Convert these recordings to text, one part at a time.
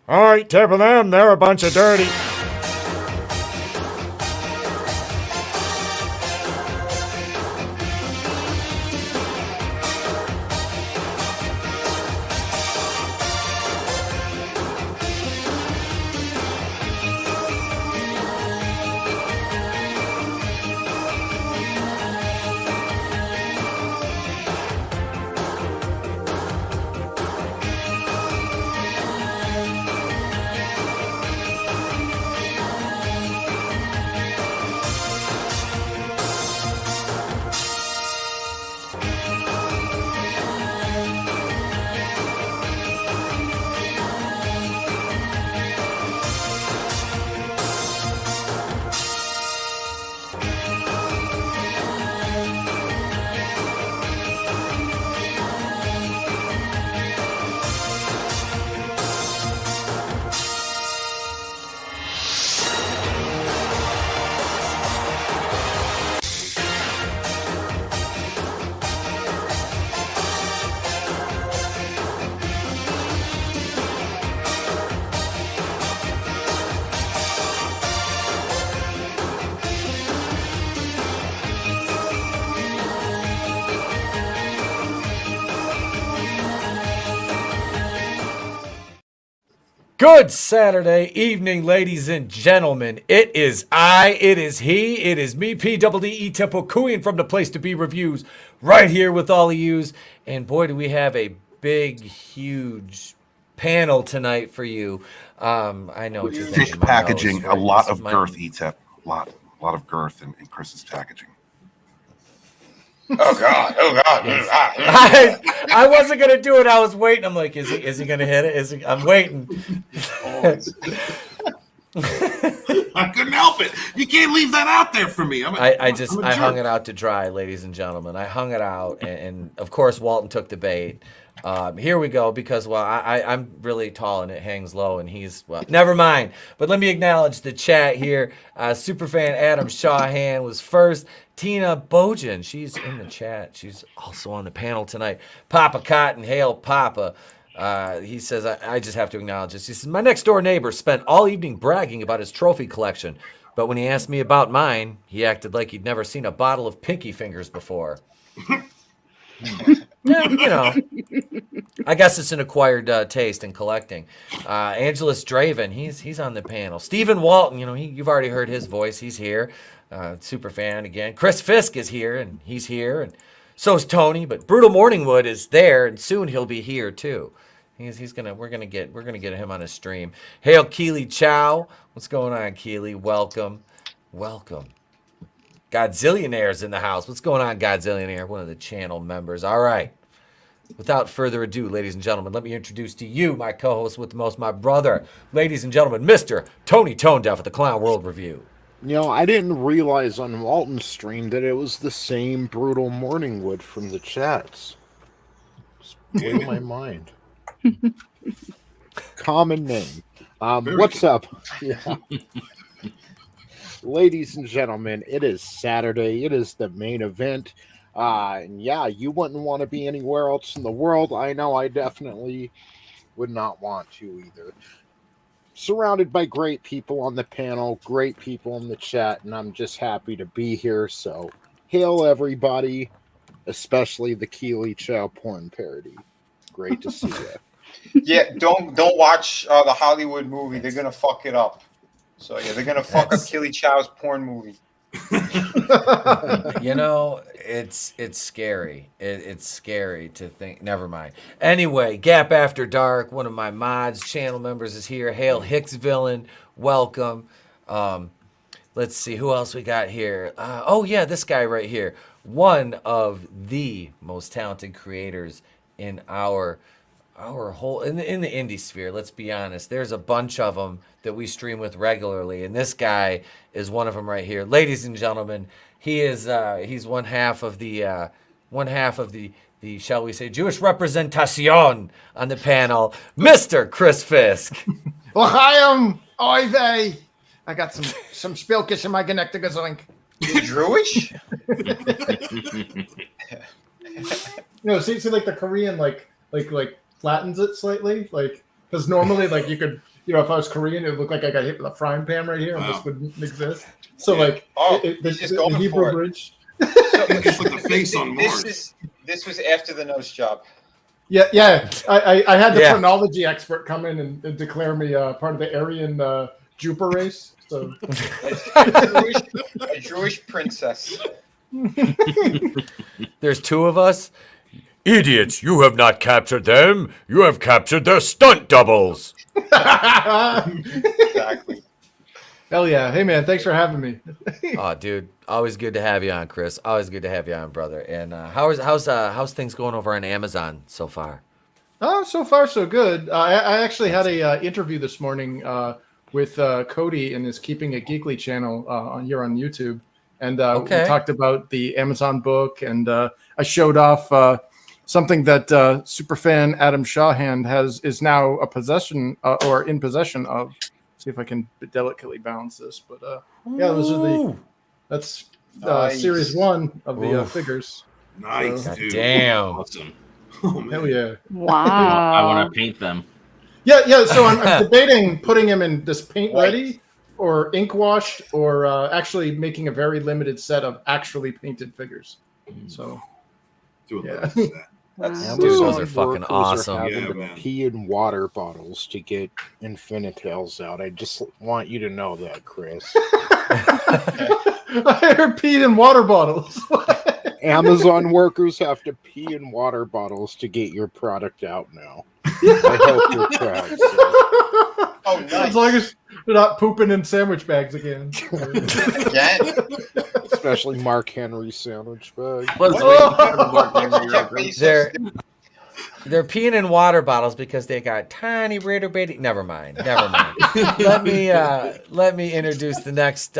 All right, tip of them. They're a bunch of dirty. Good Saturday evening, ladies and gentlemen. It is me, P-double-D-E Tempo Cooing from the Place to Be Reviews, right here with all of yous. And boy, do we have a big, huge panel tonight for you. I know what you're thinking. Thick packaging, a lot of girth, E-Tep. A lot of girth in Chris's packaging. Oh God! I wasn't gonna do it. I was waiting. I'm like, is he gonna hit it? I'm waiting. I couldn't help it. You can't leave that out there for me. I hung it out to dry, ladies and gentlemen. I hung it out, and of course Walton took the bait. Here we go, because I'm really tall and it hangs low, and he's never mind. But let me acknowledge the chat here. Superfan Adam Shawhan was first. Tina Bojan, she's in the chat. She's also on the panel tonight. Papa Cotton, hail Papa. He says, I just have to acknowledge this. He says, my next door neighbor spent all evening bragging about his trophy collection, but when he asked me about mine, he acted like he'd never seen a bottle of Pinky Fingers before. Yeah, I guess it's an acquired taste in collecting. Angelus Draven, he's on the panel. Stephen Walton, you've already heard his voice. He's here. Super fan again. Chris Fisk is here, and he's here, and so's Tony. But Brutal Morningwood is there, and soon he'll be here too. We're gonna get him on a stream. Hail Keely Chow, what's going on, Keely? Welcome. Godzillionaire's in the house. What's going on, Godzillionaire? One of the channel members. All right. Without further ado, ladies and gentlemen, let me introduce to you my co-host with the most, my brother, ladies and gentlemen, Mr. Tony ToneDef at the Clown World Review. I didn't realize on Walton's stream that it was the same Brutal Morningwood from the chats. Just blew my mind. Common name. What's up? Yeah. Ladies and gentlemen, it is Saturday. It is the main event. And yeah, you wouldn't want to be anywhere else in the world. I know I definitely would not want to either. Surrounded by great people on the panel, great people in the chat, and I'm just happy to be here. So, hail everybody, especially the Keely Chow porn parody. Great to see you. Yeah, don't watch the Hollywood movie. They're gonna fuck it up. So yeah, they're gonna fuck up Keely Chow's porn movie. It's scary. It's scary to think. Never mind. Anyway, Gap After Dark, one of my mods, channel members is here. Hail Hicks Villain, welcome. Let's see who else we got here. This guy right here, one of the most talented creators in our whole in the indie sphere. Let's be honest. There's a bunch of them that we stream with regularly, and this guy is one of them right here, ladies and gentlemen. He is he's one half of the shall we say Jewish representation on the panel, Mr. Chris Fisk. L'chaim, oy vey. I got some spilkish in my Genectigazoink. You're Jewish? See, like the Korean like flattens it slightly, like because normally like you could if I was Korean, it would look like I got hit with a frying pan right here, and this wouldn't exist. So Yeah. like, he's just the going Hebrew for it. bridge. So, It's like the face on Mars. This was after the nose job. Yeah. I had the Yeah. phrenology expert come in and declare me part of the Aryan Juper race. So A Jewish princess. There's two of us. Idiots, you have not captured them. You have captured their stunt doubles. Exactly. hell yeah! Hey man, thanks for having me. Oh, dude, always good to have you on, Chris. Always good to have you on, brother. And how's things going over on Amazon so far? Oh, so far so good. I actually had a interview this morning with Cody and his Keeping It Geekly channel on YouTube, and we talked about the Amazon book, and I showed off something that superfan Adam Shawhand is now a possession or in possession of. See if I can delicately balance this, but yeah, that's Nice. series 1 of the figures. Nice, God dude. damn. Awesome. Oh, man. Hell yeah. Wow. I want to paint them. Yeah. So I'm debating putting him in this paint ready or ink washed or actually making a very limited set of actually painted figures. So, Do it yeah. like that. That's Dude, those are Amazon fucking workers awesome. Are having Yeah, to man. pee in water bottles to get Infinitales out. I just want you to know that, Chris. I heard peed in water bottles. Amazon workers have to pee in water bottles to get your product out now. I hope you're proud. Sir. Oh, nice. As long as they're not pooping in sandwich bags again. Again. Especially Mark Henry sandwich bag. They're peeing in water bottles because they got tiny little bitty. Never mind. Let me introduce the next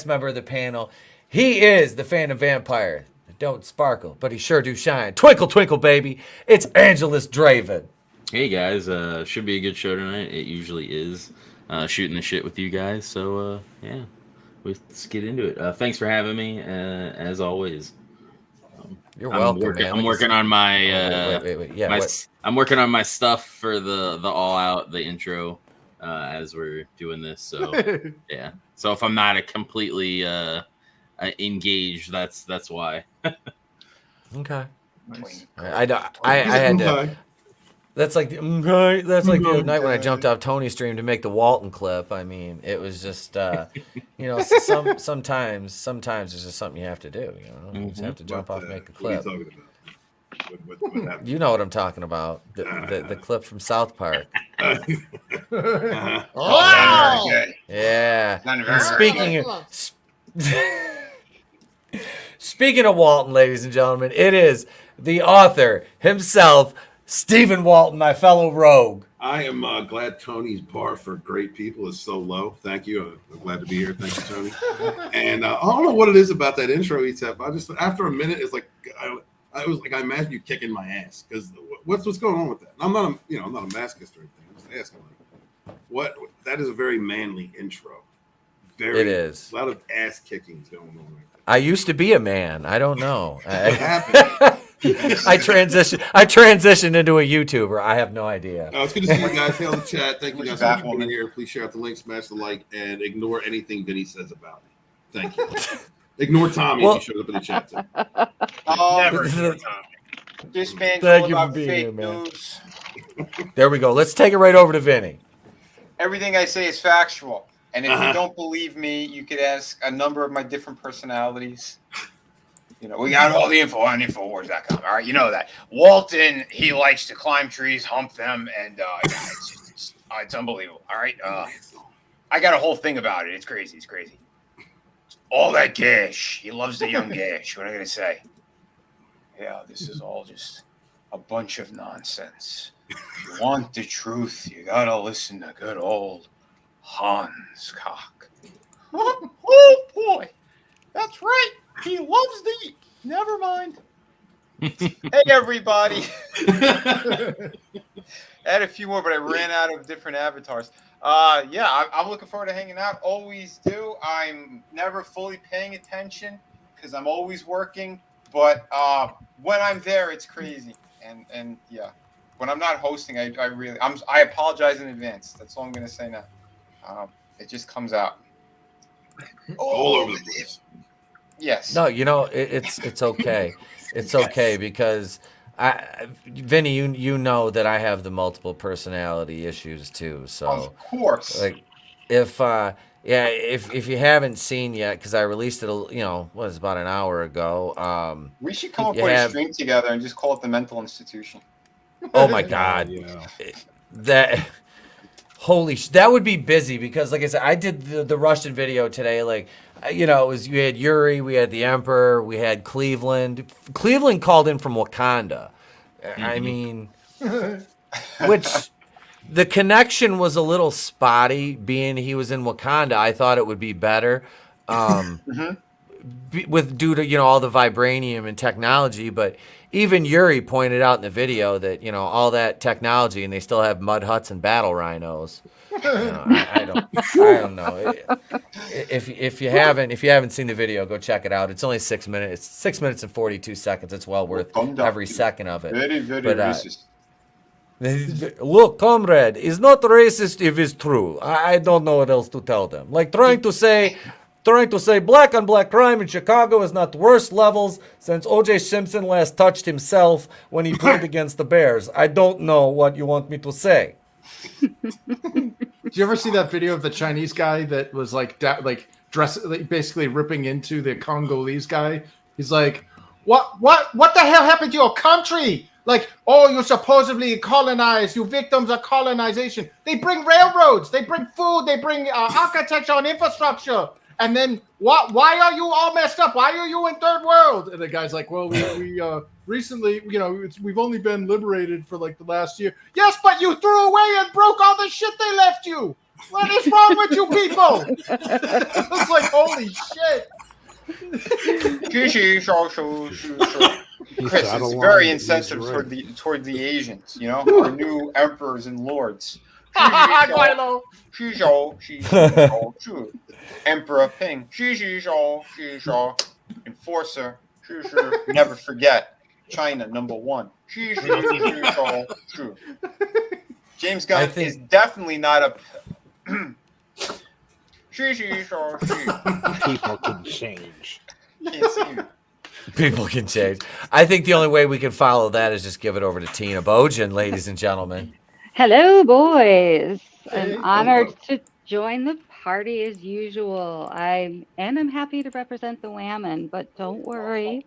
member of the panel. He is the Phantom Vampire. Don't sparkle, but he sure do shine. Twinkle, twinkle, baby. It's Angelus Draven. Hey guys, should be a good show tonight. It usually is. Shooting the shit with you guys. So yeah, let's get into it. Thanks for having me. As always. You're welcome, man. I'm working on my wait. Yeah, I'm working on my stuff for the all out the intro as we're doing this. So yeah. So if I'm not completely engaged, that's why. Okay. Nice. I had to. That's like the other night when I jumped off Tony's stream to make the Walton clip. I mean, it was just sometimes it's just something you have to do. You just have to jump off and make a clip. What are you talking about? What happened? You know what I'm talking about. The clip from South Park. Wow. Yeah. Not And speaking of Walton, ladies and gentlemen, it is the author himself, Stephen Walton, my fellow rogue. I am glad Tony's bar for great people is so low. Thank you. I'm glad to be here. Thank you, Tony. And I don't know what it is about that intro, Etep. I just after a minute, it's like I was like I imagine you kicking my ass because what's going on with that? I'm not I'm not a masochist or anything. I'm just asking what that is a very manly intro. It is. A lot of ass kicking going on right there. I used to be a man. I don't know. What happened? I transitioned into a YouTuber. I have no idea. It's good to see you guys. Hey on the chat. Thank you guys so much for being here. Please share out the link, smash the like, and ignore anything Vinny says about me. Thank you. Ignore Tommy if he showed up in the chat too. Never. This man's Thank all you for about being fake here, man. news. There we go. Let's take it right over to Vinny. Everything I say is factual. And if you don't believe me, you could ask a number of my different personalities. We got all the info on Infowars.com. All right, you know that. Walton, he likes to climb trees, hump them, and it's unbelievable. All right, I got a whole thing about it. It's crazy. All that gash. He loves the young gash. What am I gonna say? Yeah, this is all just a bunch of nonsense. If you want the truth, you gotta listen to good old Hans Cock. Oh boy, that's right. He loves the. Never mind. Hey everybody. I had a few more, but I ran out of different avatars. I'm looking forward to hanging out. Always do. I'm never fully paying attention because I'm always working. But when I'm there, it's crazy. And yeah. when I'm not hosting, I apologize in advance. That's all I'm gonna say now. It just comes out all over the place. Yes. No, it's okay. It's okay because Vinny, you know that I have the multiple personality issues too. So of course, like if you haven't seen yet, because I released it, what is about an hour ago. We should come up with a stream together and just call it the mental institution. Oh my God, that that would be busy because, like I said, I did the Russian video today. Like, it was you had Yuri, we had the Emperor, we had Cleveland. Cleveland called in from Wakanda. Mm-hmm. I mean, which the connection was a little spotty, being he was in Wakanda. I thought it would be better, due to all the vibranium and technology. But even Yuri pointed out in the video that all that technology, and they still have mud huts and battle rhinos. I don't know. If you haven't seen the video, go check it out. It's only 6 minutes. It's 6 minutes and 42 seconds. It's well worth every second of it. Very, very racist. Look, comrade, it's not racist if it's true. I don't know what else to tell them. Like trying to say black on black crime in Chicago is not worse levels since O.J. Simpson last touched himself when he played against the Bears. I don't know what you want me to say. Did you ever see that video of the Chinese guy that was basically ripping into the Congolese guy? He's like, what the hell happened to your country? Like, oh, you supposedly colonized, you victims of colonization. They bring railroads, they bring food, they bring architecture and infrastructure. And then why are you all messed up? Why are you in third world? And the guy's like, well, we recently, we've only been liberated for like the last year. Yes, but you threw away and broke all the shit they left you. What is wrong with you people? It's like, holy shit. Chris is very insensitive toward the Asians, our new emperors and lords. Emperor Ping. Enforcer. Never forget. China #1. James Gunn is definitely not a. People can change. Can't see you. People can change. I think the only way we can follow that is just give it over to Tina Bojan, ladies and gentlemen. Hello, boys. I'm honored to join the party as usual. I'm happy to represent the Whammon, but don't worry.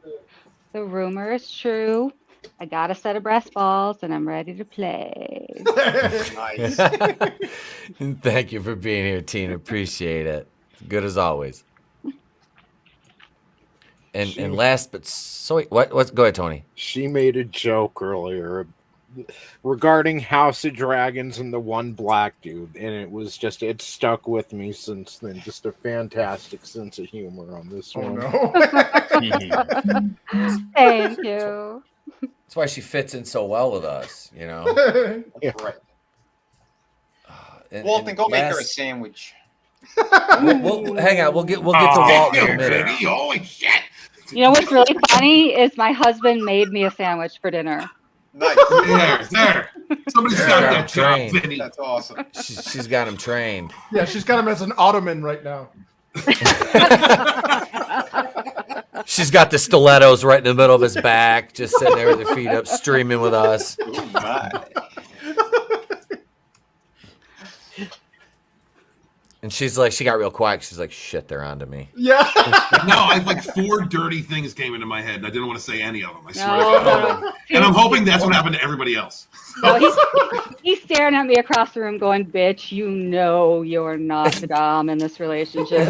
The rumor is true. I got a set of breast balls and I'm ready to play. Nice. Thank you for being here, Tina. Appreciate it. Good as always. And last but what? Go ahead, Tony. She made a joke earlier regarding House of Dragons and the one black dude, and it stuck with me since then. Just a fantastic sense of humor on this one. No. Thank you. That's why she fits in so well with us, Yeah. Right. Walton, go make her a sandwich. We'll hang on. We'll get to Walton in a minute. Holy shit! You know what's really funny is my husband made me a sandwich for dinner. Nice. There. Somebody's got that trained. Vinny. That's awesome. She's got him trained. Yeah, she's got him as an ottoman right now. She's got the stilettos right in the middle of his back, just sitting there with her feet up, streaming with us. Oh my. And she's like, she got real quiet. She's like, shit, they're onto me. Yeah. No, I like 4 dirty things came into my head, and I didn't want to say any of them. I swear to God. And I'm hoping that's what happened to everybody else. No, he's staring at me across the room going, bitch, you know you're not the dom in this relationship.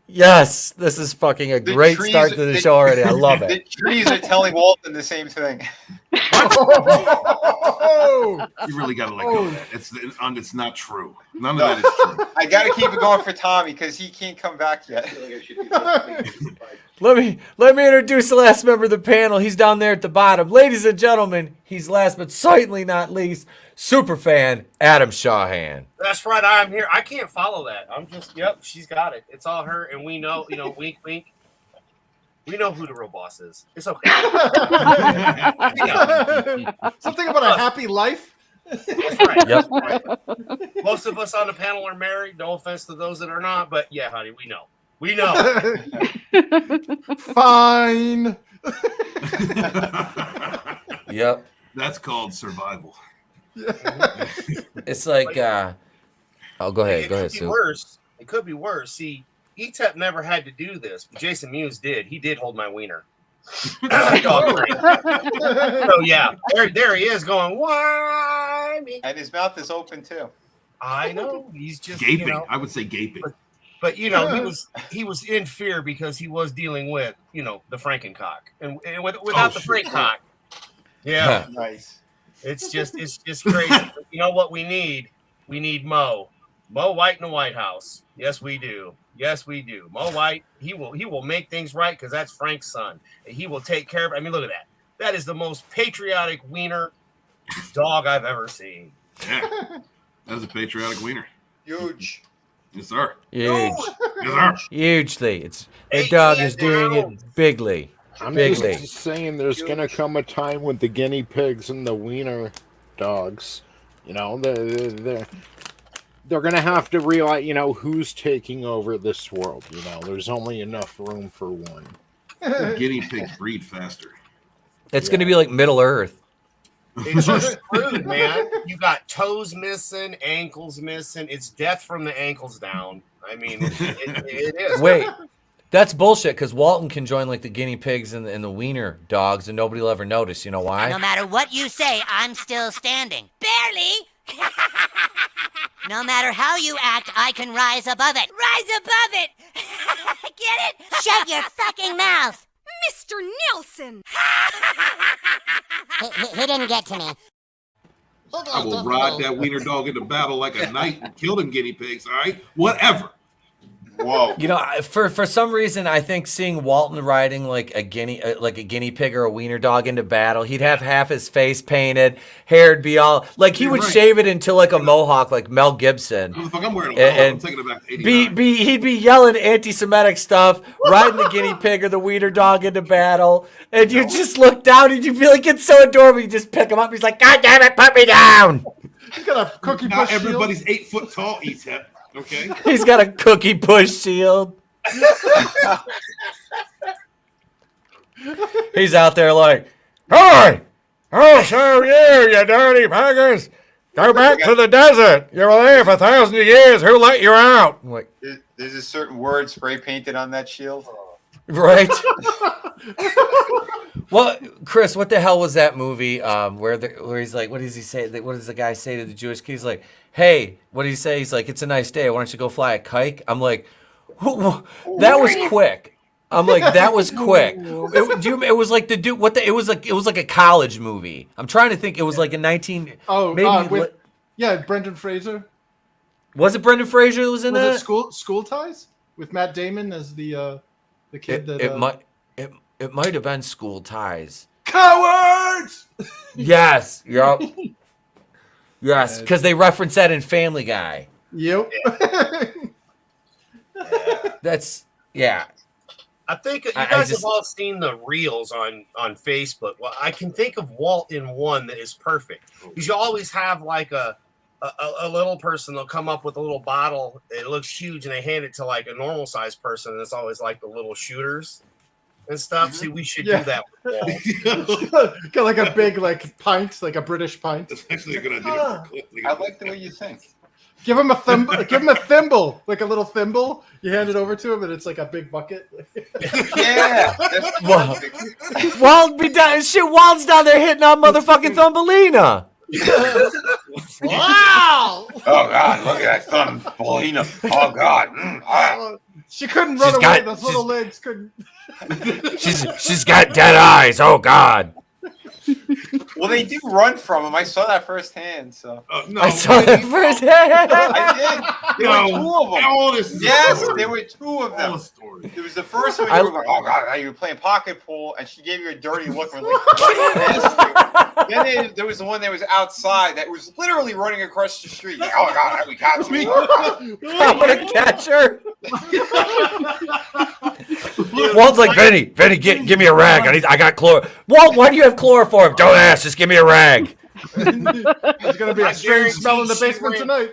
Yes, this is fucking a great start to the show already. I love it. The trees are telling Walton the same thing. You really got to let go of that. It's not true. None of that is true. I got to keep it going for Tommy because he can't come back yet. Let me introduce the last member of the panel. He's down there at the bottom. Ladies and gentlemen, he's last but certainly not least, super fan Adam Shawhan. That's right. I'm here. I can't follow that. I'm just, she's got it. It's all her, and we know, wink, wink. We know who the real boss is. It's okay. Something about a happy life. That's right. Yep. Right. Most of us on the panel are married. No offense to those that are not, but yeah, honey, we know. We know. Fine. Yep. That's called survival. It's like, oh, go ahead. It Go could ahead, be Sue. worse. It could be worse. See, ETEP never had to do this, but Jason Mewes did. He did hold my wiener. So yeah, there he is going, why me? And his mouth is open too. I know. He's just Gaping. You know, I would say gaping. but you know, he was in fear because he was dealing with, you know, the Frankencock. And without the Frankencock. Yeah. Nice. It's just crazy. But you know what we need? We need Mo. Mo White in the White House. Yes, we do. Yes, we do. Mo White, he will make things right because that's Frank's son. And he will take care of it. I mean, look at that. That is the most patriotic wiener dog I've ever seen. Yeah. That is a patriotic wiener. Huge. Yes, sir. Huge. Yes, sir. Hugely. The dog is doing it bigly. I'm Bigly. just saying there's going to come a time when the guinea pigs and the wiener dogs, you know, they're going to have to realize, you know, who's taking over this world. You know, there's only enough room for one. Guinea pigs breed faster. It's going to be like Middle Earth. It's just crude, man. You got toes missing, ankles missing. It's death from the ankles down. I mean, it is. Wait, that's bullshit because Walton can join like the guinea pigs and the wiener dogs and nobody will ever notice. You know why? No matter what you say, I'm still standing. Barely! No matter how you act, I can rise above it. Rise above it! Get it? Shut your fucking mouth! Mr. Nelson! He didn't get to me. I will ride that wiener dog into battle like a knight and kill them guinea pigs, all right? Whatever. Whoa. You know, for some reason, I think seeing Walton riding like a guinea pig or a wiener dog into battle, he'd have half his face painted, hair'd be all like he would shave it into like a mohawk, like Mel Gibson. I'm wearing a I'm taking it back to 89. He'd be yelling anti-Semitic stuff, riding the guinea pig or the wiener dog into battle, and you just look down and you feel like it's so adorable. You just pick him up. He's like, "God damn it, put me down!" He's got a cookie Not push everybody's shield. 8 foot tall, ETEP. Okay. He's got a cookie push shield. He's out there like, "Hi! Oh, so you dirty beggars! Go back to the desert. You were there for 1,000 years. Who let you out?" I'm like, There's a certain word spray painted on that shield. right? Well, Chris, what the hell was that movie where he's like, what does he say? What does the guy say to the Jewish kid? He's like, "Hey, what did he say?" He's like, "It's a nice day. Why don't you go fly a kite?" I'm like, that was quick. I'm like, that was quick. It was like the dude. It was like a college movie. I'm trying to think. It was like a 19. Brendan Fraser. Was it Brendan Fraser that was in that? Was it School Ties with Matt Damon as the kid that It might have been School Ties. Cowards. Yes. Yep. Yes, because they reference that in Family Guy. Yep. That's yeah. I think you guys have all seen the reels on Facebook. Well, I can think of Walt in one that is perfect because you always have like a little person. They'll come up with a little bottle. It looks huge, and they hand it to like a normal sized person. And it's always like the little shooters and stuff. Mm-hmm. See, we should do that with Walt. Got like a big pint, like a British pint. That's actually a good idea. I like the way you think. Give him a thimble, like a little thimble. You hand it over to him, and it's like a big bucket. Yeah. Walt Walt's down there hitting on motherfucking Thumbelina. Wow! Oh God! Look at that Thumbelina! Oh God! She couldn't run away. Those little legs couldn't. She's got dead eyes. Oh God! Well, they do run from him. I saw that firsthand. So No, I saw that firsthand. I did. There were two of them. All this Yes, story. there were two of them. All the story. It was the first one. You were going, "Oh God!" You were playing pocket pool, and she gave you a dirty look. Like, then there was the one that was outside that was literally running across the street. Like, "Oh God, how we catch me?" I'm gonna catch her. Walt's like, Vinny, give me a rag. I got chlor. Walt, why do you have chloroform? Don't ask. Just give me a rag. There's gonna be a strange smell in the basement tonight.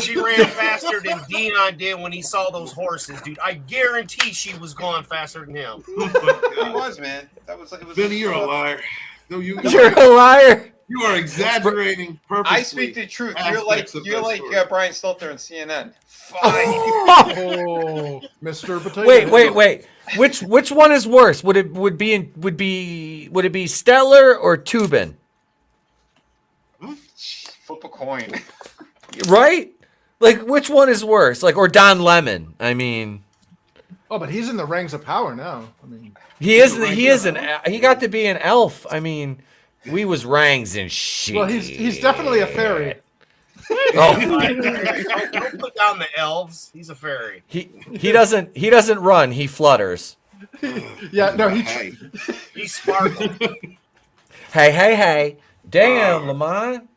She ran faster than Dion did when he saw those horses, dude. I guarantee she was going faster than him. It was, man. It was. Vinny, you're a liar. No, you're a liar. You are exaggerating purposely. I speak the truth. You're like Brian Stelter on CNN. Oh, Mr. Potato. Wait. Which one is worse? Would it be Stellar or Tubin? Flip a coin. Right? Like, which one is worse? Like, or Don Lemon? I mean, oh, but he's in the rings of power now. I mean, he got to be an elf. I mean, we was rangs and shit. Well, he's definitely a fairy. Oh, don't put down the elves. He's a fairy. He doesn't run. He flutters. Yeah, no, he sparkles. Hey. Damn, Lamont.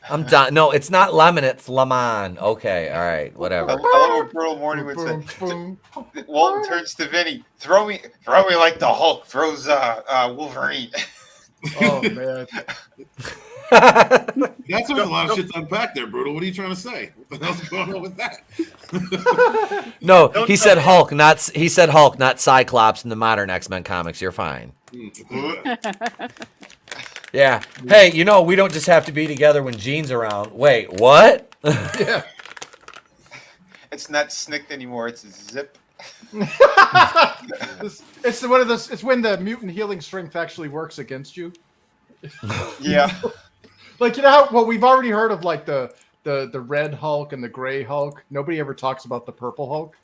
I'm done. No, it's not lemon. It's Lamont. Okay, all right, whatever. I love what Brutal Morning would say. Walton turns to Vinny. Throw me like the Hulk throws Wolverine. Oh man. That's a lot of shit to unpack there, Brutal. What are you trying to say? What the hell's going on with that? No, he said Hulk, not Cyclops in the modern X-Men comics. You're fine. Yeah. Hey, we don't just have to be together when Gene's around. Wait, what? Yeah. It's not snicked anymore. It's a zip. It's one of those. It's when the mutant healing strength actually works against you. Yeah. Like, how we've already heard of like the red Hulk and the gray Hulk. Nobody ever talks about the purple Hulk.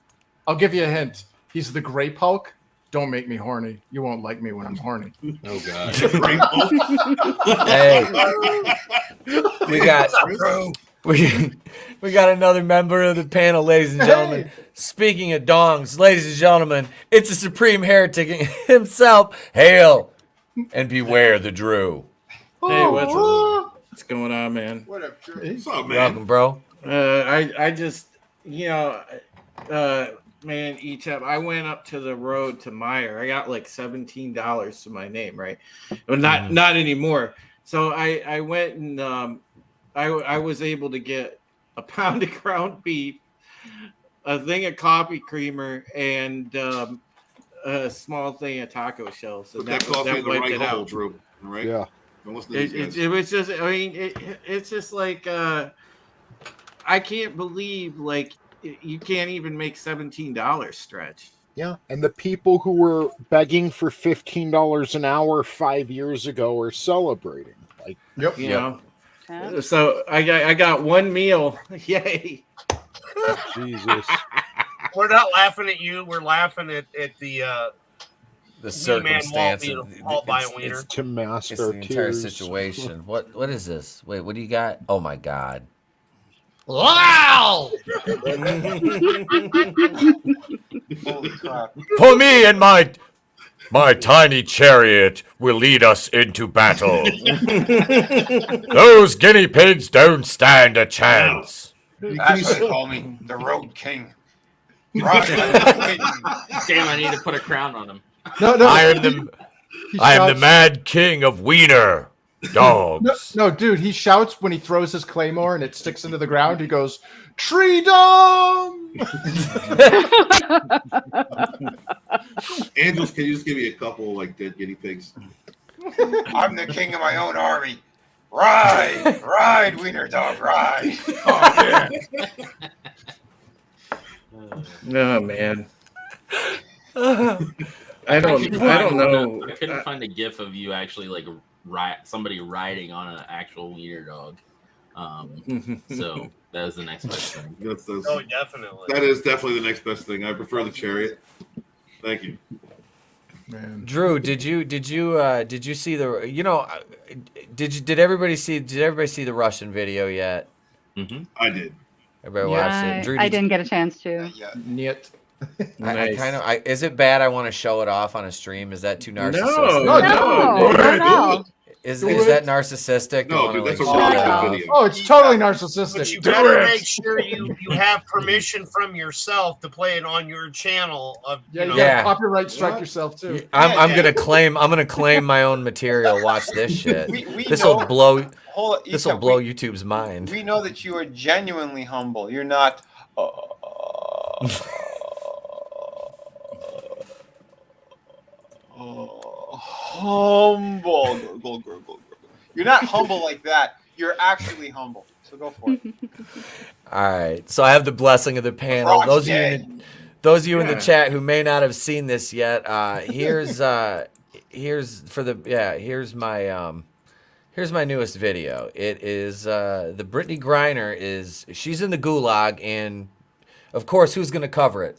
I'll give you a hint. He's the grape Hulk. Don't make me horny. You won't like me when I'm horny. Oh God. Hey, we got another member of the panel, ladies and gentlemen. Hey. Speaking of dongs, ladies and gentlemen, it's the supreme heretic himself. Hail and beware the Drew. Hey, what's going on, man? What up, Drew? What's up, man? Welcome, bro. I just, man, each up. I went up to the road to Meyer. I got like $17 to my name, right? But not anymore. So I went and I was able to get a pound of ground beef, a thing of coffee creamer, and a small thing of taco shells. So that coffee in the right hole, Drew. All right? Yeah. It was just. I mean, it's just like I can't believe like. You can't even make $17 stretch. Yeah, and the people who were begging for $15 an hour 5 years ago are celebrating. Like, yep. So I got one meal. Yay! Jesus. We're not laughing at you. We're laughing at the circumstance. It's to mask our the entire tears. situation. What is this? Wait, what do you got? Oh my God. Wow! For me and my tiny chariot will lead us into battle. Those guinea pigs don't stand a chance. That's what they call me, the Road King. Damn, I need to put a crown on him. No. I am the mad king of wiener dogs. No, dude, he shouts when he throws his claymore and it sticks into the ground. He goes, "Treedom!" Angels, can you just give me a couple like dead guinea pigs? I'm the king of my own army. Ride, wiener dog, ride. Oh, yeah. Oh man. I don't know. I couldn't find a GIF of you actually like somebody riding on an actual wiener dog. So that was the next best thing. Oh, definitely. That is definitely the next best thing. I prefer the chariot. Thank you. Man. Drew, did you see the did everybody see the Russian video yet? Mm-hmm. I did. Everybody watched it. Drew, I didn't get a chance to. Niet. Is it bad? I want to show it off on a stream. Is that too narcissistic? No. No. Is that narcissistic? No, dude, that's a show really that good off? video. Oh, it's totally narcissistic. But you Do better it. make sure you have permission from yourself to play it on your channel. You gotta copyright strike yourself too. I'm gonna claim my own material. Watch this shit. This will blow YouTube's mind. We know that you are genuinely humble. You're not. Humble. You're not humble like that. You're actually humble. So go for it. All right. So I have the blessing of the panel. Those of you in the chat who may not have seen this yet, here's my newest video. It is the Brittany Griner she's in the gulag, and of course, who's going to cover it?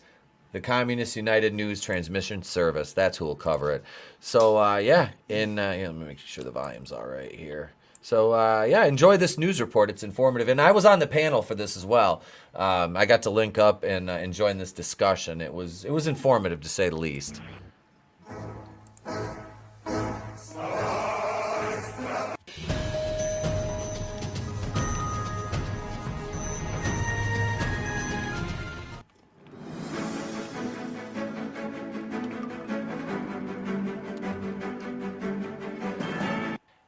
The Communist United News Transmission Service. That's who will cover it. So, let me make sure the volume's all right here. So, enjoy this news report. It's informative. And I was on the panel for this as well. I got to link up and join this discussion. It was informative, to say the least.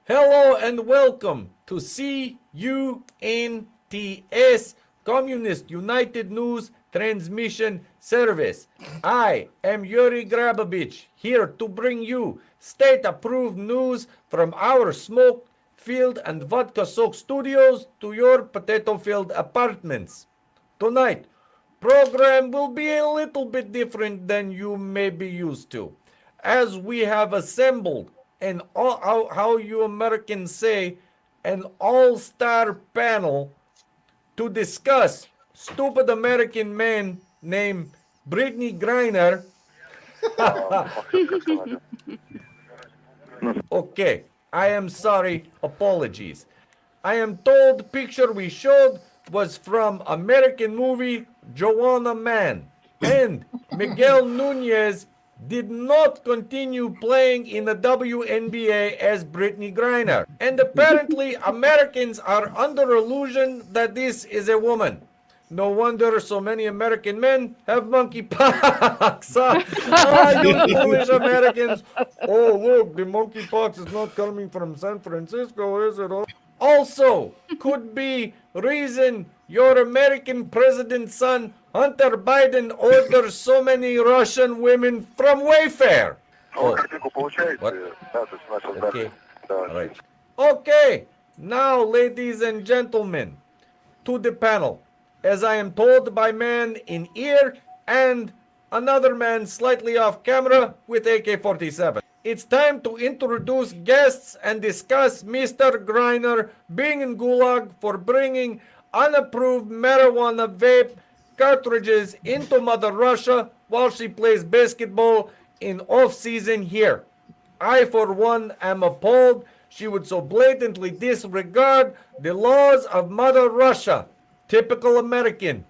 Hello and welcome to CUNTS, Communist United News Transmission Service. I am Yuri Grabovich, here to bring you state-approved news from our smoke-filled and vodka-soaked studios to your potato-filled apartments. Tonight, program will be a little bit different than you may be used to, as we have assembled and how you Americans say, an all-star panel to discuss stupid American man named Brittany Griner. Okay, I am sorry, apologies. I am told the picture we showed was from American movie Joanna Man, and Miguel Nunez did not continue playing in the WNBA as Brittany Griner. And apparently Americans are under illusion that this is a woman. No wonder so many American men have monkeypox. You foolish Americans. Oh, look, the monkeypox is not coming from San Francisco, is it? Also, could be reason your American president's son, Hunter Biden, orders so many Russian women from Wayfair. Oh. What? Okay. All right. Okay. Now, ladies and gentlemen, to the panel. As I am told by man in ear and another man slightly off camera with AK-47. It's time to introduce guests and discuss Mr. Griner being in Gulag for bringing unapproved marijuana vape cartridges into Mother Russia while she plays basketball in off-season here. I, for one, am appalled she would so blatantly disregard the laws of Mother Russia. Typical American.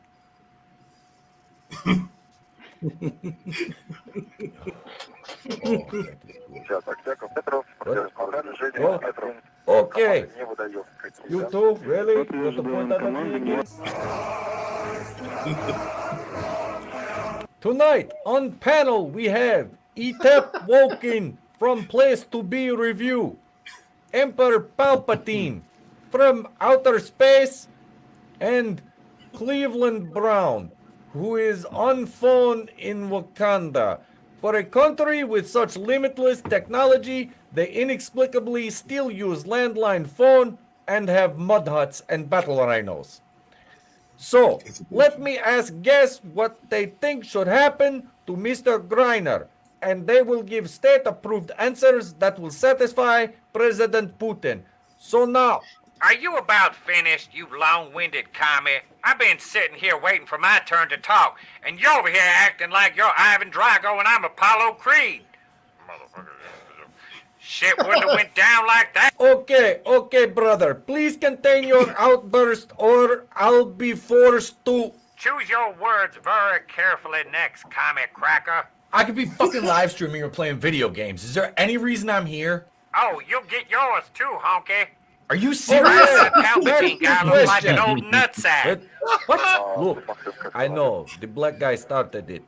Okay. You too? Really? You want to point that at me again? Tonight on panel we have Etep Wokin from Place to Be Review, Emperor Palpatine from Outer Space, and Cleveland Brown, who is on phone in Wakanda. For a country with such limitless technology, they inexplicably still use landline phone and have mud huts and battle rhinos. So, let me ask guests what they think should happen to Mr. Griner, and they will give state-approved answers that will satisfy President Putin. So now, are you about finished, you long-winded commie? I've been sitting here waiting for my turn to talk, and you're over here acting like you're Ivan Drago and I'm Apollo Creed. Motherfucker. Shit wouldn't have went down like that. Okay, brother. Please contain your outburst or I'll be forced to... Choose your words very carefully next, commie cracker. I could be fucking live streaming or playing video games. Is there any reason I'm here? Oh, you'll get yours too, honky. Are you Right, serious? that Palpatine guy looks like an old Question. nutsack. What? Look, I know the black guy started it.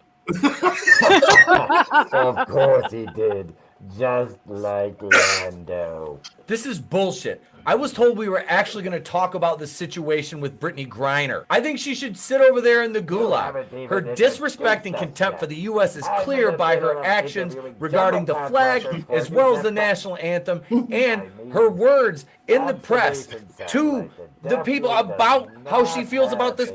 Of course he did. Just like Lando. This is bullshit. I was told we were actually going to talk about the situation with Brittany Griner. I think she should sit over there in the gulag. Her disrespect and contempt for the U.S. is clear by her actions regarding the flag as well as the national anthem and her words in the press to the people about how she feels about this.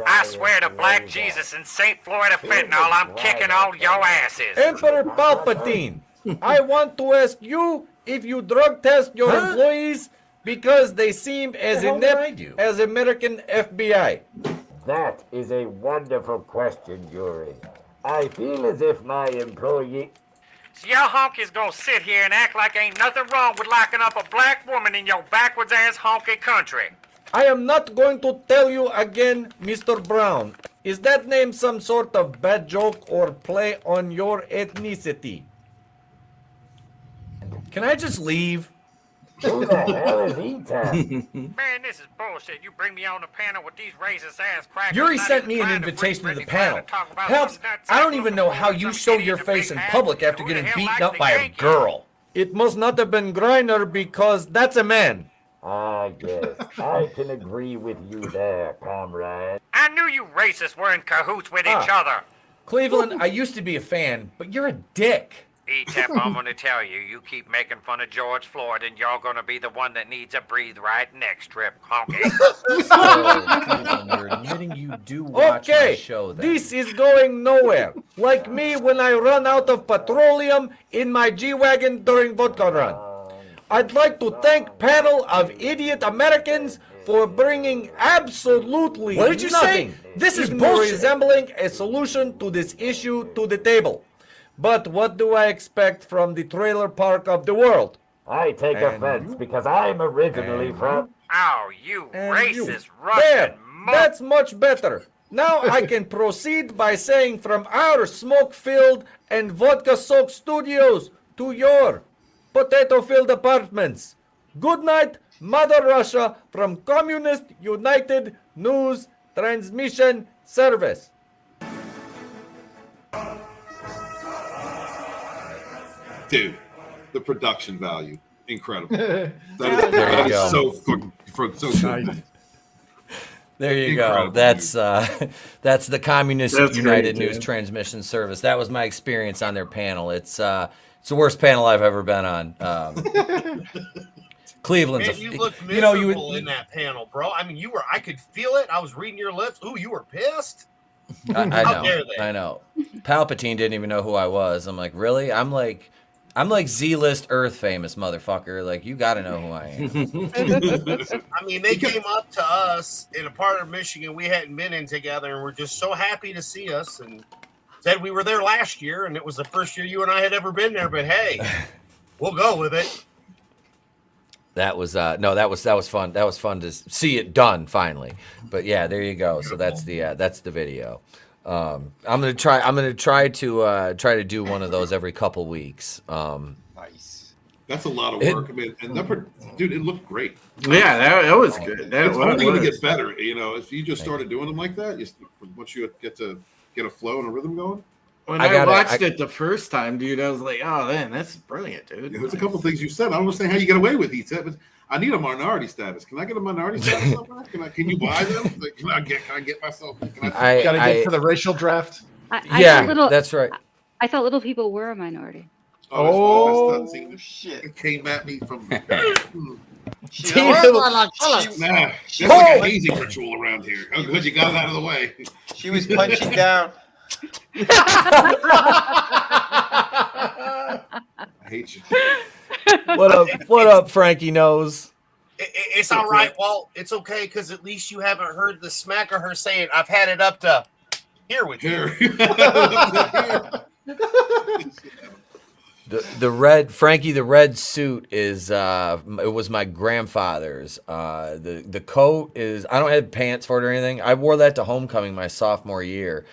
I swear to Black Jesus and St. Floyd of Fentanyl, I'm kicking all your asses. Emperor Palpatine, I want to ask you if you drug test your employees because they seem as inept as American FBI. That is a wonderful question, Yuri. I feel as if my employee... So your honky's gonna sit here and act like ain't nothing wrong with locking up a black woman in your backwards ass honky country. I am not going to tell you again, Mr. Brown. Is that name some sort of bad joke or play on your ethnicity? Can I just leave? Who the hell is E-Town? Man, this is bullshit. You bring me on the panel with these racist ass crackers. Yuri not sent even me an trying to invitation to free the Brittany Griner panel. talk about Helps, some nutsack I don't even know how looking you some show idiot your in a face big in hat. public after Who the getting hell beaten likes up the by a Yankees? girl. It must not have been Griner because that's a man. I guess I can agree with you there, comrade. I knew you racists were in cahoots with each other. Cleveland, I used to be a fan, but you're a dick. E-Tep, I'm gonna tell you, you keep making fun of George Floyd and you're gonna be the one that needs a breathe right next trip, honky. You're admitting you do watch my show then. This is going nowhere. Like me when I run out of petroleum in my G-Wagon during vodka run. I'd like to thank panel of idiot Americans for bringing absolutely What did you nothing, say? This is even bullshit. resembling a solution to this issue to the table. But what do I expect from the trailer park of the world? I take offense because I'm originally from... Oh, you And racist you. Russian There, mo- that's much better. Now I can proceed by saying from our smoke-filled and vodka-soaked studios to your potato-filled apartments. Good night, Mother Russia, from Communist United News Transmission Service. Dude, the production value, incredible. There that you is go. so fucking so good. There you Incredible, go. That's the Communist That's United great, News dude. Transmission Service. That was my experience on their panel. It's the worst panel I've ever been on. Cleveland's, Man, you look you know, miserable in that panel, bro. I mean, I could feel it. I was reading your lips. Ooh, you were pissed. I How dare know, they? I know. Palpatine didn't even know who I was. I'm like, really? I'm like Z-list Earth famous motherfucker. Like, you got to know who I am. I mean, they came up to us in a part of Michigan we hadn't been in together, and we're just so happy to see us. And said we were there last year, and it was the first year you and I had ever been there. But hey, we'll go with it. That was that was fun. That was fun to see it done finally. But yeah, there you go. So that's the video. I'm gonna try to do one of those every couple weeks. Nice. That's a lot of work. I mean, and dude, it looked great. Yeah, that was good. That It's only going to was. get better. You know, if you just started doing them like that, once you get a flow and a rhythm going. When I watched it the first time, dude, I was like, "Oh man, that's brilliant, dude." There's a couple things you said. I don't understand how you get away with these. But I need a minority status. Can I get a minority status somewhere? Can you buy them? Like, can I get myself? Gotta get to the racial draft. Yeah, that's right. I thought little people were a minority. Oh, shit! It came at me from. Nah, that's like a hazing ritual around here. Oh, good, you got it out of the way. She was punching down. I hate you. What up, Frankie Nose? It's all right, Walt. It's okay because at least you haven't heard the smack of her saying, "I've had it up to here with you." The red Frankie, the red suit is it was my grandfather's. The coat is, I don't have pants for it or anything. I wore that to homecoming my sophomore year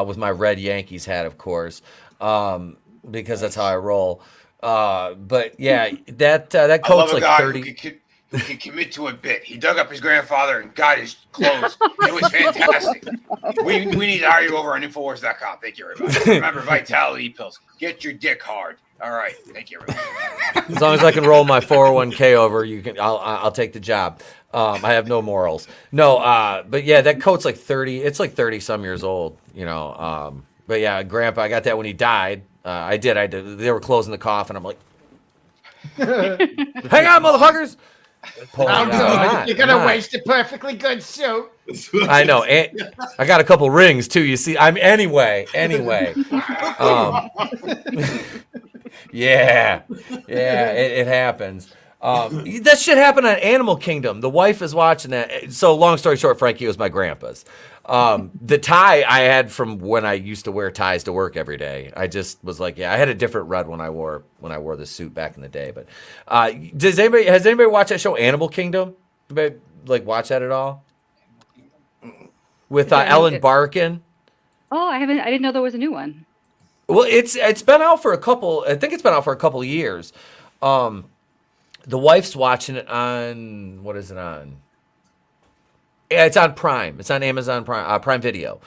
with my red Yankees hat, of course, because that's how I roll. But yeah, that coat's like 30. Who can commit to a bit. He dug up his grandfather and got his clothes. It was fantastic. We need to hire you over on Infowars.com. Thank you, everybody. Remember, vitality pills. Get your dick hard. All right. Thank you, everybody. As long as I can roll my 401k over, I'll take the job. I have no morals. No, but yeah, that coat's like 30. It's like 30 some years old, you know. But yeah, Grandpa, I got that when he died. I did. They were closing the coffin. I'm like, hang on, motherfuckers. You're gonna waste a perfectly good suit. I know. I got a couple rings too. You see, anyway. Yeah, it happens. That shit happened on Animal Kingdom. The wife is watching that. So long story short, Frankie was my grandpa's. The tie I had from when I used to wear ties to work every day. I just was like, I had a different red when I wore the suit back in the day. But has anybody watched that show Animal Kingdom? Anybody, like, watch that at all? With Ellen Barkin. Oh, I haven't. I didn't know there was a new one. Well, it's been out for a couple. I think it's been out for a couple of years. The wife's watching it on, what is it on? Yeah, it's on Prime. It's on Amazon Prime Video.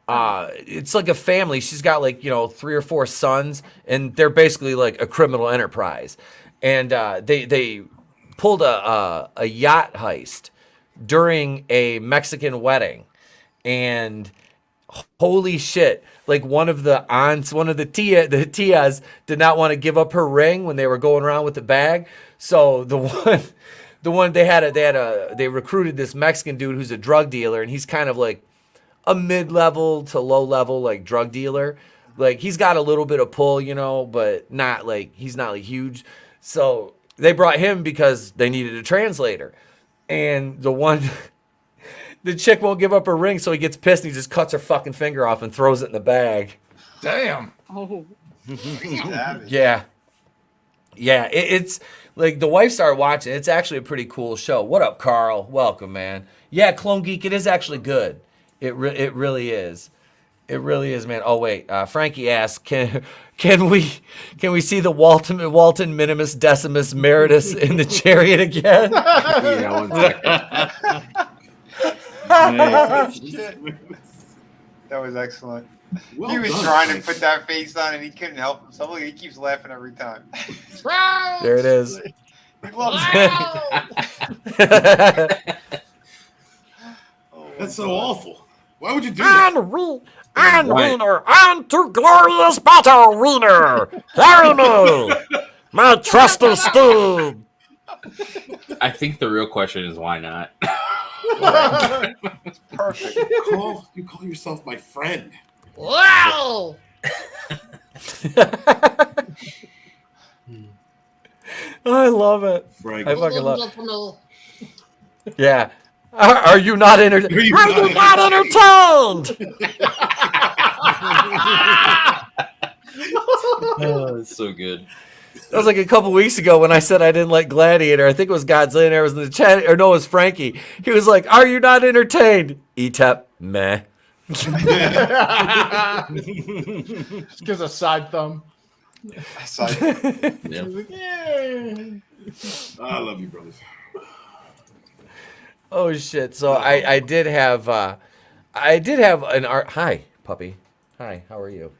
It's like a family. She's got 3 or 4 sons, and they're basically like a criminal enterprise. And they pulled a yacht heist during a Mexican wedding, and holy shit! Like one of the tias did not want to give up her ring when they were going around with the bag. So the one they recruited this Mexican dude who's a drug dealer, and he's kind of like a mid-level to low-level like drug dealer. Like he's got a little bit of pull, but not like he's not like huge. So they brought him because they needed a translator, and the chick won't give up her ring, so he gets pissed and he just cuts her fucking finger off and throws it in the bag. Damn. Oh. Yeah. Yeah, it's like the wife started watching. It's actually a pretty cool show. What up, Carl? Welcome, man. Yeah, Clone Geek, it is actually good. It really is. It really is, man. Oh wait, Frankie asked, can we see the Walton Minimus Decimus Meritus in the chariot again? Yeah, 1 second. That was excellent. Well he was done, trying Frank. to put that face on, and he couldn't help himself. He keeps laughing every time. There it is. He loves That's so awful. Why would you do that? And Wiener, and to glorious battle, Wiener! Carry me, my trusty steed! I think the real question is why not? It's perfect. You call yourself my friend. Wow! I love it. Frank. I fucking love it. Yeah. Are you not entertained? Are you not entertained? Oh, it's so good. That was like a couple weeks ago when I said I didn't like Gladiator. I think it was Godzilla. It was in the chat, or no, it was Frankie. He was like, "Are you not entertained?" ETEP, meh. Just gives a side thumb. Yeah. I love you, brothers. Oh shit! So I did have an art. Hi, puppy. Hi, how are you?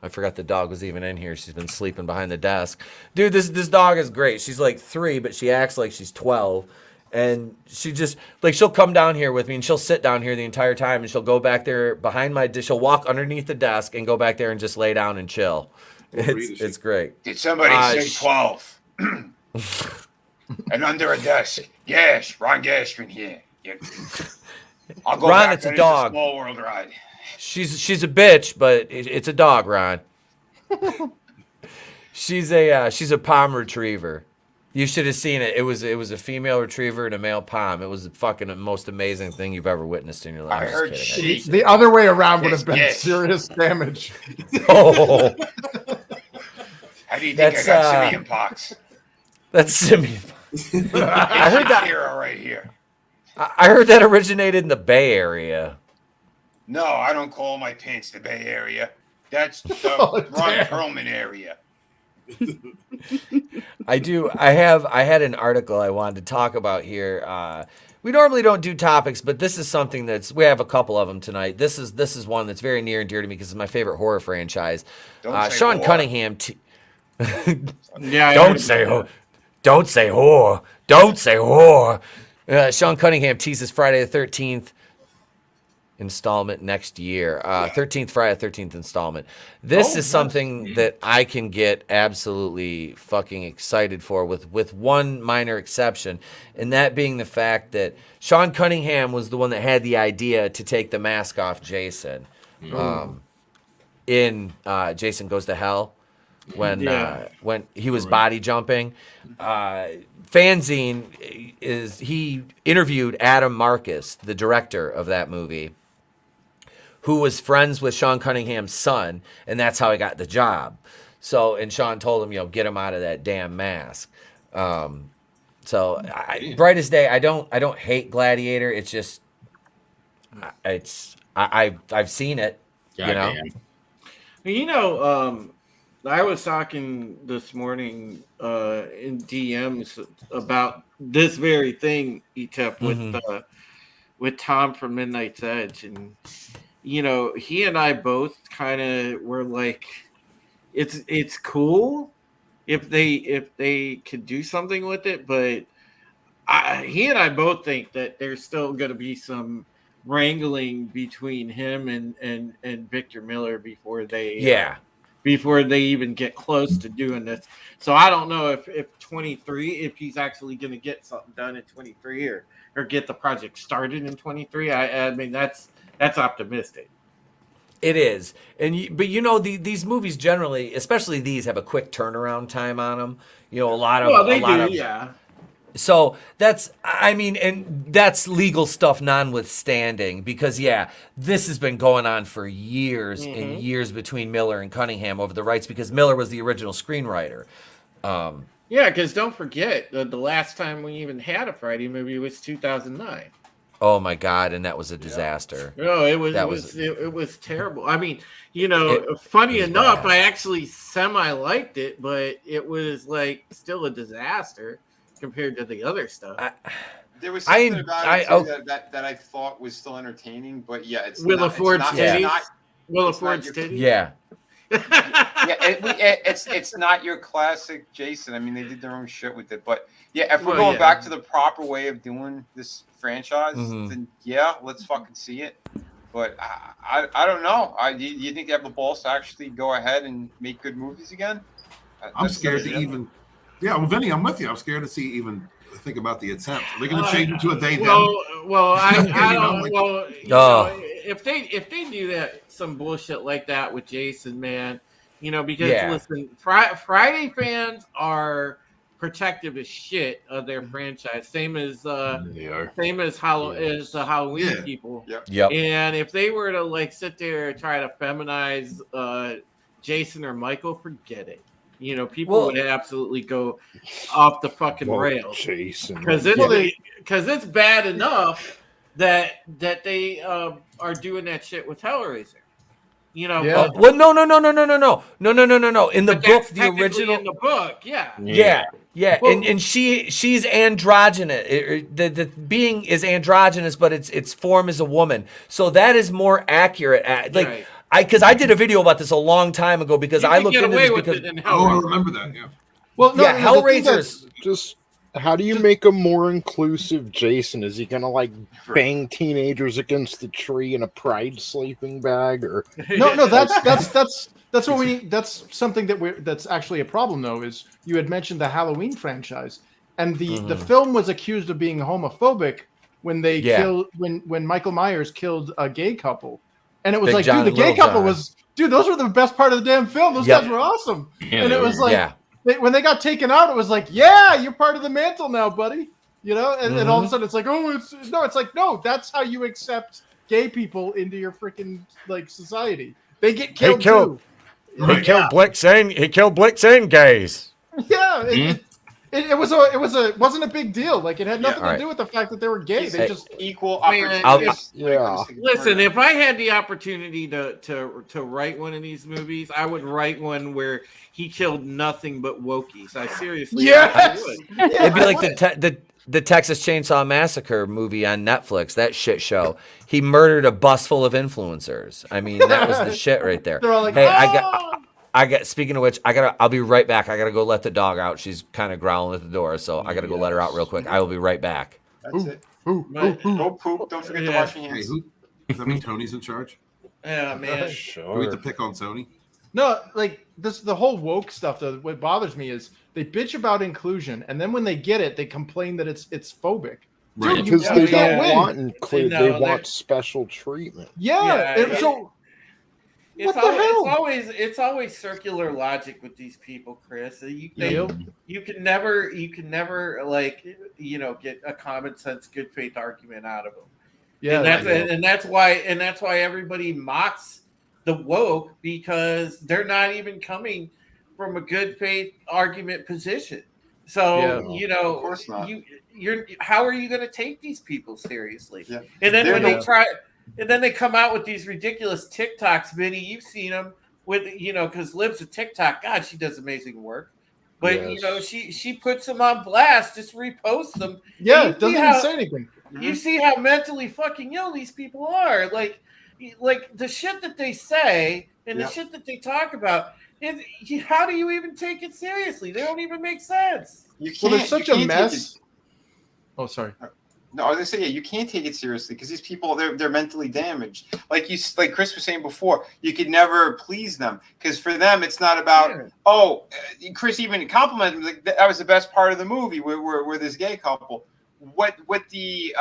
I forgot the dog was even in here. She's been sleeping behind the desk. Dude, this dog is great. She's like 3, but she acts like she's 12. And she just, like, she'll come down here with me, and she'll sit down here the entire time, and she'll go back there behind my desk. She'll walk underneath the desk and go back there and just lay down and chill. It's great. Did somebody say 12? And under a desk. Yes, Ron Gashman here. Yeah. I'll go Ron, back. it's a It's dog. small world ride. She's a bitch, but it's a dog, Ron. She's a Pom retriever. You should have seen it. It was a female retriever and a male Pom. It was the fucking most amazing thing you've ever witnessed in your life. I heard The other way around would have been serious damage. Oh. How do you think I got simian pox? That's simian pox. I heard that hero right here. I heard that originated in the Bay Area. No, I don't call my pants the Bay Area. That's the Ron Perlman area. I do. I had an article I wanted to talk about here. We normally don't do topics, but this is something we have a couple of them tonight. This is one that's very near and dear to me because it's my favorite horror franchise. Sean Cunningham. Yeah. Don't say whore. Don't say whore. Don't say whore. Sean Cunningham teases Friday the 13th installment next year. 13th Friday, 13th installment. This is something that I can get absolutely fucking excited for with one minor exception, and that being the fact that Sean Cunningham was the one that had the idea to take the mask off Jason in Jason Goes to Hell when he was body jumping. Fanzine he interviewed Adam Marcus, the director of that movie, who was friends with Sean Cunningham's son, and that's how he got the job. So, and Sean told him, get him out of that damn mask. Brightest Day. I don't hate Gladiator. It's just, I've seen it. I was talking this morning in DMs about this very thing, ETEP, with Tom from Midnight's Edge, and he and I both kind of were like, it's cool if they could do something with it, but he and I both think that there's still going to be some wrangling between him and Victor Miller before they even get close to doing this. So I don't know if 23, if he's actually going to get something done in 23 or get the project started in 23. I mean, that's optimistic. It is. But these movies generally, especially these, have a quick turnaround time on them. Yeah. So that's legal stuff notwithstanding, because this has been going on for years and years between Miller and Cunningham over the rights, because Miller was the original screenwriter. Because don't forget, the last time we even had a Friday movie was 2009. Oh my God, and that was a disaster. No, it was terrible. I mean, funny enough, bad. I actually semi-liked it, but it was still a disaster compared to the other stuff. There was something about it that I thought was still entertaining, but it's Willa Ford's titties. Willa Ford's titties. Yeah. It's not your classic Jason. I mean, they did their own shit with it, but if we're going back to the proper way of doing this franchise, then let's fucking see it. But I don't know. Do you think they have the balls to actually go ahead and make good movies again? I'm scared to even. Yeah, well, Vinny, I'm with you. I'm scared to see even think about the attempt. Are they going to change it to a they them? If they do that, some bullshit like that with Jason, man, because listen, Friday fans are protective as shit of their franchise, same as the Halloween people. Yep. And if they were to sit there and try to feminize Jason or Michael, forget it. People would absolutely go off the fucking rails, Jason, because it's bad enough that they are doing that shit with Hellraiser. No. In the book, the original. In the book, Well, and she's androgynous. The being is androgynous, but its form is a woman. So that is more accurate. Right. Because I did a video about this a long time ago, because I looked into this because I remember that. Yeah. Well, Hellraiser's just. How do you make a more inclusive Jason? Is he gonna bang teenagers against the tree in a Pride sleeping bag, or no? That's what we need. That's something that's actually a problem, though. Is you had mentioned the Halloween franchise, and the film was accused of being homophobic when they killed when Michael Myers killed a gay couple, and it was Big John, the gay couple was those were the best part of the damn film. Those guys were awesome, and it was when they got taken out, it was you're part of the mantle now, buddy. And all of a sudden it's no, that's how you accept gay people into your freaking society. They get killed too. He killed Blix and gays. Yeah, It wasn't a big deal. Like it had nothing to do with the fact that they were gay. They just equal opportunities. Listen, if I had the opportunity to write one of these movies, I would write one where he killed nothing but wokies. I seriously, I would. It'd be like the Texas Chainsaw Massacre movie on Netflix. That shit show. He murdered a bus full of influencers. I mean, that was the shit right there. They're all like, hey, I got. Speaking of which, I'll be right back. I gotta go let the dog out. She's kind of growling at the door, so I gotta go let her out real quick. I will be right back. That's it. Go poop. Don't forget to wash your hands. Does that mean Tony's in charge? Yeah, man. Do we have to pick on Tony? No, like the whole woke stuff. Though, what bothers me is they bitch about inclusion, and then when they get it, they complain that it's phobic. Right. Dude, Because they don't want No, they want special treatment. So it's what the hell? It's always circular logic with these people, Chris. You can never like get a common sense, good faith argument out of them. Yeah, and that's why everybody mocks the woke, because they're not even coming from a good faith argument position. So of course not. You're how are you going to take these people seriously? Yeah. And then when they try. And then they come out with these ridiculous TikToks, Vinny. You've seen them with, because Liv's a TikTok. God, she does amazing work. But, she puts them on blast, just reposts them. Yeah, doesn't even say anything. You see how mentally fucking ill these people are. Like the shit that they say and the shit that they talk about, how do you even take it seriously? They don't even make sense. There's such a mess. Oh, sorry. No, I was gonna say, you can't take it seriously because these people, they're mentally damaged. Like Chris was saying before, you could never please them because for them it's not about Chris even complimented me, like, that was the best part of the movie where this gay couple. What these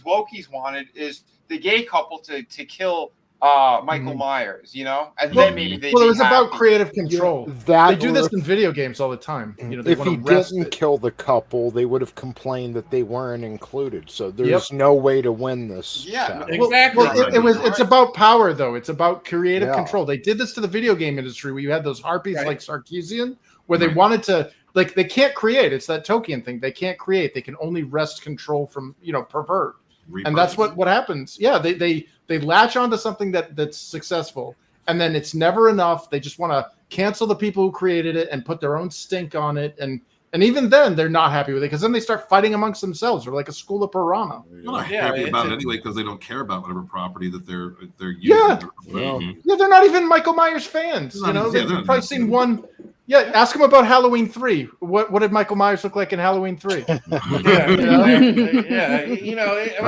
wokies wanted is the gay couple to kill Michael Myers, and then maybe they. Well, it was about creative control. They do this in video games all the time. They If he didn't kill the couple, they would have complained that they weren't included. So there's no way to win this. Yeah, exactly. It's about power, though. It's about creative control. They did this to the video game industry, where you had those harpies like Sarkeesian, where they wanted to. Like, they can't create. It's that Tolkien thing. They can't create. They can only wrest control from pervert. And that's what happens. Yeah, they latch onto something that's successful, and then it's never enough. They just want to cancel the people who created it and put their own stink on it, and even then they're not happy with it, because then they start fighting amongst themselves. They're like a school of piranha. They're not happy about it anyway because they don't care about whatever property that they're using. Yeah, they're not even Michael Myers fans. They've probably seen one. Yeah, ask them about Halloween 3. What did Michael Myers look like in Halloween 3? I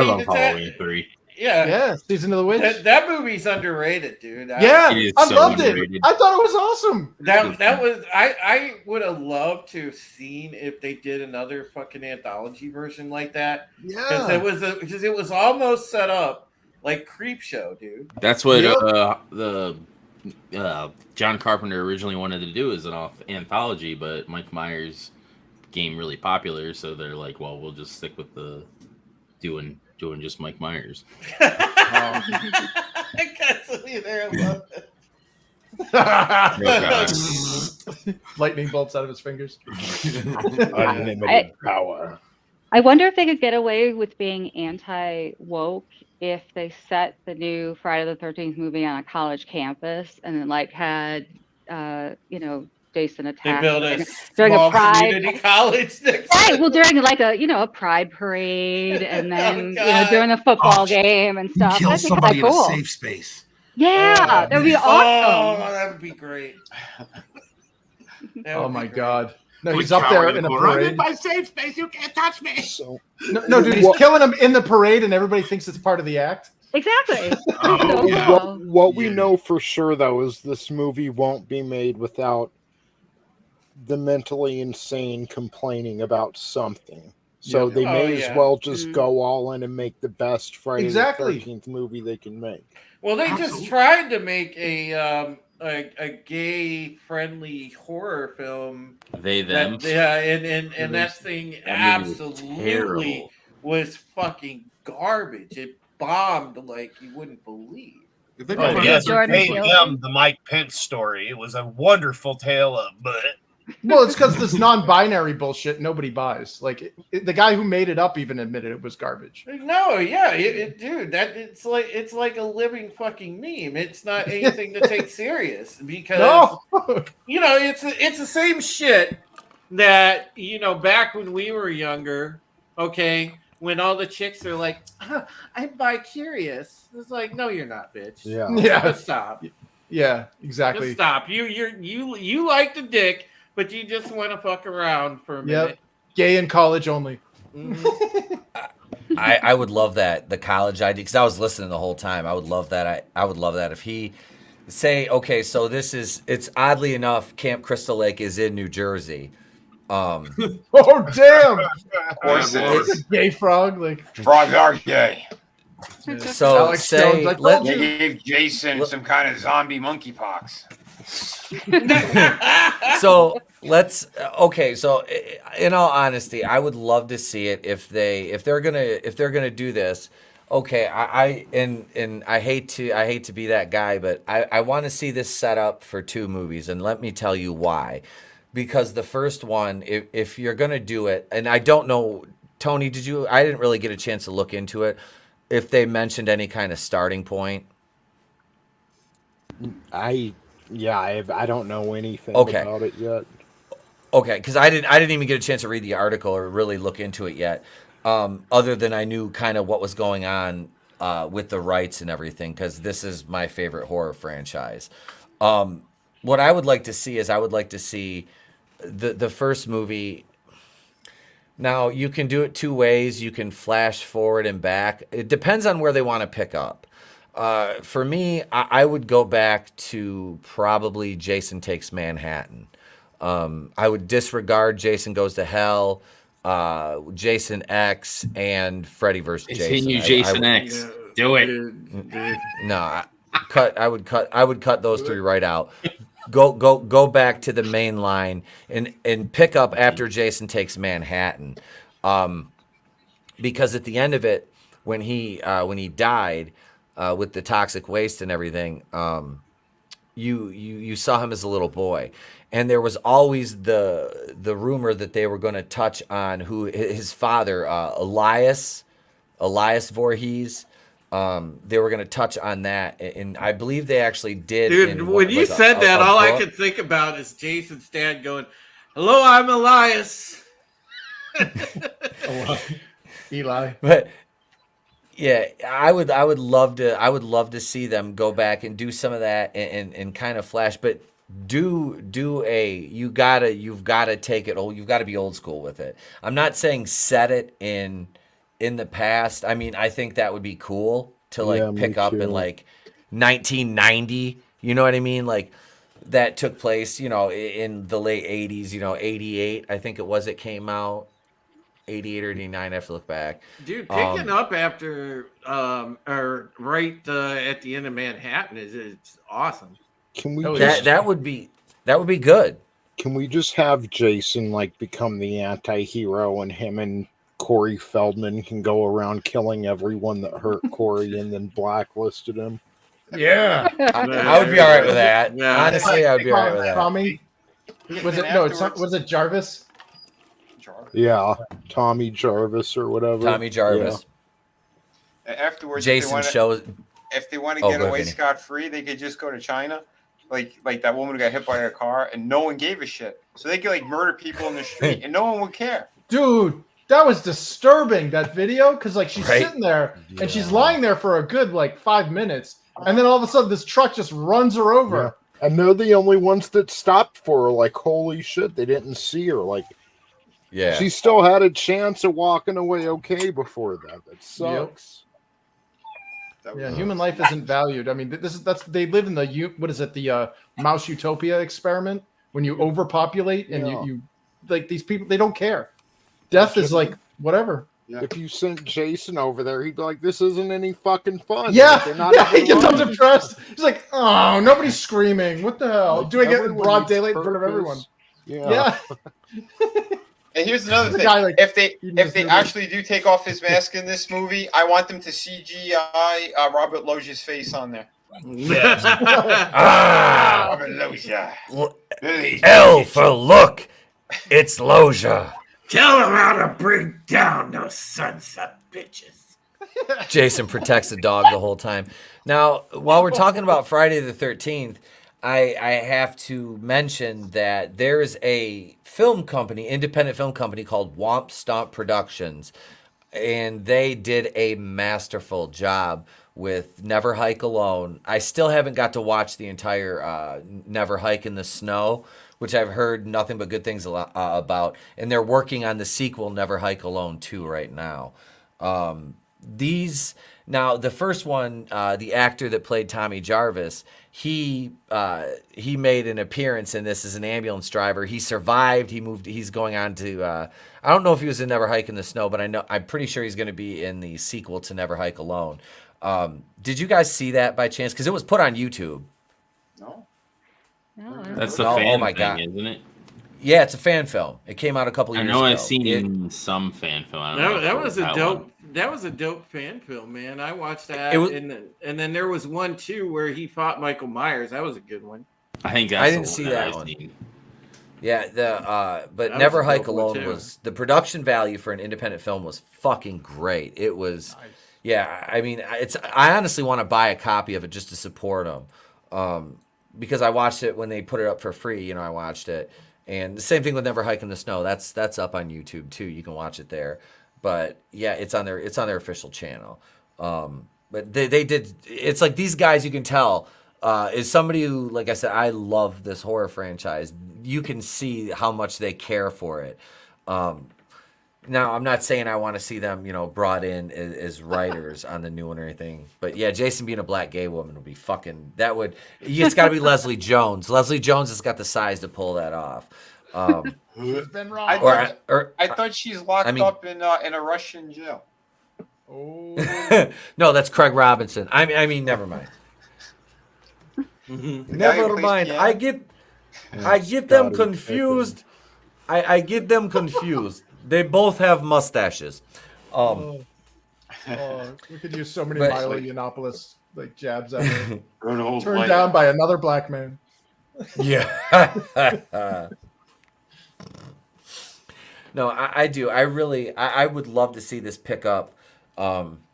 love Halloween 3. Yeah, Season of the Witch. That movie's underrated, dude. I loved it. I thought it was awesome. That was I would have loved to have seen if they did another fucking anthology version like that. Yeah, because it was almost set up like Creepshow, dude. That's what the John Carpenter originally wanted to do as an anthology, but Mike Myers became really popular, so they're like, well, we'll just stick with the doing just Mike Myers. I can't believe there. I love it. Lightning bolts out of his fingers. Unlimited power. I wonder if they could get away with being anti-woke if they set the new Friday the 13th movie on a college campus and then had, Jason attack. They build a during small a pride community college next right. Well, during a pride parade and then during a football game and stuff. Kill That'd be somebody cool. in a safe space. Yeah, that'd be awesome. Oh, that would be great. Oh my God. No, he's up there in a parade. I'm in my safe space. You can't touch me. No, dude, he's killing him in the parade, and everybody thinks it's part of the act. Exactly. What we know for sure, though, is this movie won't be made without the mentally insane complaining about something. So they may as well just go all in and make the best Friday the 13th movie they can make. Well, they just tried to make a gay-friendly horror film. They, them. And that thing absolutely was fucking garbage. It bombed like you wouldn't believe. Yes, they gave them the Mike Pence story. It was a wonderful tale of butt. Well, it's because this non-binary bullshit nobody buys. Like the guy who made it up even admitted it was garbage. No, yeah, dude, it's like a living fucking meme. It's not anything to take serious because it's the same shit that back when we were younger. Okay, when all the chicks are like, "I'm bi-curious," it's like, no, you're not, bitch. Yeah. Just stop. Yeah, exactly. Just stop. You like the dick, but you just want to fuck around for a minute. Yep. Gay in college only. Mm-hmm. I would love that, the college idea, because I was listening the whole time. I would love that. I would love that if he say, okay, so it's oddly enough, Camp Crystal Lake is in New Jersey. Oh damn! Of course it's a gay frog. Like frogs are gay. So Alex say Jones, they gave Jason some kind of zombie monkeypox. So so in all honesty, I would love to see it if they're gonna do this. Okay, I hate to be that guy, but I want to see this set up for 2 movies, and let me tell you why. Because the first one, if you're gonna do it, and I don't know, Tony, I didn't really get a chance to look into it, if they mentioned any kind of starting point. I don't know anything about it yet. Okay, because I didn't even get a chance to read the article or really look into it yet. Other than I knew kind of what was going on with the rights and everything, because this is my favorite horror franchise. What I would like to see is the first movie. Now, you can do it 2 ways. You can flash forward and back. It depends on where they want to pick up. For me, I would go back to probably Jason Takes Manhattan. I would disregard Jason Goes to Hell, Jason X, and Freddy vs. Jason. Continue Jason X. Do it. No, I would cut those 3 right out. Go back to the main line and pick up after Jason Takes Manhattan, because at the end of it, when he died with the toxic waste and everything, you saw him as a little boy, and there was always the rumor that they were going to touch on who his father, Elias Voorhees. They were going to touch on that, and I believe they actually did. Dude, when you said that, all I could think about is Jason's dad going, "Hello, I'm Elias." Eli. But yeah, I would love to see them go back and do some of that and kind of flash, but you've got to take it old. You've got to be old school with it. I'm not saying set it in the past. I mean, I think that would be cool to pick up in 1990. You know what I mean? Like that took place, in the late 80s, 88, I think it was, it came out. 88 or 89, I have to look back. Dude, picking up after or right at the end of Manhattan it's awesome. Can we that would be good. Can we just have Jason become the anti-hero, and him and Corey Feldman can go around killing everyone that hurt Corey and then blacklisted him? Yeah. I would be all right with that. Yeah. Honestly, I would be all right with that. Tommy? Was it Jarvis? Yeah, Tommy Jarvis or whatever. Tommy Jarvis. Yeah. Afterwards, Jason if they want to get away scot-free, they could just go to China, like that woman who got hit by a car, and no one gave a shit. So they could murder people in the street, and no one would care. Dude, that was disturbing, that video, because she's sitting there and she's lying there for a good 5 minutes, and then all of a sudden this truck just runs her over. Yeah. And they're the only ones that stopped for her. Holy shit, they didn't see her. Yeah, she still had a chance of walking away okay before that. That sucks. Yep. Yeah, human life isn't valued. I mean, they live in the mouse utopia experiment, when you overpopulate and you these people, they don't care. Death is whatever. Yeah. If you sent Jason over there, he'd be like, "This isn't any fucking fun." Yeah, he gets all depressed. He's like, "Oh, nobody's screaming. What the hell? Doing it in broad daylight in front of everyone." Yeah. And here's another thing: if they actually do take off his mask in this movie, I want them to CGI Robert Loggia's face on there. Yes. Robert Loggia. Alpha, look, it's Loja. Tell him how to bring down those sons of bitches. Jason protects the dog the whole time. Now, while we're talking about Friday the 13th, I have to mention that there's a film company, independent film company called Womp Stomp Productions, and they did a masterful job with Never Hike Alone. I still haven't got to watch the entire Never Hike in the Snow, which I've heard nothing but good things about, and they're working on the sequel Never Hike Alone 2 right now. Now the first one, the actor that played Tommy Jarvis, he made an appearance in this as an ambulance driver. He survived. He's going on to I don't know if he was in Never Hike in the Snow, but I'm pretty sure he's going to be in the sequel to Never Hike Alone. Did you guys see that by chance? Because it was put on YouTube. No. That's the fan thing, God. Isn't it? Yeah, it's a fan film. It came out a couple years ago. I know I've seen some fan film. I don't know That was a dope. one. That was a dope fan film, man. I watched that, and then there was one too where he fought Michael Myers. That was a good one. I think I didn't see that one. Seen. Yeah, but That Never was a Hike dope one, Alone too. was the production value for an independent film was fucking great. It was, yeah. I mean, I honestly want to buy a copy of it just to support them, because I watched it when they put it up for free. You know, I watched it, and the same thing with Never Hike in the Snow. That's up on YouTube too. You can watch it there. But yeah, it's on their official channel. But they did. It's like these guys. You can tell is somebody who, like I said, I love this horror franchise. You can see how much they care for it. Now, I'm not saying I want to see them, brought in as writers on the new one or anything. But yeah, Jason being a black gay woman would be fucking. That would. It's got to be Leslie Jones. Leslie Jones has got the size to pull that off. Who's been wrong? I thought she's locked up in a Russian jail. Oh. No, that's Craig Robinson. I mean, never mind. Never mind. I get them confused. I get them confused. They both have mustaches. We could use so many Milo Yiannopoulos jabs at her. Turned down by another black man. Yeah. No, I do. I would love to see this pick up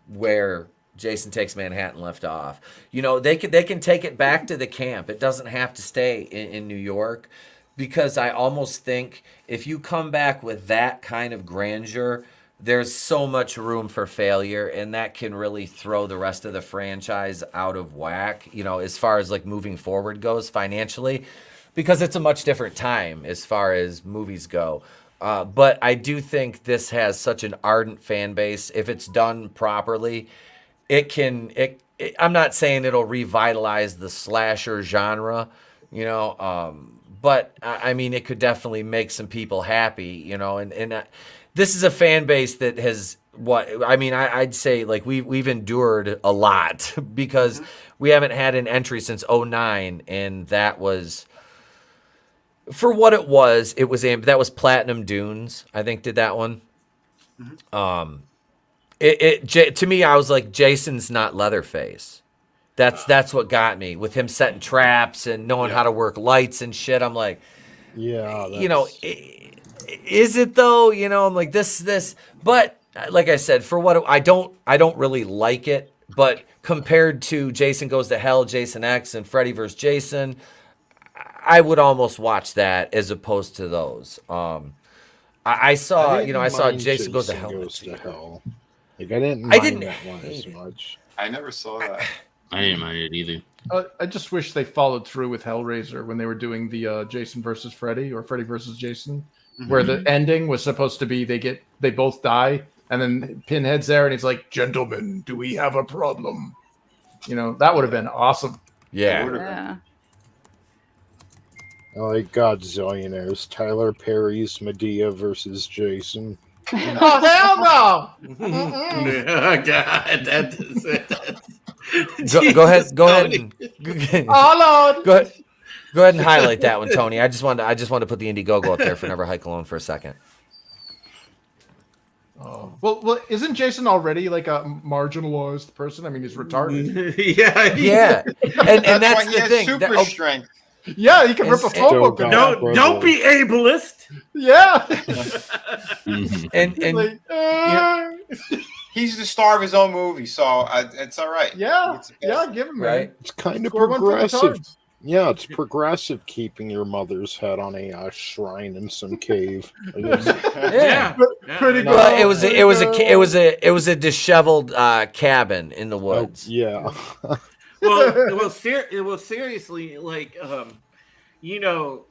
where Jason Takes Manhattan left off. They can take it back to the camp. It doesn't have to stay in New York, because I almost think if you come back with that kind of grandeur, there's so much room for failure, and that can really throw the rest of the franchise out of whack, as far as moving forward goes financially, because it's a much different time as far as movies go. But I do think this has such an ardent fan base. If it's done properly, it can. I'm not saying it'll revitalize the slasher genre, but I mean it could definitely make some people happy, And this is a fan base that has I'd say we've endured a lot because we haven't had an entry since 2009, and that was. For what it was that was Platinum Dunes, I think, did that one. To me, I was like, Jason's not Leatherface. That's what got me, with him setting traps and knowing how to work lights and shit. I'm like, yeah, is it though? I'm like this. But like I said, for what I don't really like it. But compared to Jason Goes to Hell, Jason X, and Freddy vs. Jason, I would almost watch that as opposed to those. I saw Jason Goes to Hell. I didn't mind that one as much. I never saw that. I didn't mind it either. I just wish they followed through with Hellraiser when they were doing the Jason versus Freddy or Freddy versus Jason, where the ending was supposed to be they both die, and then Pinhead's there and he's like, "Gentlemen, do we have a problem?" That would have been awesome. Yeah. Oh, Godzillionaires. Tyler Perry's Medea versus Jason. Oh, hell no! Oh, God, Go ahead. Oh, Lord. Go ahead and highlight that one, Tony. I just wanted to put the Indiegogo up there for Never Hike Alone for a second. Oh. Well, isn't Jason already like a marginalized person? I mean, he's retarded. Yeah. And that's why the he thing. has super strength. Yeah, you can rip a phone book. Don't be ableist. Yeah. and he's the star of his own movie, so it's all right. Yeah, give him right. It's kind of Score one for the progressive. Tards. Yeah, it's progressive keeping your mother's head on a shrine in some cave. Pretty good. Well, it was a disheveled cabin in the woods. Yeah. well, seriously, like, you know,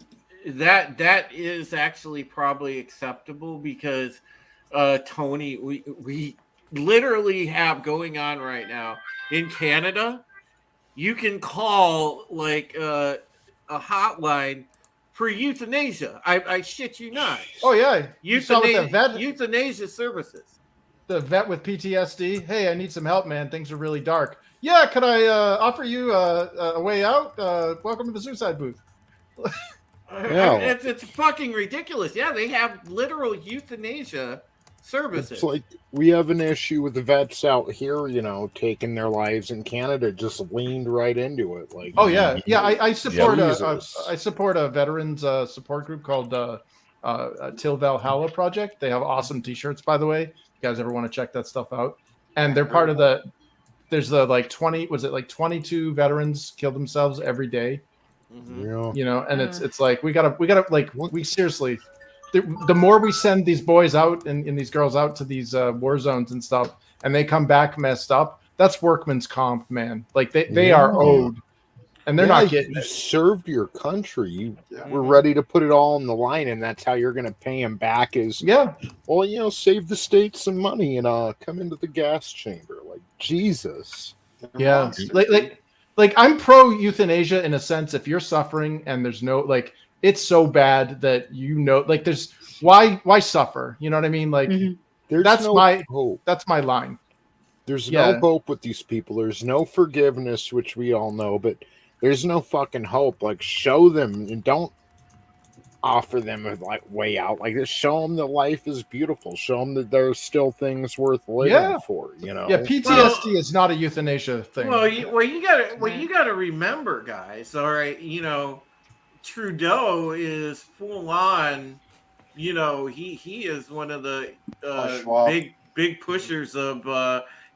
that is actually probably acceptable because, Tony, we literally have going on right now in Canada. You can call like a hotline for euthanasia. I shit you not. Oh yeah, you saw with the vet, euthanasia services. The vet with PTSD. Hey, I need some help, man. Things are really dark. Yeah, could I offer you a way out? Welcome to the suicide booth. It's fucking ridiculous. Yeah, they have literal euthanasia services. It's like we have an issue with the vets out here, you know, taking their lives in Canada. Just leaned right into it. Like, oh yeah, I support I support a veterans support group called Till Valhalla Project. They have awesome T-shirts, by the way. If you guys ever want to check that stuff out, and they're part of the. There's the like 22 veterans kill themselves every day. Yeah. You know, and it's like we gotta like we seriously. The more we send these boys out and these girls out to these war zones and stuff, and they come back messed up, that's workman's comp, man. Like they are owed, and they're not getting you it. served your country. You were ready to put it all on the line, and that's how you're going to pay them back. Is well, you know, save the state some money and come into the gas chamber. Like Jesus, yeah. Like I'm pro euthanasia in a sense. If you're suffering and there's no like. It's so bad that like there's why suffer? You know what I mean? Like that's my hope. That's my line. There's no hope with these people. There's no forgiveness, which we all know, but there's no fucking hope. Like show them and don't offer them a like way out. Like just show them that life is beautiful. Show them that there's still things worth living for. You know? Yeah, PTSD is not a euthanasia thing. Well, you gotta remember, guys. All right, you know. Trudeau is full on, you know, he is one of the big pushers of,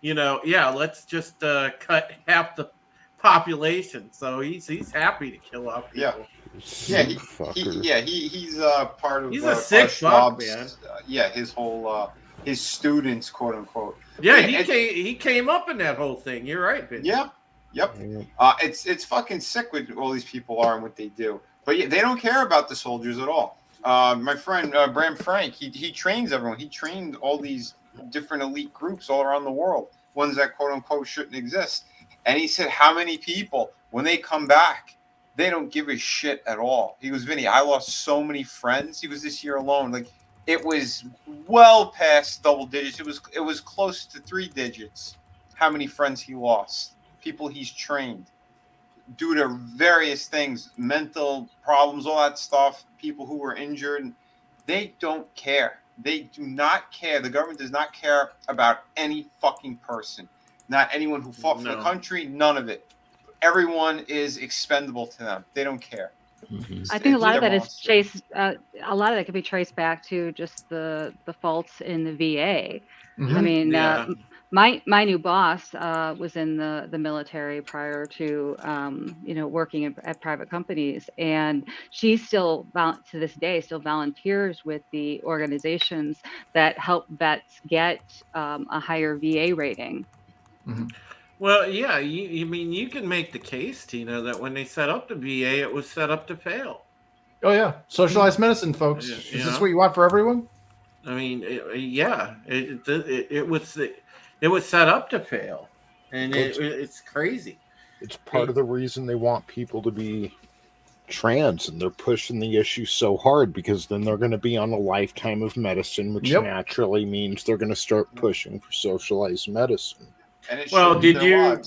you know, let's just cut half the population. So he's happy to kill off people. He's part of. He's a sick fuck, man. His whole his students, quote unquote. Yeah, he came up in that whole thing. You're right, Vinny. Yeah. Yep. It's fucking sick what all these people are and what they do. But yeah, they don't care about the soldiers at all. My friend Bram Frank, he trains everyone. He trained all these different elite groups all around the world, ones that quote unquote shouldn't exist. And he said, how many people, when they come back, they don't give a shit at all. He goes, Vinny, I lost so many friends. He was this year alone. Like it was well past double digits. It was close to 3 digits. How many friends he lost? People he's trained. Due to various things, mental problems, all that stuff, people who were injured, they don't care. They do not care. The government does not care about any fucking person. Not anyone who fought for the country, none of it. Everyone is expendable to them. They don't care. I think a lot of that is a lot of that could be traced back to just the faults in the VA. I mean, my new boss was in the military prior to working at private companies, and she still to this day still volunteers with the organizations that help vets get a higher VA rating. Well, yeah, you can make the case, Tina, that when they set up the VA, it was set up to fail. Oh yeah, socialized medicine, folks. Is this what you want for everyone? I mean, it was set up to fail, and it's crazy. It's part of the reason they want people to be trans, and they're pushing the issue so hard because then they're going to be on a lifetime of medicine, which naturally means they're going to start pushing for socialized medicine. Well, did you?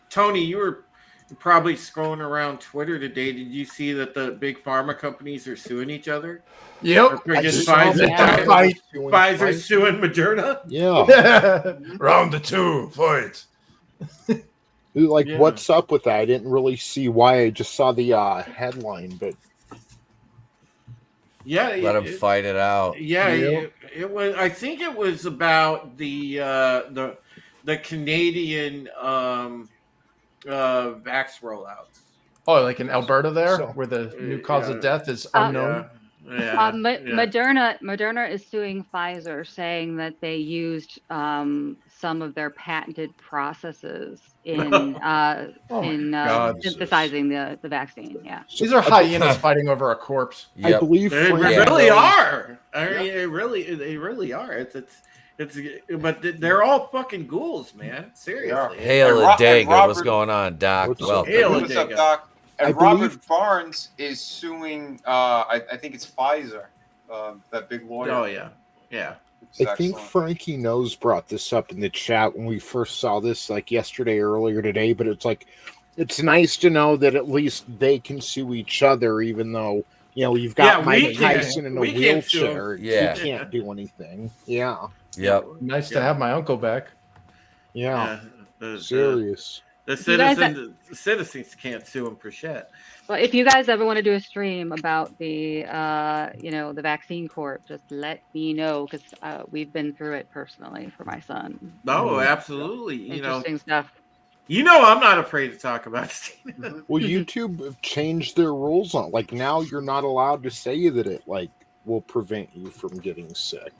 Tony, you were probably scrolling around Twitter today. Did you see that the big pharma companies are suing each other? Yep. Pfizer's suing Moderna. Yeah. Round 2, fight. Like, what's up with that? I didn't really see why. I just saw the headline, but let him fight it out. Yeah, it was. I think it was about the Canadian vax rollouts. Oh, like in Alberta there, where the new cause of death is unknown. Moderna is suing Pfizer, saying that they used some of their patented processes in synthesizing the vaccine. Yeah, these are hyenas fighting over a corpse. I believe they really are. I mean, they really are. It's but they're all fucking ghouls, man. Seriously. Hail a Daga. What's going on, Doc? Welcome. What's up, Doc? And Robert Barnes is suing. I think it's Pfizer, that big lawyer. Oh yeah. I think Frankie Knows brought this up in the chat when we first saw this, like yesterday, earlier today. But it's like, it's nice to know that at least they can sue each other, even though you've got Mike Tyson in a wheelchair. He can't do anything. Yeah. Yep. Nice to have my uncle back. Yeah. Serious. The citizens can't sue him for shit. Well, if you guys ever want to do a stream about the the vaccine court, just let me know, because we've been through it personally for my son. Oh, absolutely. Interesting stuff. I'm not afraid to talk about it. Well, YouTube changed their rules on, like, now you're not allowed to say that it will prevent you from getting sick.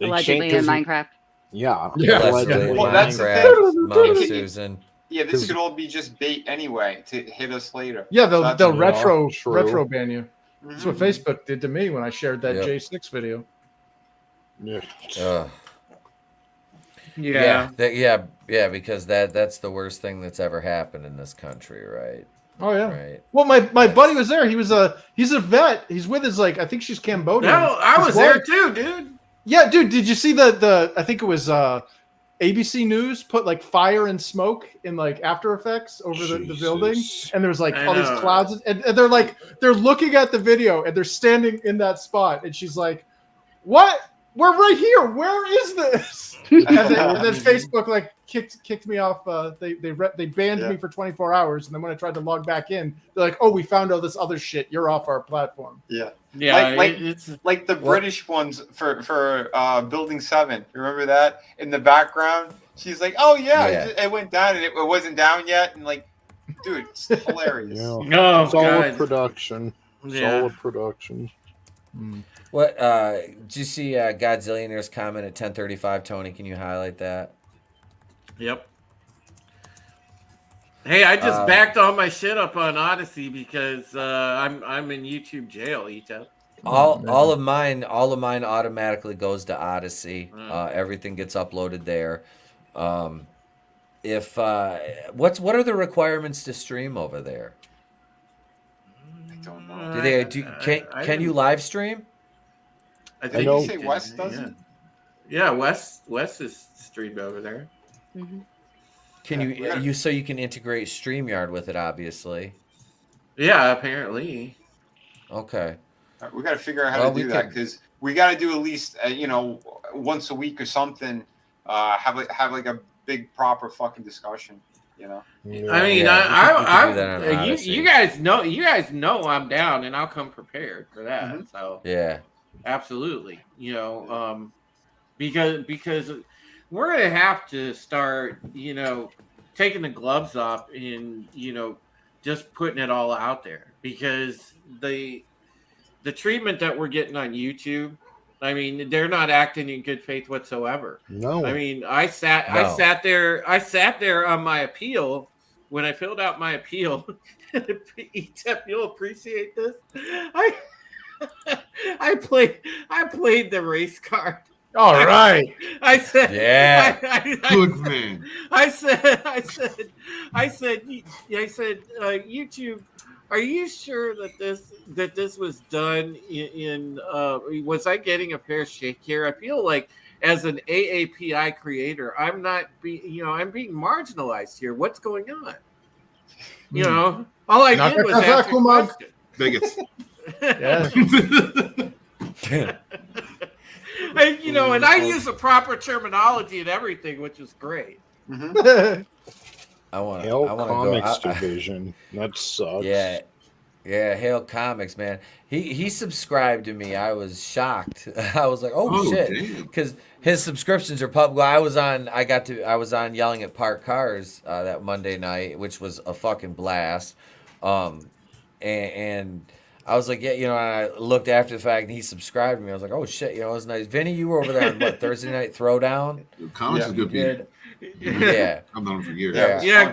Allegedly in Minecraft. Yeah. Well, that's the thing. Mama Susan. Yeah, this could all be just bait anyway to hit us later. Yeah, they'll retro ban you. That's what Facebook did to me when I shared that J6 video. Yeah, because that's the worst thing that's ever happened in this country, right? Oh yeah. Right. Well, my buddy was there. He's a vet. He's with his I think she's Cambodian. No, I was there too, dude. Yeah, dude. Did you see the I think it was ABC News put fire and smoke in After Effects over the building, and there's all these clouds, and they're looking at the video and they're standing in that spot, and she's like, "What? We're right here. Where is this?" and then Facebook kicked me off. They banned me for 24 hours, and then when I tried to log back in, they're like, "Oh, we found all this other shit. You're off our platform." Yeah. It's like the British ones for Building 7. Remember that in the background? She's like, "Oh yeah. It went down, and it wasn't down yet." And dude, it's hilarious. It's all a production. It's all a production. What did you see Godzillionaire's comment at 10:35? Tony, can you highlight that? Yep. Hey, I just backed all my shit up on Odyssey because I'm in YouTube jail, Ito. All of mine automatically goes to Odyssey. Everything gets uploaded there. What are the requirements to stream over there? I don't know. Can you live stream? I think you say West doesn't. Yeah, West is streamed over there. Mm-hmm. Can you can integrate StreamYard with it, obviously. Yeah, apparently. Okay. We got to figure out how to do that, because we got to do at least once a week or something. Have a big proper fucking discussion. I mean, you guys know I'm down, and I'll come prepared for that. Mm-hmm. So yeah, absolutely. Because we're gonna have to start, taking the gloves off and just putting it all out there, because the treatment that we're getting on YouTube, I mean, they're not acting in good faith whatsoever. No, I mean, I sat there on my appeal when I filled out my appeal. You'll appreciate this. I played the race card. All right. I said, yeah. Good man. I said, YouTube, are you sure that this was done in was I getting a fair shake here? I feel like as an AAPI creator, I'm being marginalized here. What's going on? All I did was ask a question. Bigots. Yeah. And I use the proper terminology and everything, which is great. Mm-hmm. I want to Hell go. Comics division. That sucks. Yeah. Yeah, Hail Comics, man. He subscribed to me. I was shocked. I was like, oh shit, because his subscriptions are public. I was on Yelling at Parked Cars that Monday night, which was a fucking blast. And I was like, yeah, and I looked after the fact, and he subscribed to me. I was like, oh shit, it was nice. Vinny, you were over there on what, Thursday Night Throwdown? Comics is good, Peter. Yeah. I've known him for years. Yeah.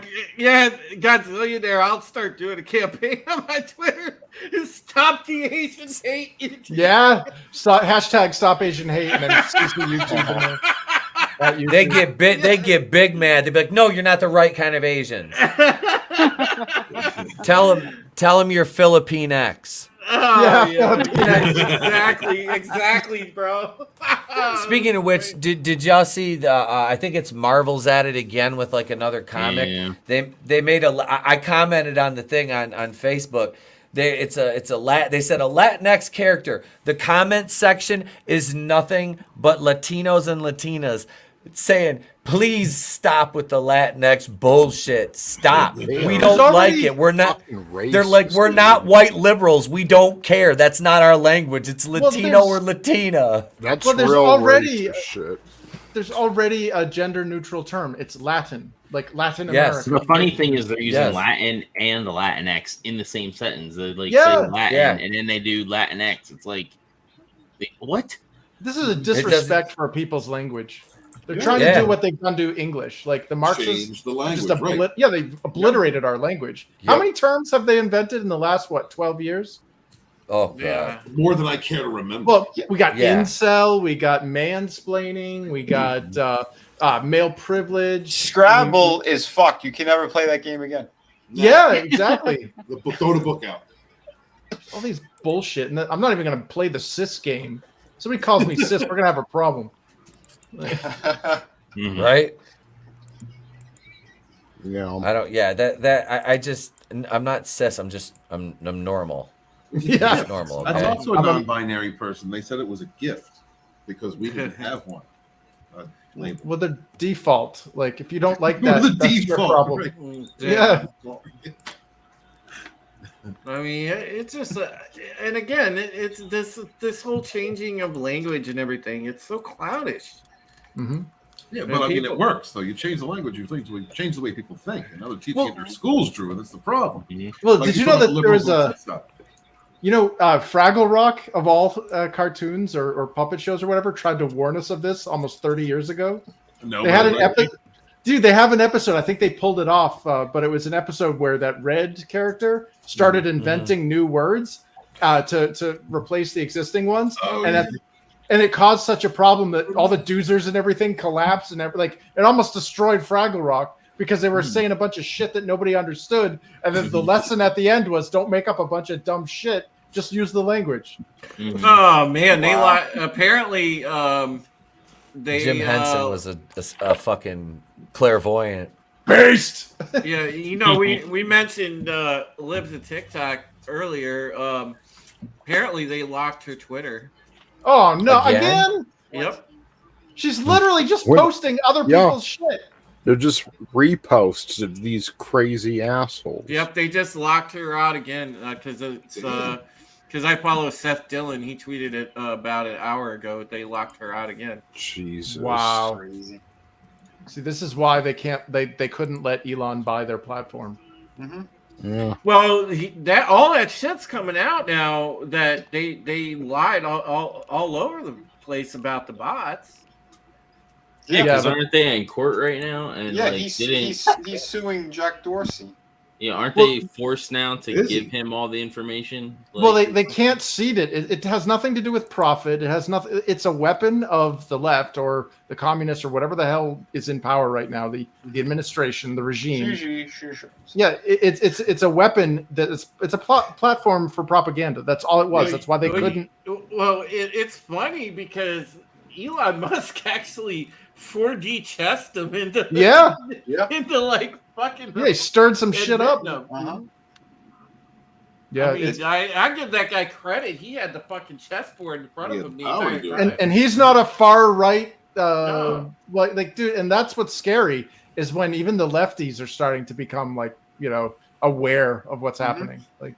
Got to tell you there. I'll start doing a campaign on my Twitter. Stop the Asian hate. Yeah. Hashtag Stop Asian Hate, and then CC YouTube in there. They get big mad. They be like, no, you're not the right kind of Asians. Tell them you're Philippine X. Oh, yeah. Exactly, bro. Speaking of which, did y'all see the? I think it's Marvel's at it again with like another comic. Yeah. They made I commented on the thing on Facebook. They said a Latinx character. The comment section is nothing but Latinos and Latinas saying, please stop with the Latinx bullshit. Stop. We don't like it. We're not. They're like, we're not white liberals. We don't care. That's not our language. It's Latino or Latina. That's there's real already shit. There's already a gender neutral term. It's Latin, like Latin Yes. America. The funny thing is they're using Latin and the Latinx in the same sentence. They say Latin and then they do Latinx. It's like, what? This is a disrespect for people's language. They're trying to do what they've done to English. Like the Marxists Change the language, they've obliterated our language. How many terms have they invented in the last 12 years? Oh god. More than I care to remember. Well, we got incel, we got mansplaining, we got male privilege. Scrabble is fucked. You can never play that game again. Yeah, exactly. Throw the book out. All these bullshit. And I'm not even going to play the cis game. Somebody calls me cis, we're going to have a problem. Right? Yeah. I don't. Yeah. I'm not cis. I'm normal. Yeah. Just normal. I'm Okay? also a non-binary person. They said it was a gift because we didn't have one. Label. Well, the default. Like, if you don't like that, that's your problem. Right. Yeah. I mean, it's just, and again, it's this whole changing of language and everything. It's so clownish. Mm-hmm. Yeah, but I mean, it works. So you change the language, you change the way people think, and now they're teaching it in their schools, Drew, and that's the problem. Well, did you know that there was Fraggle Rock of all cartoons or puppet shows or whatever tried to warn us of this almost 30 years ago? No, they had an episode. Dude, they have an episode. I think they pulled it off, but it was an episode where that red character started inventing new words to replace the existing ones, and it caused such a problem that all the doozers and everything collapsed, and it almost destroyed Fraggle Rock because they were saying a bunch of shit that nobody understood, and then the lesson at the end was don't make up a bunch of dumb shit, just use the language. Oh man, apparently Jim Henson was a fucking clairvoyant beast. Yeah, we mentioned Libs of TikTok earlier. Apparently they locked her Twitter. Oh no, again? Yep. She's literally just posting other people's shit. They're just reposts of these crazy assholes. Yep, they just locked her out again because I follow Seth Dillon. He tweeted it about an hour ago. They locked her out again. Jesus. Wow. Crazy. See, this is why they couldn't let Elon buy their platform. Mm-hmm. Yeah. Well, all that shit's coming out now that they lied all over the place about the bots. Yeah, because aren't they in court right now? And he's suing Jack Dorsey. Yeah, aren't they forced now to give him all the information? Well, they can't seed it. It has nothing to do with profit. It has nothing. It's a weapon of the left or the communists or whatever the hell is in power right now. The administration, the regime. Sure. Yeah, it's a weapon it's a platform for propaganda. That's all it was. That's why they couldn't. Well, it's funny because Elon Musk actually 4D chessed them into into like fucking he stirred some shit up. Yeah, I mean, I give that guy credit. He had the fucking chessboard in front of him. And he's not a far right like dude, and that's what's scary is when even the lefties are starting to become like, aware of what's happening. Like,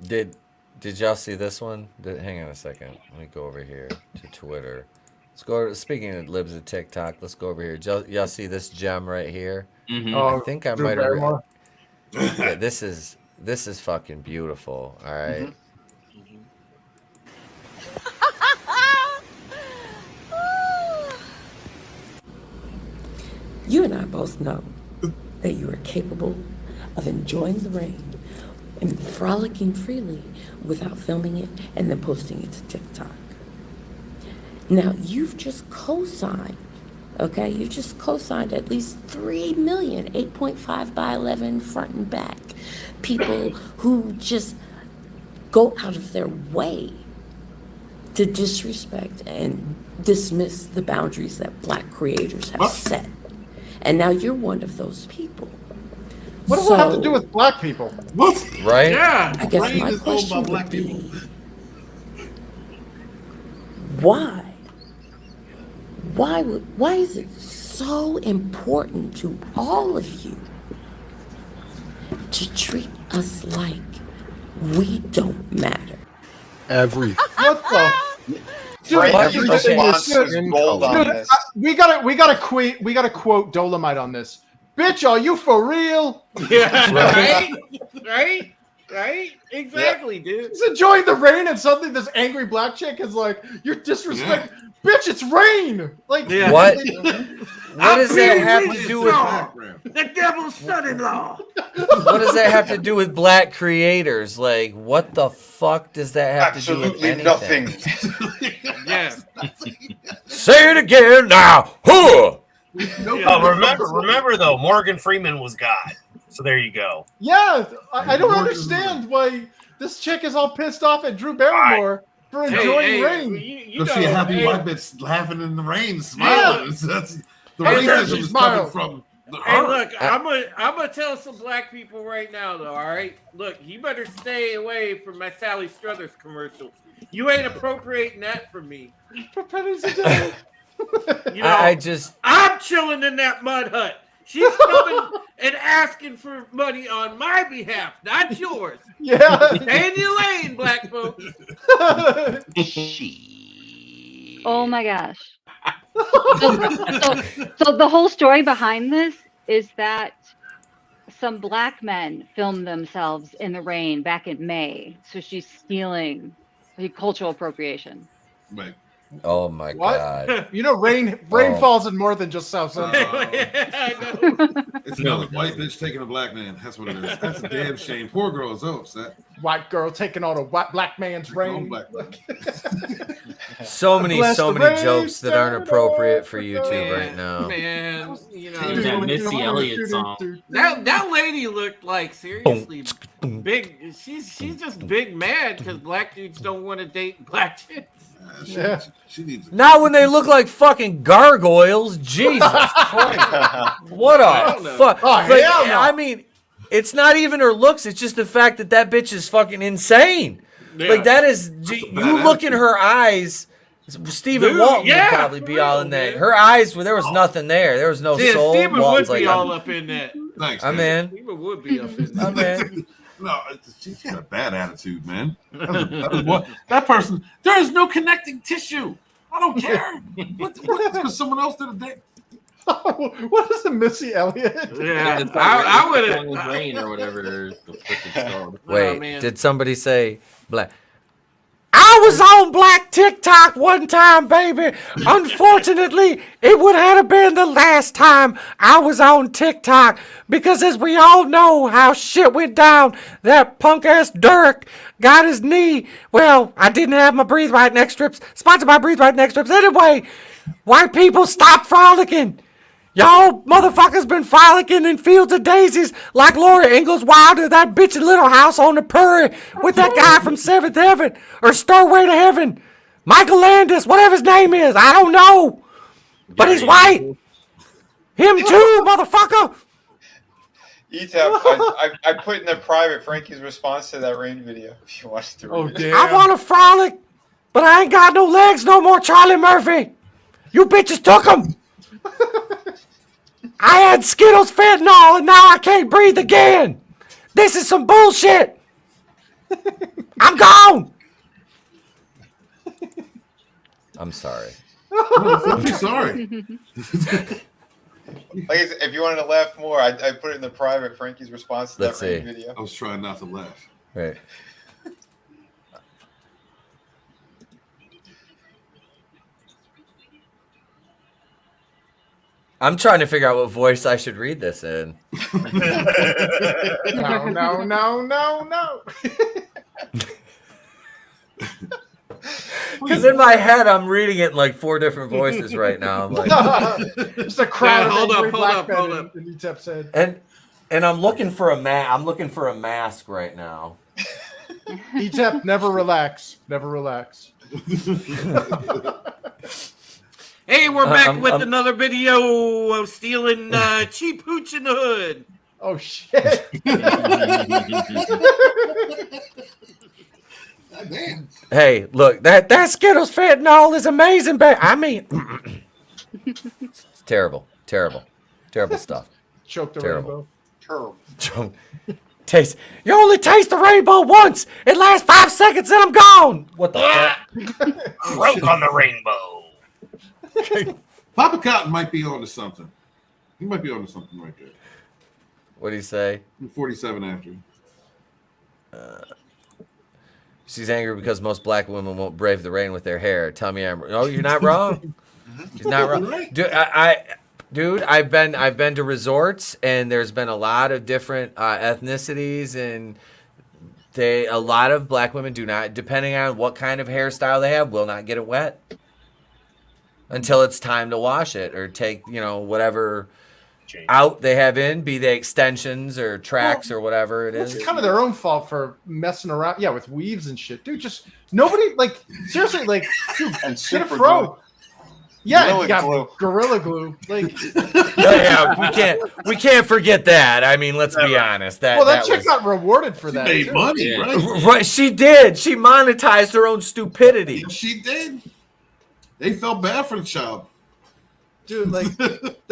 Did y'all see this one? Hang on a second. Let me go over here to Twitter. Let's go. Speaking of libs of TikTok, let's go over here. Y'all see this gem right here? Oh, I think I Drew might have. Barrymore? Yeah, this is fucking beautiful. All right. You and I both know that you are capable of enjoying the rain and frolicking freely without filming it and then posting it to TikTok. Now, you've just co-signed, okay? You've just co-signed at least 3 million, 8.5 by 11 front and back people who just go out of their way to disrespect and dismiss the boundaries that Black creators have set. And now you're one of those people. What does it have to do with Black people? What? Right? Yeah. I guess my question would be, why? Why is it so important to all of you to treat us like we don't matter? What the? Frankie's response was gold on this. We gotta quote Dolomite on this. Bitch, are you for real? Yeah, right? Exactly, dude. He's enjoying the rain, and suddenly this angry Black chick is like, "You're disrespect, bitch! It's rain!" Like, what? What does that have to do with the devil's son-in-law? What does that have to do with Black creators? Like, what the fuck does that have to do with anything? Nothing. Yeah. Say it again now. Huh. Remember though, Morgan Freeman was God. So there you go. Yeah, I don't understand why this chick is all pissed off at Drew Barrymore for enjoying rain. You see a happy white bitch laughing in the rain, smiling. That's the racism is coming from the Hey, her. look, I'm gonna tell some Black people right now, though. All right, look, you better stay away from my Sally Struthers commercials. You ain't appropriating that from me. For pennies a day. You know, I'm chilling in that mud hut. She's coming and asking for money on my behalf, not yours. Yeah. Stay in your lane, Black folks. Oh my gosh. So the whole story behind this is that some Black men filmed themselves in the rain back in May. So she's stealing cultural appropriation. Right. Oh my God! You know, rain falls in more than just South Central. It's another white bitch taking a Black man. That's what it is. That's a damn shame. Poor girl is upset. White girl taking all the Black man's rain. So many jokes that aren't appropriate for YouTube right now. Man, you know, that Missy Elliott song. That lady looked like seriously big. She's just big mad because Black dudes don't want to date Black chicks. She needs Not when they look like fucking gargoyles. Jesus Christ! What a fuck! I mean, it's not even her looks. It's just the fact that bitch is fucking insane. Yeah. Like that is you look in her eyes. Stephen Walton would probably be all in that. Her eyes, there was nothing there. There was no soul. Stephen Walton's would be like, all up in that. Thanks. I'm in. Stephen would be up in that. I'm in. No, she had a bad attitude, man. That person, there is no connecting tissue. I don't care. What because someone else did a date? What is the Missy Elliott? Yeah, I would have rain or whatever the frick it's called. Wait, did somebody say Black? I was on Black TikTok one time, baby. Unfortunately, it would have been the last time I was on TikTok because, as we all know, how shit went down. That punk ass Dirk got his knee. Well, I didn't have my Breathe Right neck strips. Sponsored by Breathe Right neck strips. Anyway, white people, stop frolicking. Y'all motherfuckers been frolicking in fields of daisies like Laura Ingalls Wilder, that bitch in Little House on the Prairie with that guy from Seventh Heaven or Starway to Heaven. Michael Landis, whatever his name is, I don't know. But he's white. Him too, motherfucker. I put in the private Frankie's response to that rain video if you want to read it. I want to frolic, but I ain't got no legs no more, Charlie Murphy. You bitches took them. I had Skittles fentanyl and now I can't breathe again. This is some bullshit. I'm gone. I'm sorry. I'm sorry. Like I said, if you wanted to laugh more, I put it in the private. Frankie's response to Let's that rain see. video. I was trying not to laugh. Right. I'm trying to figure out what voice I should read this in. No. Because in my head, I'm reading it in like 4 different voices right now. I'm like, Just a crowd. Hold of up, angry hold black up, men hold in- up. in Utep's head. and I'm looking for a I'm looking for a mask right now. Utep, never relax. Never relax. Hey, we're back with another video of stealing cheap hooch in the hood. Oh shit! Damn. Hey, look, that Skittles fentanyl is amazing, but I mean, it's terrible stuff. Choke the Terrible. rainbow. Taste. You only taste the rainbow once. It lasts 5 seconds, and I'm gone. What the fuck? Croak on the rainbow. Papa Cotton might be onto something. He might be onto something right there. What do you say? 47 after. She's angry because most black women won't brave the rain with their hair. Tell me I'm. Oh, you're not wrong. She's not wrong. Dude, I've been to resorts, and there's been a lot of different ethnicities, and a lot of black women do not, depending on what kind of hairstyle they have, will not get it wet until it's time to wash it or take whatever out they have in, be they extensions or tracks or whatever it is. It's kind of their own fault for messing around, with weaves and shit, dude. Just nobody seriously, dude, And get a super fro. glue. Yeah, Gorilla you got glue. Gorilla Glue. Yeah, we can't forget that. I mean, let's be honest. That chick got rewarded for that. Made too. money, right? Right, she did. She monetized her own stupidity. She did. They felt bad for the child. Dude, they're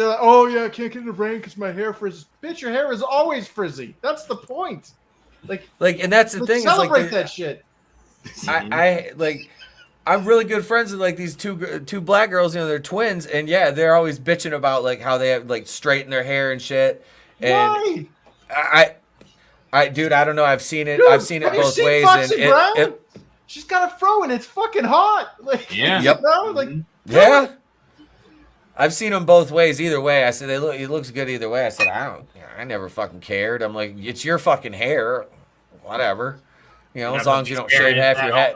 like, oh yeah, I can't get in the rain because my hair frizzes. Bitch, your hair is always frizzy. That's the point. And that's the thing. Celebrate that shit. I'm really good friends with these two black girls. They're twins, and yeah, they're always bitching about how they have straighten their hair and shit. And Why? dude, I don't know. I've seen it. Dude, I've seen it have you both seen ways. Foxy And Brown? She's got a fro and it's fucking hot. Yeah. Yep. Yeah. I've seen them both ways. Either way, I said it looks good either way. I said I never fucking cared. I'm like, it's your fucking hair, whatever. As long as you don't shave half your head.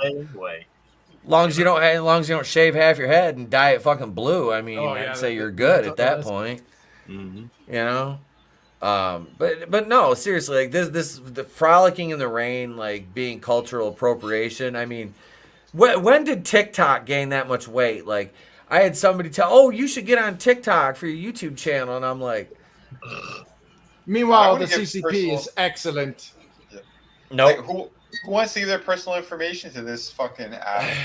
Long as you don't shave half your head and dye it fucking blue. I mean, I'd say you're good at that point. Mm-hmm. But no, seriously, the frolicking in the rain, being cultural appropriation. I mean, when did TikTok gain that much weight? I had somebody tell, you should get on TikTok for your YouTube channel, and I'm like, meanwhile, the CCP is excellent. Nope. Who wants to give their personal information to this fucking app?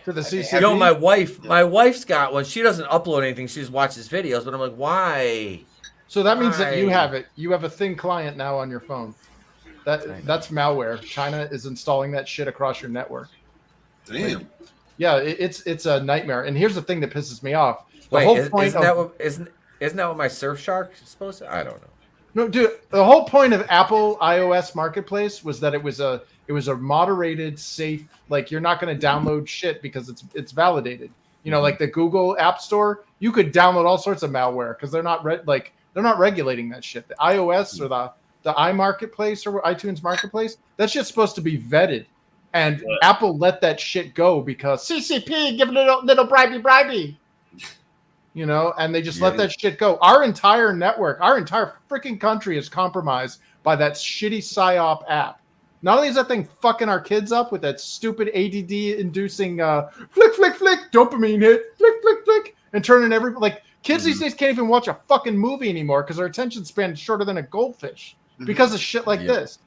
To the CCP. My wife's got one. She doesn't upload anything. She just watches videos. But I'm like, why? So that means that you have it. You have a thin client now on your phone. That's malware. China is installing that shit across your network. Damn. Yeah, it's a nightmare. And here's the thing that pisses me off. Isn't that what my Surfshark is supposed to? I don't know. No, dude. The whole point of Apple iOS Marketplace was that it was a moderated, safe. You're not going to download shit because it's validated. Like the Google App Store, you could download all sorts of malware because they're not regulating that shit. The iOS or the iMarketplace or iTunes Marketplace, that shit's supposed to be vetted. And Apple let that shit go because CCP, give it a little bribey. And they just let that shit go. Our entire network, our entire freaking country is compromised by that shitty PSYOP app. Not only is that thing fucking our kids up with that stupid ADD-inducing flick, dopamine hit, flick, and turning kids these days can't even watch a fucking movie anymore because their attention span is shorter than a goldfish because of shit like this.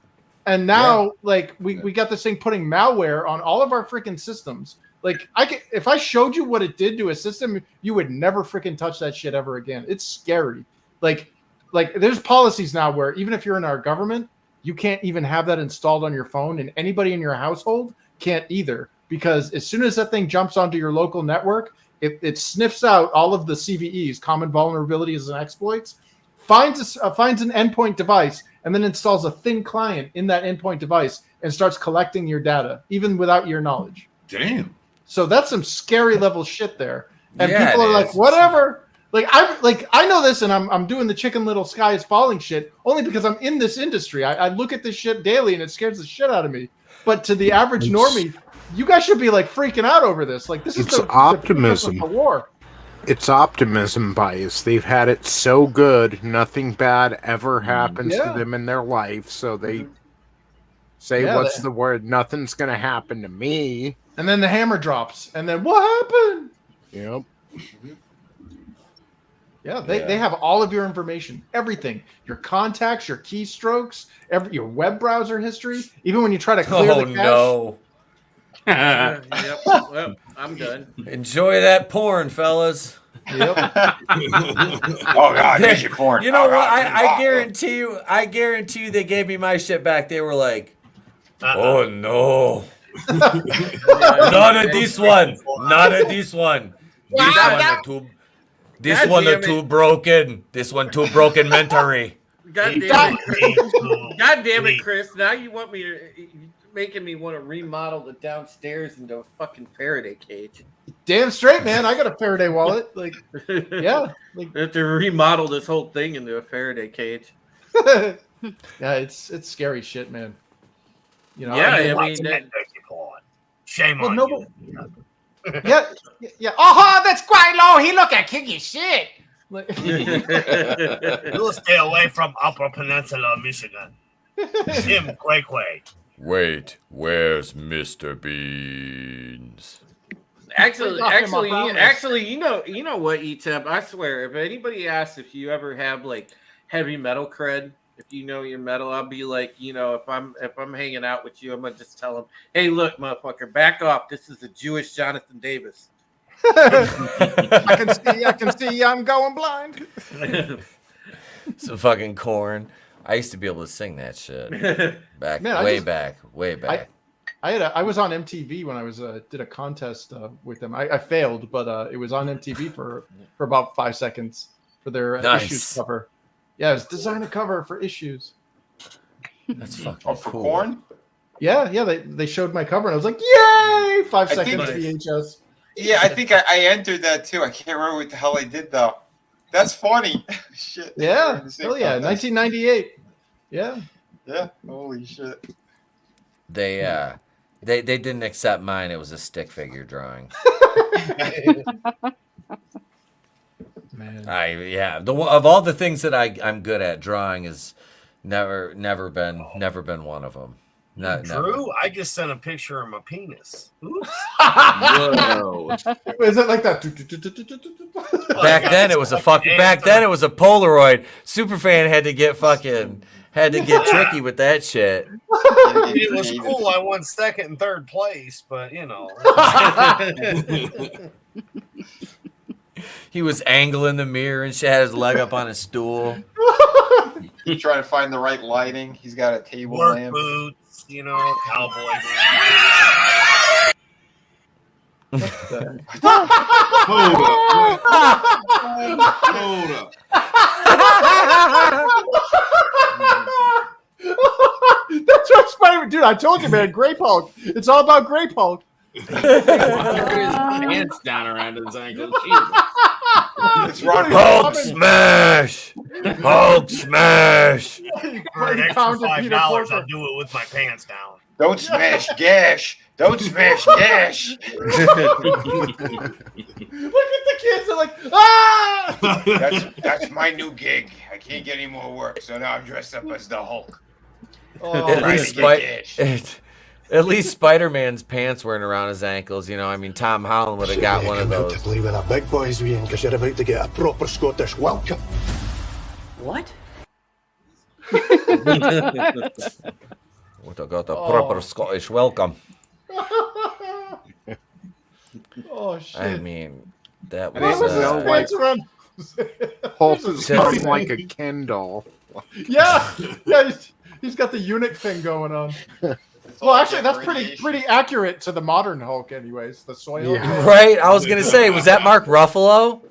And now, we got this thing putting malware on all of our freaking systems. If I showed you what it did to a system, you would never freaking touch that shit ever again. It's scary. Like there's policies now where even if you're in our government, you can't even have that installed on your phone, and anybody in your household can't either, because as soon as that thing jumps onto your local network, it sniffs out all of the CVEs, common vulnerabilities and exploits, finds an endpoint device, and then installs a thin client in that endpoint device and starts collecting your data, even without your knowledge. Damn. So that's some scary level shit there. And Yeah, people it are is. like, whatever. I know this, and I'm doing the Chicken Little Sky is Falling shit only because I'm in this industry. I look at this shit daily, and it scares the shit out of me. But to the average normie, you guys should be like freaking out over this. Like, this is the optimism. The war. It's optimism bias. They've had it so good, nothing bad ever happens to them in their life, so they say, what's the word? Nothing's going to happen to me. And then the hammer drops, and then what happened? Yep. Yeah, they have all of your information, everything, your contacts, your keystrokes, your web browser history. Even when you try to clear the cache. No! Yep. Well, I'm done. Enjoy that porn, fellas. Yep. Oh God, there's your porn. You know what? I guarantee you, they gave me my shit back. They were like, "Oh no, not at this one, not at this one. This one are too broken. This one too broken mentally." God damn it, Chris! Now you want me to making me want to remodel the downstairs into a fucking Faraday cage. Damn straight, man! I got a Faraday wallet. Like, yeah, I have to remodel this whole thing into a Faraday cage. Yeah, it's scary shit, man. You know, yeah, I mean, shame on you. Yeah. Oh, that's quite low. He look at kinky shit. You'll stay away from Upper Peninsula, Michigan. Him, Quay. Wait, where's Mr. Beans? Actually, you know what, ETEP? I swear, if anybody asks if you ever have like heavy metal cred, if you know your metal, I'll be like, if I'm hanging out with you, I'm gonna just tell them, hey, look, motherfucker, back off. This is the Jewish Jonathan Davis. I can see I'm going blind. Some fucking corn. I used to be able to sing that shit back. I was on MTV when I was did a contest with them. I failed, but it was on MTV for about 5 seconds for their Issues cover. Yeah, it was design a cover for Issues. That's fucking for cool. corn. Yeah. They showed my cover and I was like, yay! 5 seconds VHS. Yeah, I think I entered that too. I can't remember what the hell I did though. That's funny. Shit. Yeah. Hell yeah. 1998. Yeah. Yeah. Holy shit. They didn't accept mine. It was a stick figure drawing. Man. Of all the things that I'm good at, drawing is never been one of them. Drew, Never. I just sent a picture of my penis. Oops. Whoa. Is it like that? Back then it was a Polaroid. Superfan had to get tricky with that shit. It was cool. I won second and third place, but He was angling the mirror and shit, had his leg up on a stool. He's trying to find the right lighting. He's got a table work lamp. boots, cowboy boots. Hold up. That's what's funny, dude. I told you, man. Grape Hulk. It's all about Grape Hulk. His pants down around his ankle. Hulk smash! Hulk smash! For an extra $5, I'll do it with my pants down. Don't smash gash. Don't smash gash. Look at the kids. They're like, ah! That's my new gig. I can't get any more work, so now I'm dressed up as the Hulk. Oh, at least Spider-Man's pants weren't around his ankles. Tom Holland would have got one of those. To leave with a big boys weekend because you're about to get a proper Scottish welcome. What? Would have got a proper Scottish welcome. Oh shit! I mean, that was. Hulk is coming like a Ken doll. Yeah, he's got the eunuch thing going on. Well, actually, that's pretty accurate to the modern Hulk, anyways. The soy Hulk. Yeah. Right? I was gonna say, was that Mark Ruffalo?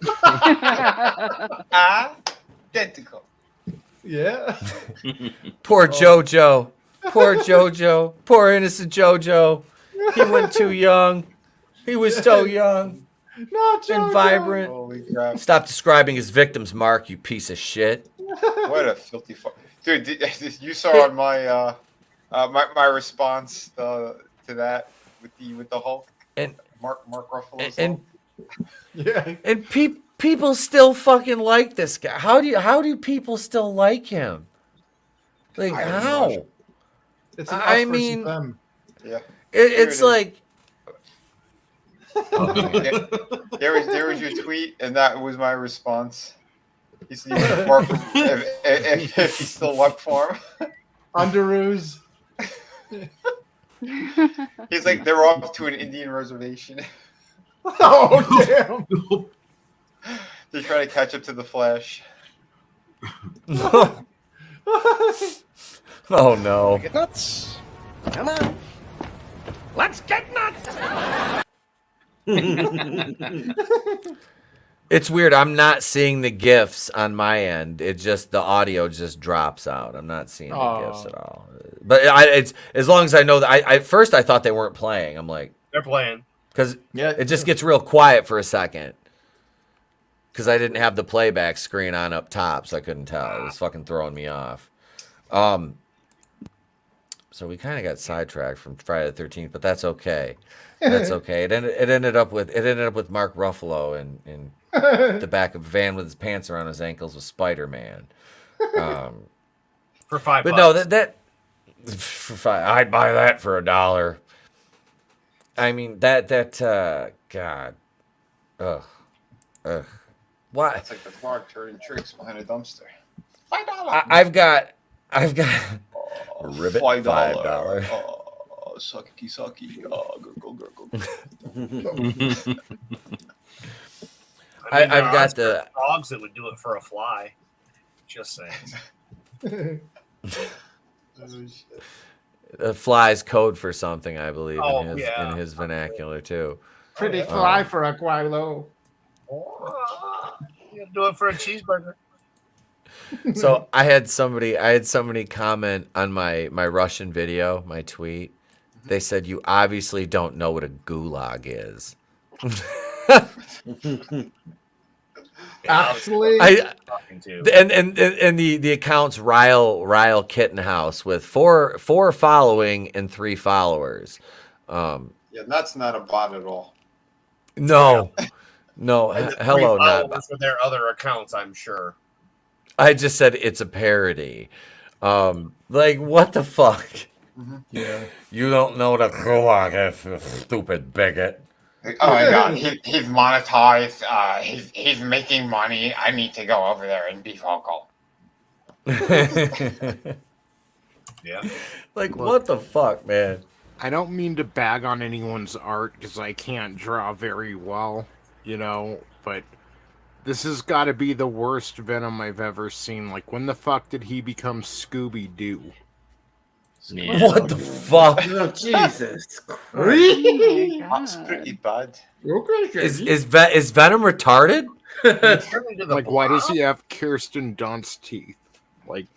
Identical. Yeah. Poor JoJo. Poor JoJo. Poor innocent JoJo. He went too young. He was so young. Not and vibrant. Holy crap. Stop describing his victims, Mark, you piece of shit. What a filthy fuck. Dude, you saw my my response to that with the Hulk and Mark Ruffalo's and Hulk. and people still fucking like this guy. How do people still like him? Like how? It's an I mean, them. Yeah. It's like there was your tweet, and that was my response. He said, Mark, if he still worked for him. Underoos. He's like, they're off to an Indian reservation. Oh, damn. They're trying to catch up to the Flash. Oh, no. Get nuts. Come on. Let's get nuts. It's weird. I'm not seeing the GIFs on my end. It just, the audio just drops out. I'm not seeing the GIFs at all. But it's as long as I know that at first I thought they weren't playing. I'm like, they're playing. Because it just gets real quiet for a second. Because I didn't have the playback screen on up top, so I couldn't tell. It was fucking throwing me off. So we kind of got sidetracked from Friday the 13th, but that's okay. That's okay. It ended up with Mark Ruffalo in the back of a van with his pants around his ankles with Spider-Man. For $5. But no, that for $5, I'd buy that for $1. I mean that God, ugh. Why? It's like the Clark turning tricks behind a dumpster. I've got ribbit $5. $5. Oh, sucky. Oh, gurgle. I mean, I've got the dogs that would do it for a fly. Just saying. Fly's code for something, I believe, Oh, in his vernacular too. Pretty fly for a Quilo. You do it for a cheeseburger. So I had somebody comment on my Russian video, my tweet. They said, "You obviously don't know what a gulag is." Actually, and the account's Ryle Kittenhouse with four following and 3 followers. Yeah, that's not a bot at all. No, hello, not not. for their other accounts, I'm sure. I just said it's a parody. Like what the fuck? Mm-hmm. Yeah, you don't know what a gulag is, you stupid bigot. Oh my god, he's monetized. He's making money. I need to go over there and be vocal. Yeah. Like what the fuck, man? I don't mean to bag on anyone's art because I can't draw very well, but this has got to be the worst Venom I've ever seen. Like, when the fuck did he become Scooby-Doo? Yeah. What the fuck? Oh, Jesus Christ. That's pretty bad. Is Venom retarded? Like, why does he have Kirsten Dunst's teeth? Like,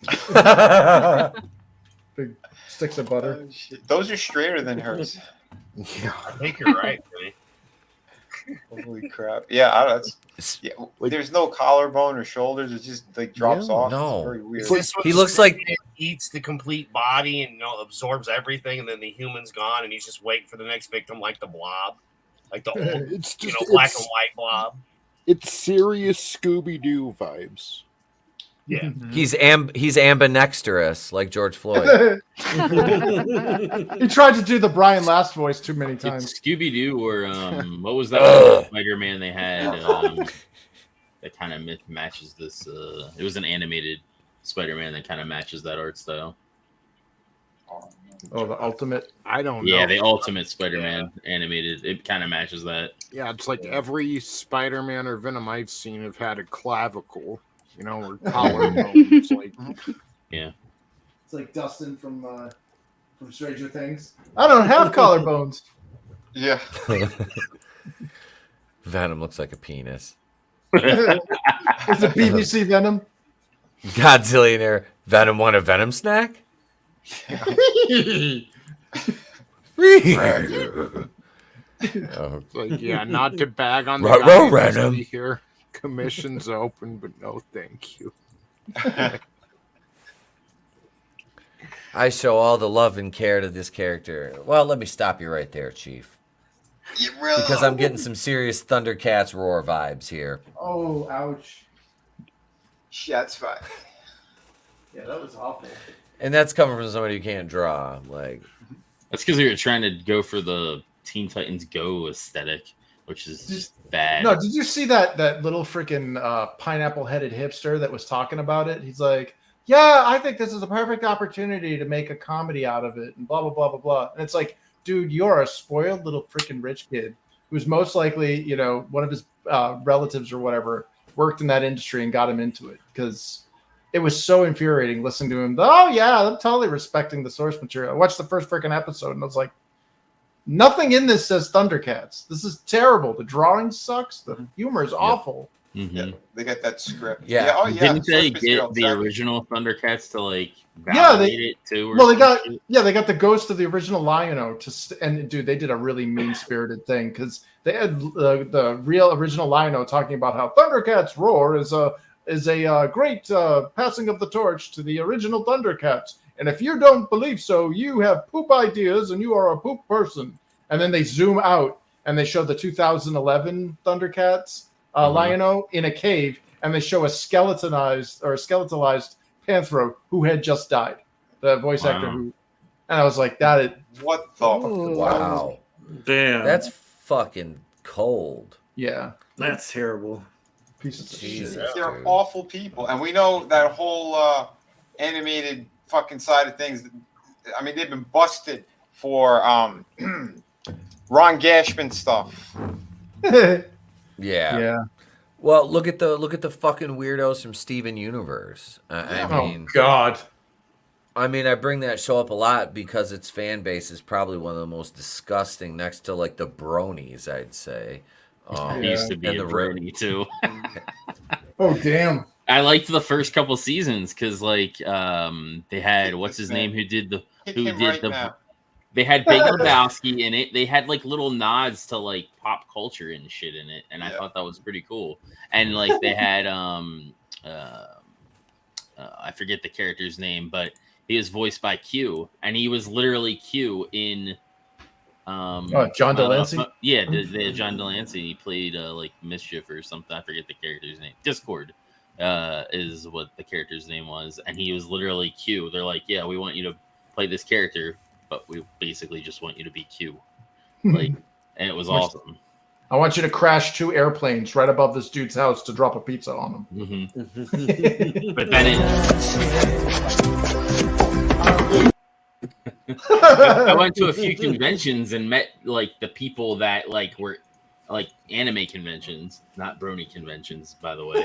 big sticks of butter. Those are straighter than hers. Yeah. I think you're right, Vinny. Holy crap! Yeah, there's no collarbone or shoulders. It just like drops off. No, it's very weird. He looks like eats the complete body and absorbs everything, and then the human's gone, and he's just waiting for the next victim, like the Blob, like the old, it's just, black and white Blob. It's serious Scooby-Doo vibes. Yeah, he's ambidextrous like George Floyd. He tried to do the Brian Last voice too many times. Scooby Doo or what was that Spider-Man they had that kind of matches this? It was an animated Spider-Man that kind of matches that art style. Oh, Oh, the ultimate. I don't know. Yeah, the Ultimate Spider-Man animated. It kind of matches that. Yeah, it's like every Spider-Man or Venom I've seen have had a clavicle, or collarbones. Yeah. It's like Dustin from Stranger Things. I don't have collarbones. Yeah. Venom looks like a penis. Is it BBC Venom? Godzillionaire. Venom want a Venom snack? Not to bag on the Venom here. Commission's open, but no thank you. I show all the love and care to this character. Well, let me stop you right there, Chief. Because I'm getting some serious Thundercats roar vibes here. Oh, ouch. Yeah, that's fine. Yeah, that was awful. And that's coming from somebody who can't draw. That's because you're trying to go for the Teen Titans Go aesthetic, which is just bad. No, did you see that little freaking pineapple-headed hipster that was talking about it? He's like, yeah, I think this is a perfect opportunity to make a comedy out of it, and blah, blah, blah, blah, blah. And it's like, dude, you're a spoiled little freaking rich kid who's most likely, one of his relatives or whatever worked in that industry and got him into it, because it was so infuriating listening to him. Oh, yeah, I'm totally respecting the source material. I watched the first freaking episode, and I was like, nothing in this says Thundercats. This is terrible. The drawing sucks. The humor is awful. Mm-hmm. Yeah, they got that script. Yeah. Oh, yeah. Didn't they get the original Thundercats to validate it too? Well, they got the ghost of the original Lion-O and dude, they did a really mean-spirited thing, because they had the real original Lion-O talking about how Thundercats roar is a great passing of the torch to the original Thundercats. And if you don't believe so, you have poop ideas and you are a poop person. And then they zoom out and they show the 2011 Thundercats Lion-O in a cave, and they show a skeletalized Panthro who had just died. The voice actor who, and I was like, that is what the wow. Damn. That's fucking cold. Yeah. That's terrible. Pieces of Jesus, shit. They're awful people. And we know that whole animated fucking side of things. I mean, they've been busted for Ron Gashman stuff. Yeah. Well, look at the fucking weirdos from Steven Universe. I mean, God. I mean, I bring that show up a lot because its fan base is probably one of the most disgusting, next to like the Bronies, I'd say. He used to be a brony too. Oh damn! I liked the first couple seasons because they had what's his name who did the. They had Big Lebowski in it. They had little nods to pop culture and shit in it, and I thought that was pretty cool. And they had I forget the character's name, but he was voiced by Q, and he was literally Q in John Delancey. The John Delancey. He played Mischief or something. I forget the character's name. Discord is what the character's name was, and he was literally Q. They're like, yeah, we want you to play this character, but we basically just want you to be Q. And it was awesome. I want you to crash 2 airplanes right above this dude's house to drop a pizza on him. Mm-hmm. But then I went to a few conventions and met the people that were anime conventions, not brony conventions, by the way.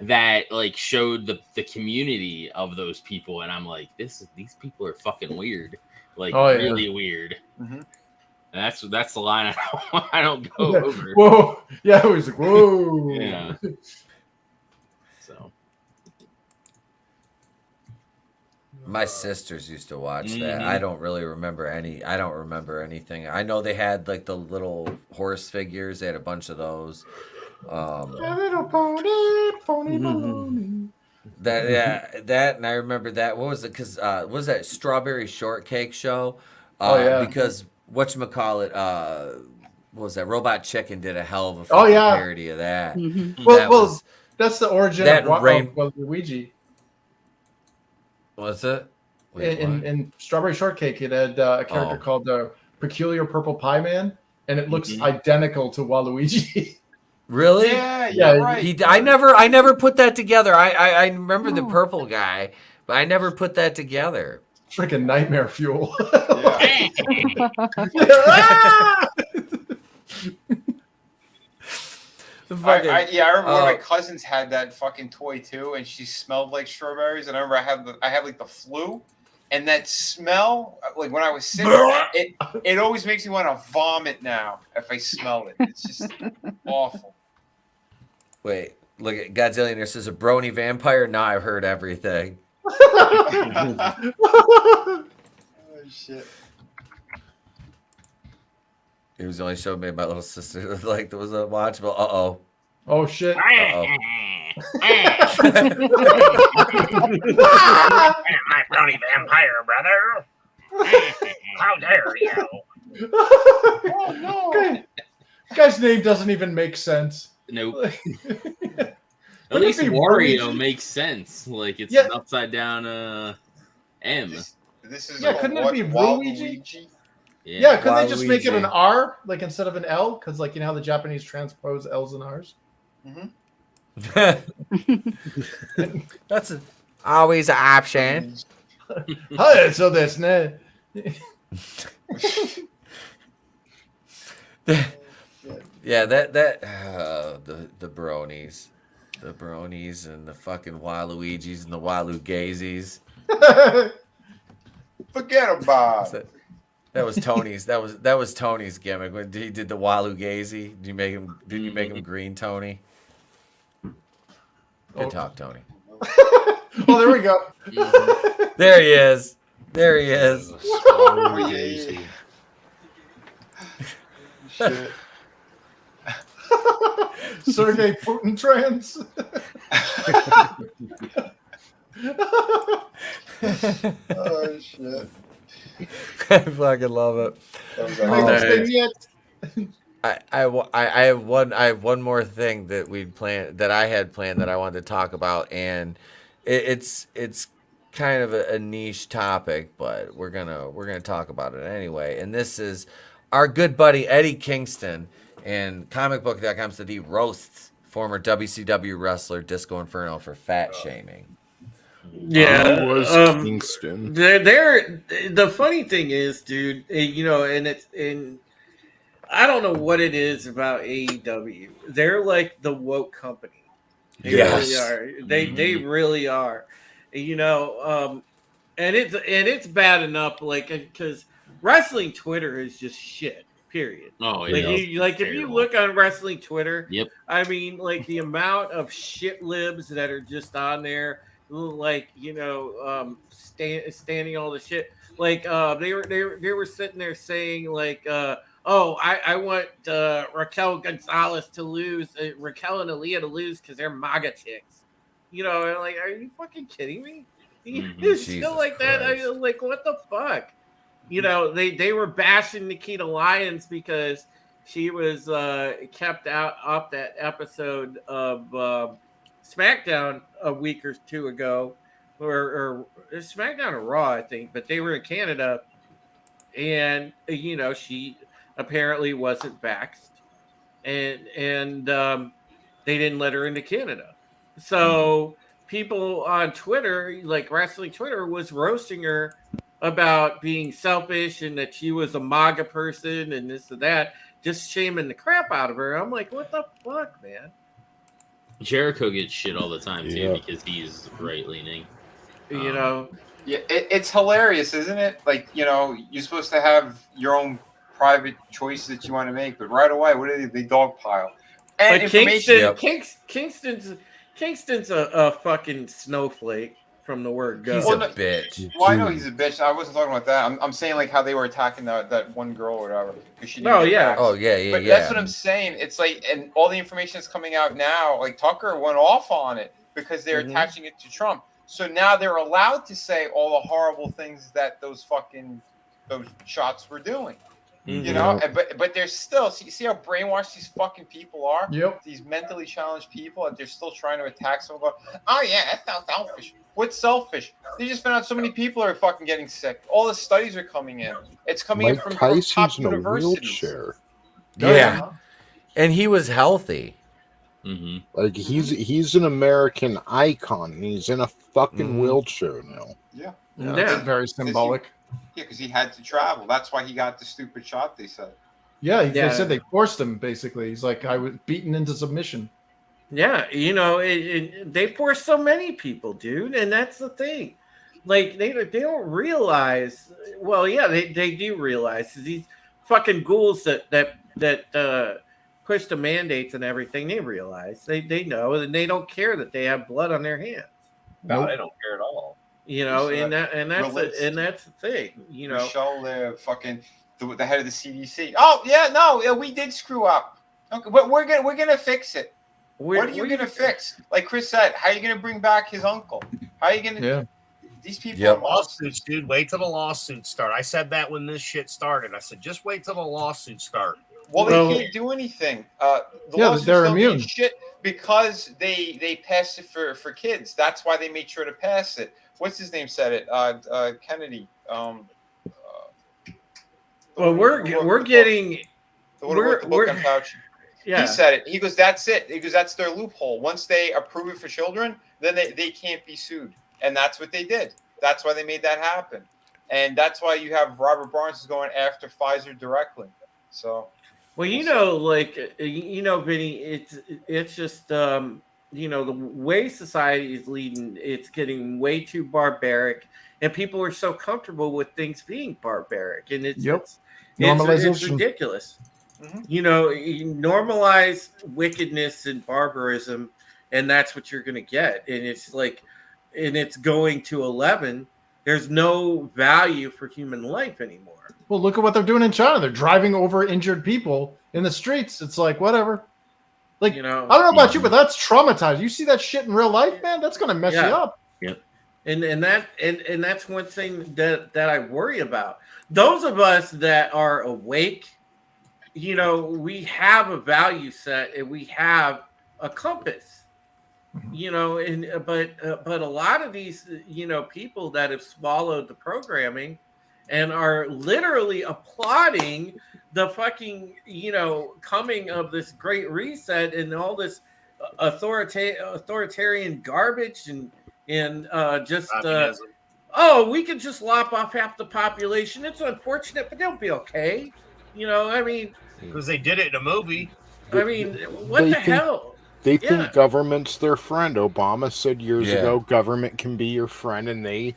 That showed the community of those people, and I'm like, these people are fucking weird, really weird. Mm-hmm. And that's the line I don't go over. Whoa, yeah, it was like whoa. Yeah. So my sisters used to watch that. I don't really remember I don't remember anything. I know they had the little horse figures. They had a bunch of those. A little pony. That, and I remember that. What was it? Because what was that Strawberry Shortcake show? Because whatchamacallit, what was that? Robot Chicken did a hell of a parody of that. Mm-hmm. Well, that's the origin of Waluigi. What's it? In Strawberry Shortcake, it had a character called the Peculiar Purple Pie Man, and it looks identical to Waluigi. Really? Yeah. Right. I never put that together. I remember the purple guy, but I never put that together. Freaking nightmare fuel. I remember one of my cousins had that fucking toy too, and she smelled like strawberries. And I remember I had like the flu, and that smell, like when I was sick, it always makes me want to vomit now if I smell it. It's just awful. Wait, look at Godzillionaire says a brony vampire. Now I've heard everything. Oh shit. It was the only show made by little sister. Like there was a watchable. Uh-oh. Oh shit. Uh-oh. My brony vampire brother. How dare you? Oh no. Okay. Guy's name doesn't even make sense. Nope. At least Wario makes sense. Like it's an upside down M. This is couldn't it be Waluigi? Yeah, Yeah, couldn't they just make it an R, like instead of an L? Because like you know how the Japanese transpose L's and R's. That's always an option. Hi, so that's ne. Yeah, that the bronies, and the fucking Waluigis and the Walugazis. Forget about it. That was Tony's. That was Tony's gimmick when he did the Walugazy. Did you make him green, Tony? Good talk, Tony. Oh, there we go. There he is. There he is. Shit. Sergey Putin trans. Oh shit. I fucking love it. I have one more thing that I had planned that I wanted to talk about, and it's kind of a niche topic, but we're gonna talk about it anyway. And this is our good buddy Eddie Kingston, and comicbook.com said he roasts former WCW wrestler Disco Inferno for fat shaming. Yeah, was Kingston. The funny thing is, dude, you know, and I don't know what it is about AEW. They're like the woke company. They really are. They really are. You know, and it's bad enough, like, because wrestling Twitter is just shit. Period. Oh, if you look on wrestling Twitter, yep. I mean, like the amount of shit libs that are just on there, like, you know, standing all the shit. Like they were sitting there saying like, oh, I want Raquel Gonzalez to lose, Raquel and Aaliyah to lose because they're MAGA chicks. You know, and like, are you fucking kidding me? It's still like that. Like, what the fuck? You know, they were bashing Nikita Lyons because she was kept out off that episode of SmackDown a week or two ago, or SmackDown or Raw, I think. But they were in Canada, and you know, she apparently wasn't vaxxed, and they didn't let her into Canada. So people on Twitter, like wrestling Twitter, was roasting her about being selfish and that she was a MAGA person and this and that, just shaming the crap out of her. I'm like, what the fuck, man? Jericho gets shit all the time too because he's right leaning. You know, yeah, it's hilarious, isn't it? Like, you know, you're supposed to have your own private choices that you want to make, but right away, what are they dogpile? And information. Kingston's a fucking snowflake. From the word go. He's a bitch. Well, I know he's a bitch. I wasn't talking about that. I'm saying like how they were attacking that one girl or whatever. She oh yeah. But that's what I'm saying. It's like, and all the information that's coming out now, like Tucker went off on it because they're attaching it to Trump. So now they're allowed to say all the horrible things that those shots were doing. You know, but they're still see how brainwashed these fucking people are. Yep. These mentally challenged people, and they're still trying to attack someone. Oh yeah, that's not selfish. What's selfish? They just found out so many people are fucking getting sick. All the studies are coming in. It's coming in from top universities. Yeah, and he was healthy. Mm-hmm. Like he's an American icon. And he's in a fucking wheelchair now. Yeah. That's very symbolic. Yeah, because he had to travel. That's why he got the stupid shot, they said. Yeah, they said they forced him, basically. He's like, I was beaten into submission. Yeah, they force so many people, dude, and that's the thing. Like they don't realize. Well, yeah, they do realize these fucking ghouls that push the mandates and everything. They realize they know, and they don't care that they have blood on their hands. No, they don't care at all. And that's the thing. Michelle, the head of the CDC. Oh yeah, no, we did screw up. Okay, but we're gonna fix it. What are you gonna fix? Like Chris said, how are you gonna bring back his uncle? How are you gonna? Yeah. These people are lawsuits, dude. Wait till the lawsuits start. I said that when this shit started. I said just wait till the lawsuits start. Well, they can't do anything. They're immune. Shit because they passed it for kids. That's why they made sure to pass it. What's his name said it? Kennedy. Well, we're getting. The one who wrote the book on Fauci. Yeah. He said it. He goes, that's it. He goes, that's their loophole. Once they approve it for children, then they can't be sued. And that's what they did. That's why they made that happen. And that's why you have Robert Barnes is going after Pfizer directly. So, well, Vinny, it's just the way society is leading, it's getting way too barbaric, and people are so comfortable with things being barbaric, and it's ridiculous. Mm-hmm. You normalize wickedness and barbarism, and that's what you're going to get. And it's going to 11. There's no value for human life anymore. Well, look at what they're doing in China. They're driving over injured people in the streets. It's like, whatever. Like, I don't know about you, but that's traumatized. You see that shit in real life, man? That's going to mess you up. Yeah. And that's one thing that I worry about. Those of us that are awake, we have a value set and we have a compass, but a lot of these, people that have swallowed the programming and are literally applauding the fucking, coming of this great reset and all this authoritarian garbage and we can just lop off half the population. It's unfortunate, but they'll be okay. Because they did it in a movie. What the hell? They think government's their friend. Obama said years ago, government can be your friend, and they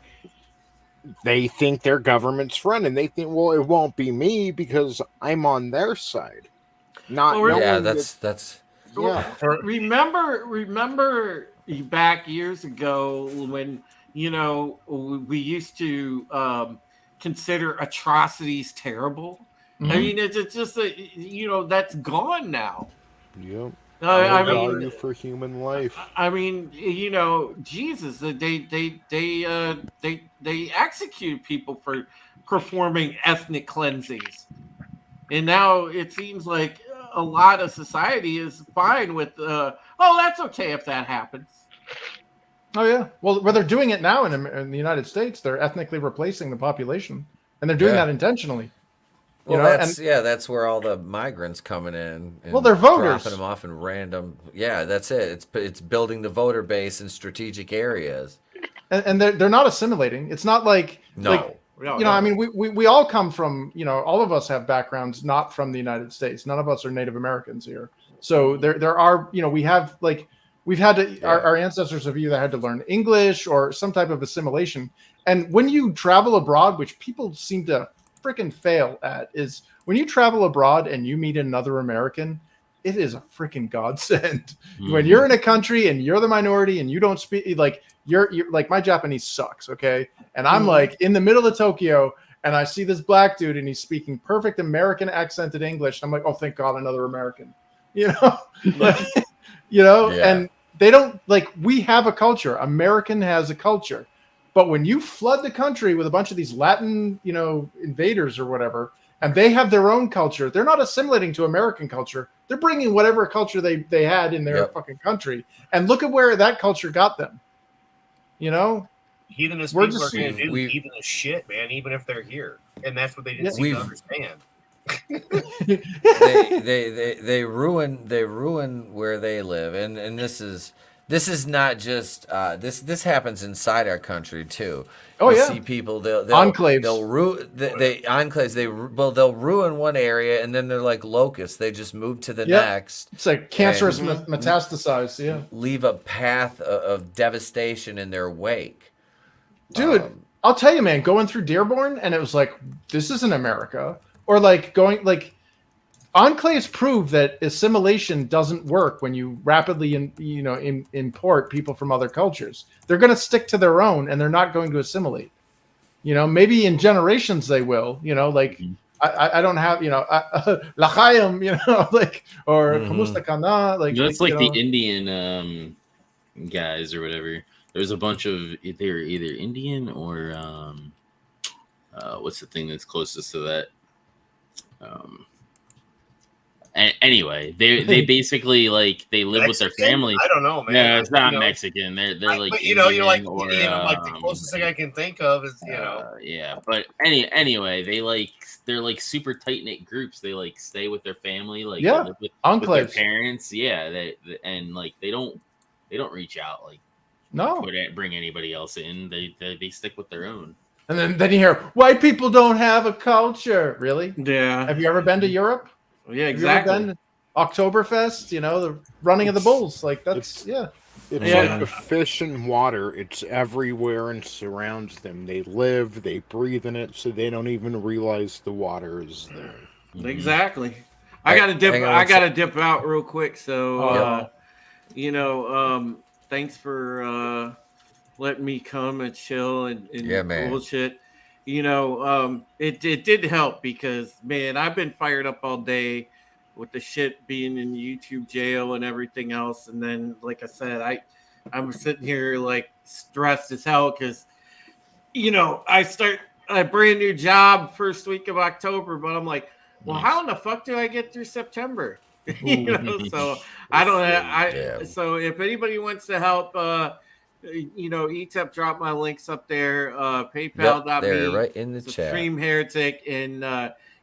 think their government's friend, and they think, well, it won't be me because I'm on their side. Remember back years ago when we used to consider atrocities terrible. Mm-hmm. It's just that's gone now. Yep. Value for human life. Jesus, they execute people for performing ethnic cleansings, and now it seems like a lot of society is fine with. That's okay if that happens. Oh yeah. Well, they're doing it now in the United States. They're ethnically replacing the population, and they're doing that intentionally. That's where all the migrants coming in. And they're voters. Dropping them off in random. Yeah, that's it. It's building the voter base in strategic areas. And they're not assimilating. It's not like we all come from, all of us have backgrounds not from the United States. None of us are Native Americans here. So there are, we have we've had to, our ancestors have either had to learn English or some type of assimilation. And when you travel abroad, which people seem to freaking fail at, is when you travel abroad and you meet another American, it is a freaking godsend. Mm-hmm. When you're in a country and you're the minority and you don't speak, like you're like, my Japanese sucks, okay? And I'm like in the middle of Tokyo and I see this black dude and he's speaking perfect American accented English. I'm like, oh, thank God, another American. And they don't, we have a culture. American has a culture. But when you flood the country with a bunch of these Latin, invaders or whatever, and they have their own culture, they're not assimilating to American culture. They're bringing whatever culture they had in their fucking country. And look at where that culture got them. Heathenist people are going to do heathenist shit, man, even if they're here. And that's what they didn't seem to understand. they ruin where they live, and this is not just this happens inside our country too. Oh, you yeah. see people Enclaves. they'll ruin they enclaves they'll ruin one area and then they're like locusts. They just move to the next. It's like cancerous metastasize. Yeah, leave a path of devastation in their wake. Dude, I'll tell you, man, going through Dearborn, and it was like, this isn't America. Or like going, like, enclaves prove that assimilation doesn't work when you rapidly, import people from other cultures. They're going to stick to their own, and they're not going to assimilate. Maybe in generations they will. I don't have, L'chaim, like, or Kamusta Kana, like. That's like the Indian guys or whatever. There's a bunch of they were either Indian or what's the thing that's closest to that? Anyway, they basically like they live Mexican? with their family. I don't know, man. No, it's not Mexican. They're like, but you're like Indian or, Indian, like the closest thing I can think of is yeah. But anyway, they're like super tight knit groups. They like stay with their family, like yeah, with enclaves. their parents. Yeah, and like they don't reach out like no bring anybody else in. They stick with their own. And then you hear white people don't have a culture. Really? Yeah. Have you ever been to Europe? Yeah, exactly. Oktoberfest, the running of the bulls, like that's It's like the fish and water. It's everywhere and surrounds them. They live, they breathe in it, so they don't even realize the water is there. Exactly. I gotta dip out real quick. So thanks for letting me come and chill and bullshit. It did help because, man, I've been fired up all day with the shit being in YouTube jail and everything else. And then, like I said, I'm sitting here like stressed as hell because, I start a brand new job first week of October, but I'm like, well, how in the fuck do I get through September? So I don't. So if anybody wants to help, ETEP dropped my links up there. PayPal.me, they're right in the chat. Stream Heretic and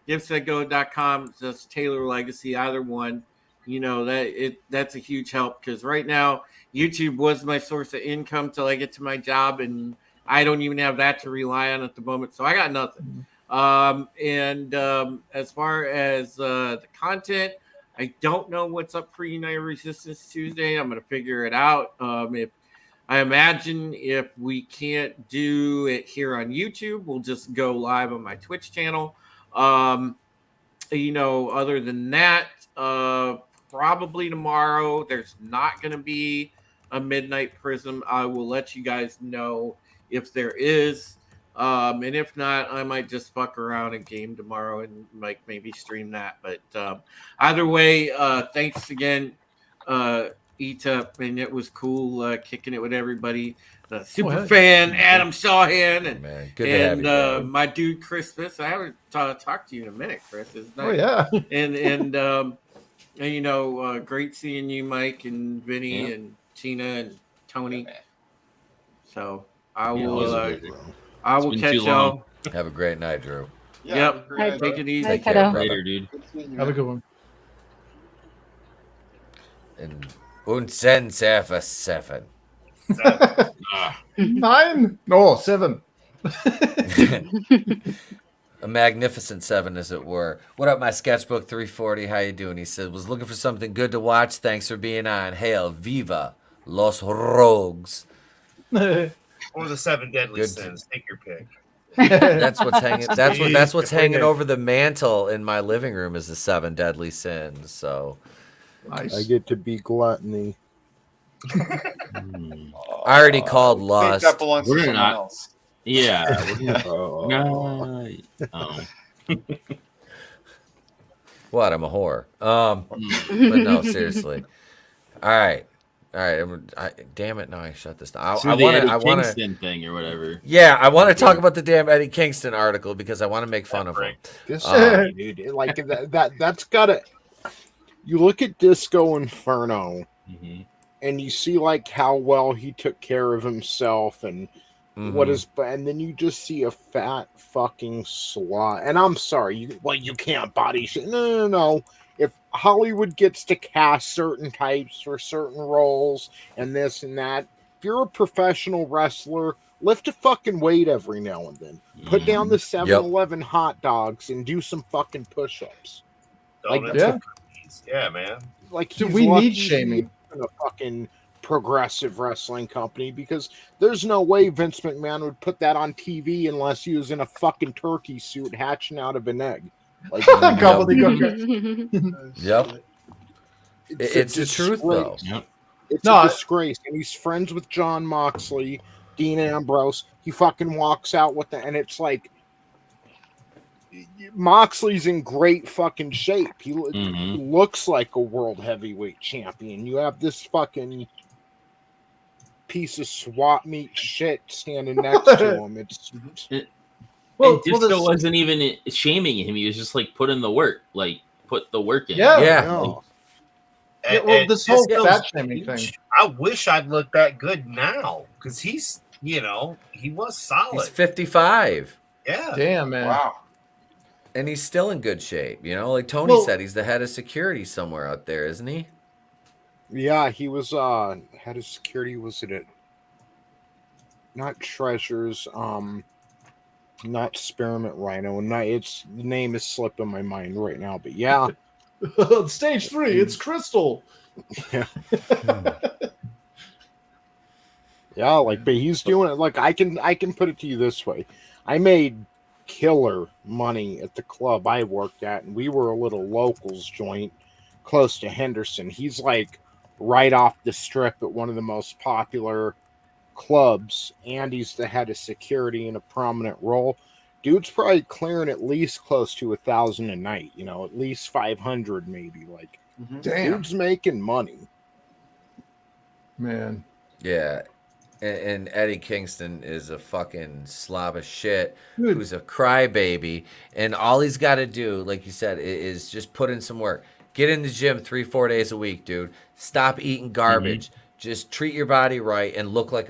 GiveSetGo.com. Just Taylor Legacy, either one. That's a huge help because right now YouTube was my source of income till I get to my job, and I don't even have that to rely on at the moment. So I got nothing. As far as the content, I don't know what's up for United Resistance Tuesday. I'm going to figure it out. I imagine if we can't do it here on YouTube, we'll just go live on my Twitch channel. Other than that, probably tomorrow there's not going to be a Midnight Prism. I will let you guys know if there is. And if not, I might just fuck around and game tomorrow and maybe stream that. But either way, thanks again, ETUP, and it was cool kicking it with everybody. Super fan Adam Shawhan and my dude Christmas. I haven't talked to you in a minute, Chris. It's nice. Oh yeah, and great seeing you, Mike and Vinny and Tina and Tony. So I will catch y'all. Have a great night, Drew. Yep. Take it easy. Take care, brother. Dude. Have a good one. And Unsen Safa 7. 9? No, 7. A magnificent 7, as it were. What up, my sketchbook 340? How you doing? He said, was looking for something good to watch. Thanks for being on. Hail, viva los rogues. Or the 7 deadly sins. Take your pick. That's what's hanging. That's what's hanging over the mantle in my living room is the 7 deadly sins. So nice. I get to be gluttony. I already called lust. That belongs to someone not. Else. Yeah. No. What? I'm a whore. But no, seriously. All right. Damn it! No, I shut this down. I want Kingston thing or whatever. Yeah, I want to talk about the damn Eddie Kingston article because I want to make fun of him. This dude, like that's gotta. You look at Disco Inferno, and you see like how well he took care of himself, and and then you just see a fat fucking slut. And I'm sorry, you can't body shit. No. If Hollywood gets to cast certain types for certain roles and this and that, if you're a professional wrestler, lift a fucking weight every now and then. Put down the 7-Eleven hot dogs and do some fucking push-ups. Yeah, man. Like, dude, we need shaming in a fucking progressive wrestling company, because there's no way Vince McMahon would put that on TV unless he was in a fucking turkey suit hatching out of an egg. Like, Yep. It's the truth, though. It's a disgrace. And he's friends with John Moxley, Dean Ambrose. He fucking walks out with and it's like, Moxley's in great fucking shape. He looks like a world heavyweight champion. You have this fucking piece of swap meat shit standing next to him. Disco wasn't even shaming him. He was just like, put in the work. Like, put the work in. This whole fat shaming thing. I wish I'd look that good now, because he's, he was solid. He's 55. Yeah. Damn, man. Wow. And he's still in good shape. Like Tony said, he's the head of security somewhere out there, isn't he? Yeah, he was head of security. Was it not Treasures, not Spearmint Rhino, and the name is slipping my mind right now, but yeah. Stage 3, it's Crystal. Yeah. But he's doing it. Like, I can put it to you this way. I made killer money at the club I worked at, and we were a little locals joint close to Henderson. He's like right off the strip at one of the most popular clubs, and he's the head of security in a prominent role. Dude's probably clearing at least close to 1,000 a night, at least 500 maybe. Like, damn, dude's making money, man. Yeah. And Eddie Kingston is a fucking slob of shit who's a crybaby. And all he's got to do, like you said, is just put in some work. Get in the gym 3-4 days a week, dude. Stop eating garbage. Just treat your body right and look like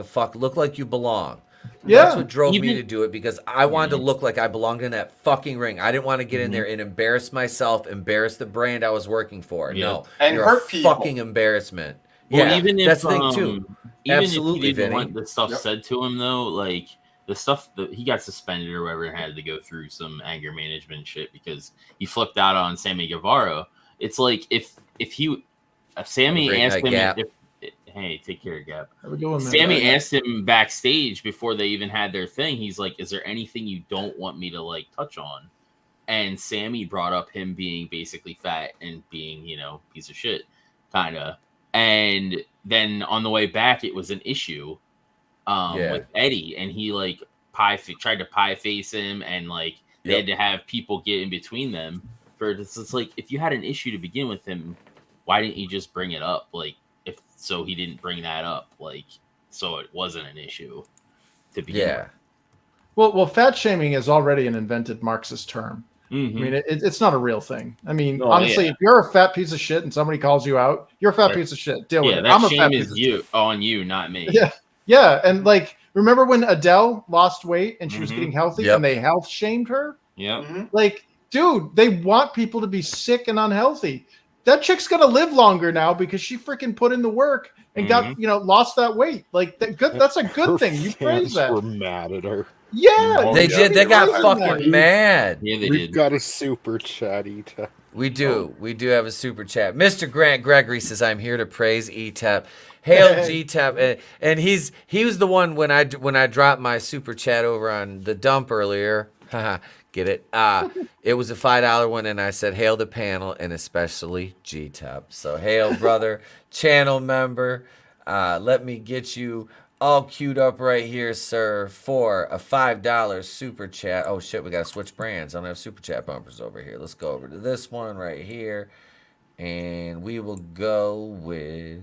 you belong. Yeah. That's what drove me to do it, because I wanted to look like I belonged in that fucking ring. I didn't want to get in there and embarrass myself, embarrass the brand I was working for. Yeah. No. And you're hurt a people. fucking embarrassment. Well, Yeah, even if, that's the thing too. Even Absolutely, if he didn't Vinny. want the stuff said to him, though, like the stuff that he got suspended or whatever, and had to go through some anger management shit because he flipped out on Sammy Guevara. It's like if Sammy asked him, hey, take care, Gap. Sammy asked him backstage before they even had their thing. He's like, "Is there anything you don't want me to like touch on?" And Sammy brought up him being basically fat and being, piece of shit, kind of. And then on the way back, it was an issue with Eddie, and he like tried to pie face him, and like they had to have people get in between them. For it's like, if you had an issue to begin with him, why didn't you just bring it up? Like, so he didn't bring that up, like, so it wasn't an issue to begin with. Well, fat shaming is already an invented Marxist term. I mean, it's not a real thing. I mean, honestly, if you're a fat piece of shit and somebody calls you out, you're a fat piece of shit. Deal with it. I'm a fat piece of shit. On you, not me. Yeah. And like, remember when Adele lost weight and she was getting healthy and they health shamed her? Yeah. Like, dude, they want people to be sick and unhealthy. That chick's gonna live longer now because she freaking put in the work and got lost that weight. Like that's a good thing. You praise that. We're mad at her. Yeah, they did. They got fucking mad. Yeah, they We've got a super chat, E-Tep. We do. We do have a super chat. Mr. Grant Gregory says, "I'm here to praise E-Tep. Hail G-Tep." And he was the one when I dropped my super chat over on the dump earlier. Get it? It was a $5 one, and I said, "Hail the panel, and especially G-Tep." So hail, brother, channel member. Let me get you all queued up right here, sir, for a $5 super chat. Oh shit, we gotta switch brands. I don't have super chat bumpers over here. Let's go over to this one right here, and we will go with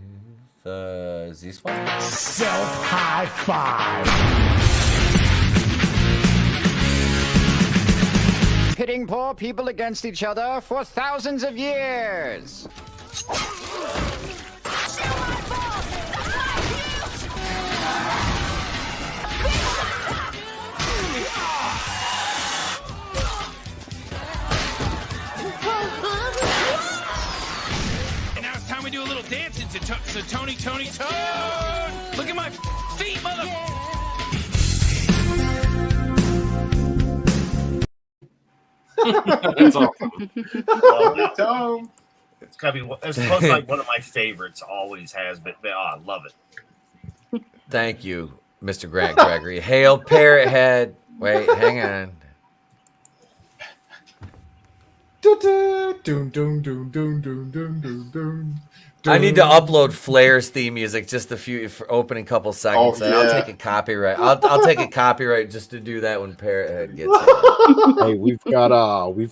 this one. Self high five. Pitting poor people against each other for thousands of years. to Tony. Look at my feet, mother. That's awesome. Tone. It's gotta be. It's close to like one of my favorites. Always has been. I love it. Thank you, Mr. Grant Gregory. Hail Parrot Head. Wait, hang on. I need to upload Flair's theme music, just a few for opening couple seconds. Oh, yeah. I'll take a copyright. I'll take a copyright just to do that when Parrot Head gets in. Hey, we've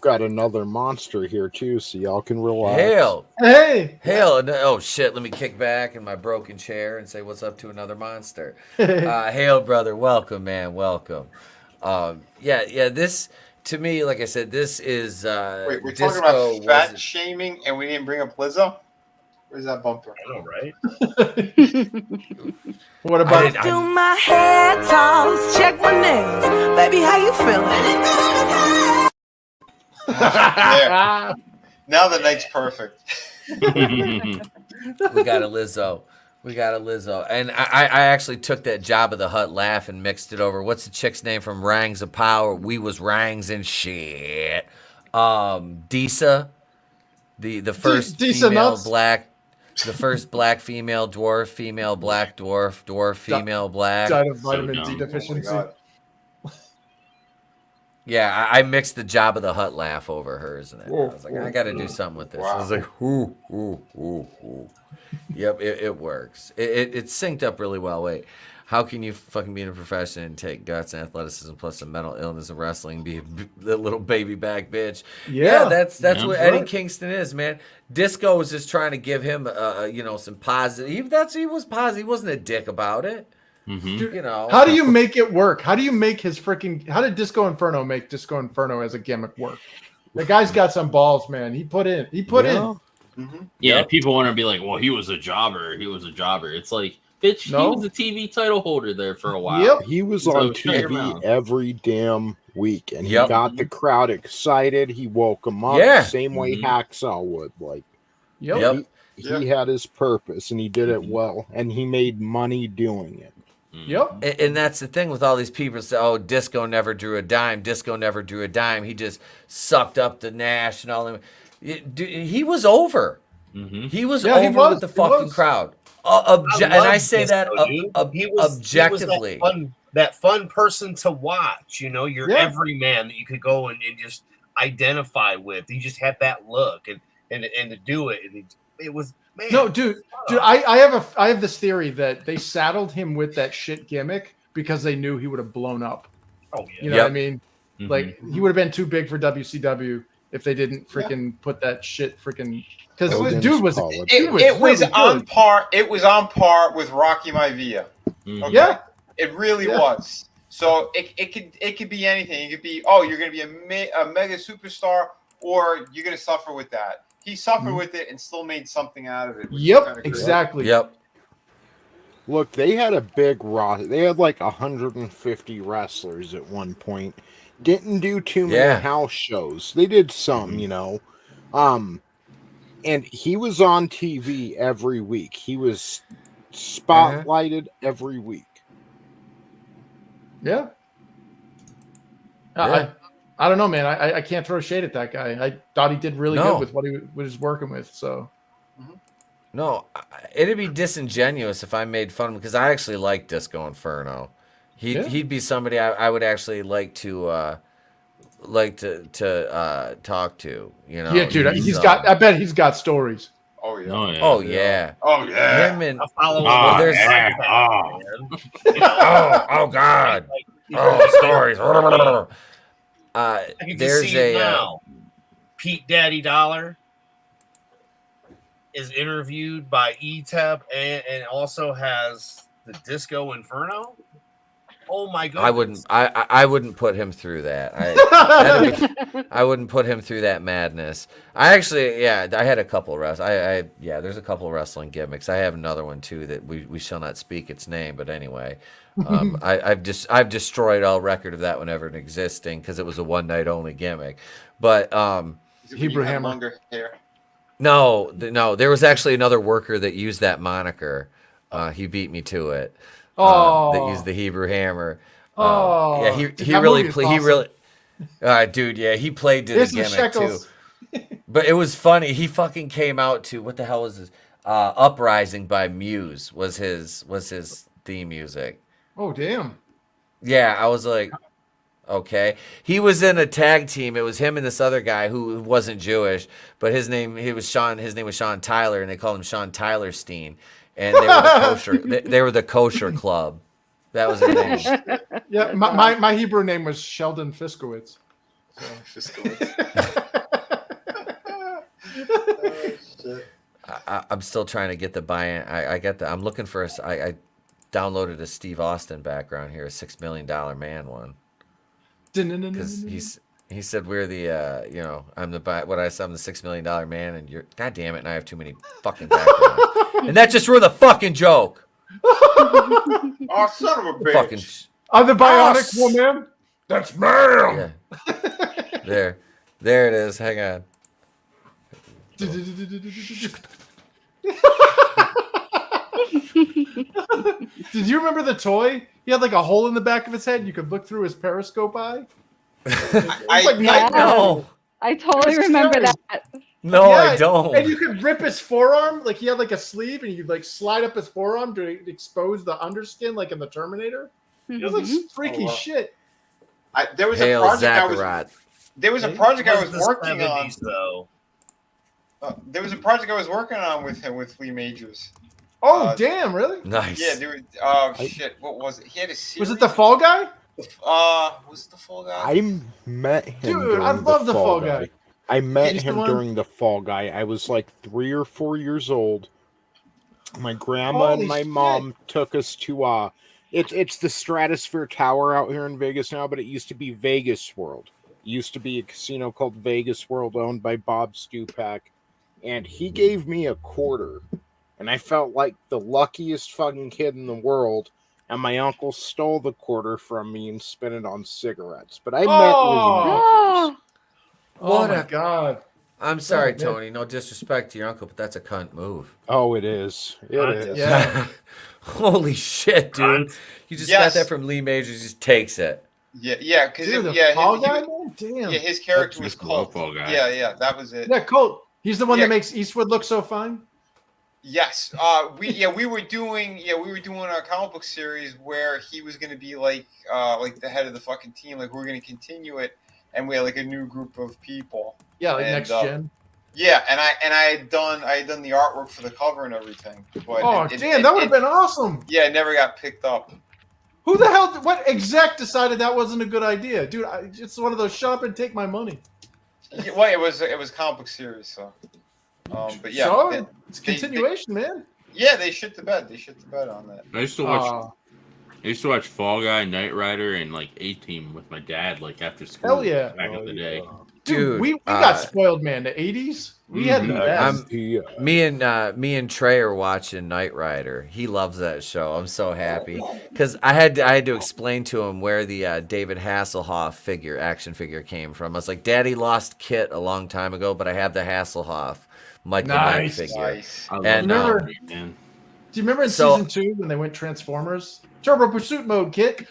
got another monster here too, so y'all can relax. Hail. Hey. Hail. Oh shit, let me kick back in my broken chair and say what's up to another monster. Hail, brother. Welcome, man. Welcome. Yeah, this to me, like I said, this is Wait, we're disco talking about fat was- shaming and we didn't bring up Lizzo? Where's that bumper? I know, right? What about Do my hair toss, check my nails. Baby, how you feeling? Yeah. Now the night's perfect. We got a Lizzo. And I actually took that Jabba the Hutt laugh and mixed it over. What's the chick's name from Rangs of Power? We was Rangs and shit. Disa, the first Disa female nuts? black, the first black female dwarf, female black dwarf, female black. died of vitamin D deficiency? Yeah, I mixed the Jabba the Hutt laugh over hers, and I Whoa, was like, I got to do something with this. I was Wow. like, ooh. Yep, it works. It synced up really well. Wait, how can you fucking be in a profession and take guts and athleticism plus some mental illness and wrestling, be a little baby back bitch? Yeah. that's what Eddie right. Kingston is, man. Disco was just trying to give him, some positive. He was positive. He wasn't a dick about it. Mm-hmm. You know. How do you make it work? How do you make his freaking? How did Disco Inferno make Disco Inferno as a gimmick work? The guy's got some balls, man. He put in. Mm-hmm. Yeah, Yep. people want to be like, well, he was a jobber. It's like, bitch, No. he was a TV title holder there for a while. Yep. He was So on shut your TV mouth. every damn week, and he Yep. got the crowd excited. He woke them up Yeah. the same way Mhm. Hacksaw would. Like, Yep. he had his purpose, and he did it well, and he made money doing it. Yep. And that's the thing with all these people say, oh, Disco never drew a dime. Disco never drew a dime. He just sucked up the Nash and all that. He was over. Mm-hmm. He was Yeah, he over was. with the He fucking was. crowd. And I say that He was objectively. that fun person to watch. You know, your Yeah. everyman that you could go and just identify with. He just had that look and to do it. And it was man. No, dude, I have this theory that they saddled him with that shit gimmick because they knew he would have blown up. Oh yeah. You know what I mean? Mhm. Like he would have been too big for WCW if they didn't freaking put that shit freaking because dude was It was really on good. par. It was on par with Rocky Maivia. Mhm. Okay? Yeah. It really Yeah. was. So it could be anything. It could be, oh, you're gonna be a mega superstar, or you're gonna suffer with that. He suffered with it and still made something out of it. which is kinda Yep, great. exactly. Yep. Look, they had a big roster. They had like 150 wrestlers at one point. Didn't do too many Yeah. house shows. They did some, you know. And he was on TV every week. He was spotlighted every week. Yeah. Yeah. I don't know, man. I can't throw shade at that guy. I thought he did really No. good with what he was working with. So No, it'd be disingenuous if I made fun of him because I actually like Disco Inferno. He'd be somebody I would actually like to talk to. You know? yeah, dude, he's So- got. I bet he's got stories. Oh yeah. Oh yeah. Oh yeah. Oh yeah. Him and I follow him. well, on there's- Instagram, man. oh God. Oh stories. I can just There's see it a now. Pete Daddy Dollar is interviewed by ETEP and also has the Disco Inferno. Oh my god! I wouldn't put him through that. I wouldn't put him through that madness. I actually, I had a couple of there's a couple of wrestling gimmicks. I have another one too that we shall not speak its name, but anyway, I've destroyed all record of that one ever existing because it was a one night only gimmick. But Is it when you Hebrew have Hammer. longer hair. No, there was actually another worker that used that moniker. He beat me to it. That used the Hebrew hammer. Yeah, he really played. He really, dude. Yeah, he played to the gimmick too. But it was funny. He fucking came out to what the hell was this? Uprising by Muse was his theme music. Oh damn. Yeah, I was like, okay. He was in a tag team. It was him and this other guy who wasn't Jewish, but his name was Sean Tyler, and they called him Sean Tylerstein. And they were the kosher. They were the kosher club. That was their name. Yeah, my Hebrew name was Sheldon Fiskowitz. So. Fiskowitz. I'm still trying to get the buy-in. I got the. I'm looking for I downloaded a Steve Austin background here, a $6 Million Man one. Because he said we're the I'm the $6 Million Man, and you're God damn it, and I have too many fucking backgrounds, and that just ruined the fucking joke. Oh, son of a bitch! Fucking, I'm the bionic woman. That's ma'am. Yeah. There it is. Hang on. Did you remember the toy? He had like a hole in the back of his head. You could look through his periscope eye. No. I totally remember that. No, I don't. And you could rip his forearm. Like he had like a sleeve, and you could like slide up his forearm to expose the underskin, like in the Terminator. It was like freaky shit. There was a project I was working on. Though. There was a project I was working on with him with Lee Majors. Oh damn! Really? Nice. Yeah, dude. Oh shit! What was it? He had a series. Was it the Fall Guy? Was it the Fall Guy? I met him. Dude, I love the Fall Guy. I met him during the Fall Guy. I was like 3 or 4 years old. My grandma and my mom took us to it's the Stratosphere Tower out here in Vegas now, but it used to be Vegas World. It used to be a casino called Vegas World owned by Bob Stupak, and he gave me a quarter, and I felt like the luckiest fucking kid in the world. And my uncle stole the quarter from me and spent it on cigarettes. But I met Lee Majors. Oh my god! I'm sorry, Tony. No disrespect to your uncle, but that's a cunt move. Oh, it is. It is. Yeah. Holy shit, dude! You just got that from Lee Majors. Just takes it. Yeah, because Fall Guy, man? Damn. Yeah, his character was Colt. Fall Guy. Yeah, that was it. Yeah, Colt. He's the one that makes Eastwood look so fine. Yes. We were doing our comic book series where he was going to be like the head of the fucking team. Like we're going to continue it, and we had like a new group of people. Yeah, like next gen. Yeah, and I had done the artwork for the cover and everything. But that would have been awesome. Yeah, it never got picked up. Who the hell? What exec decided that wasn't a good idea, dude? It's one of those shut up and take my money. Well, it was comic book series, so. But yeah, so it's continuation, man. Yeah, they shit the bed. They shit the bed on that. I used to watch Fall Guy, Knight Rider, and like A-Team with my dad, like after school. Hell yeah! Back in the day. Dude, we got spoiled, man. The 80s, we had the best. Me and Trey are watching Knight Rider. He loves that show. I'm so happy because I had to explain to him where the David Hasselhoff action figure came from. I was like, Daddy lost Kit a long time ago, but I have the Hasselhoff Michael Knight figure. Nice. And do you remember in season 2 when they went Transformers? Turbo Pursuit Mode, Kit.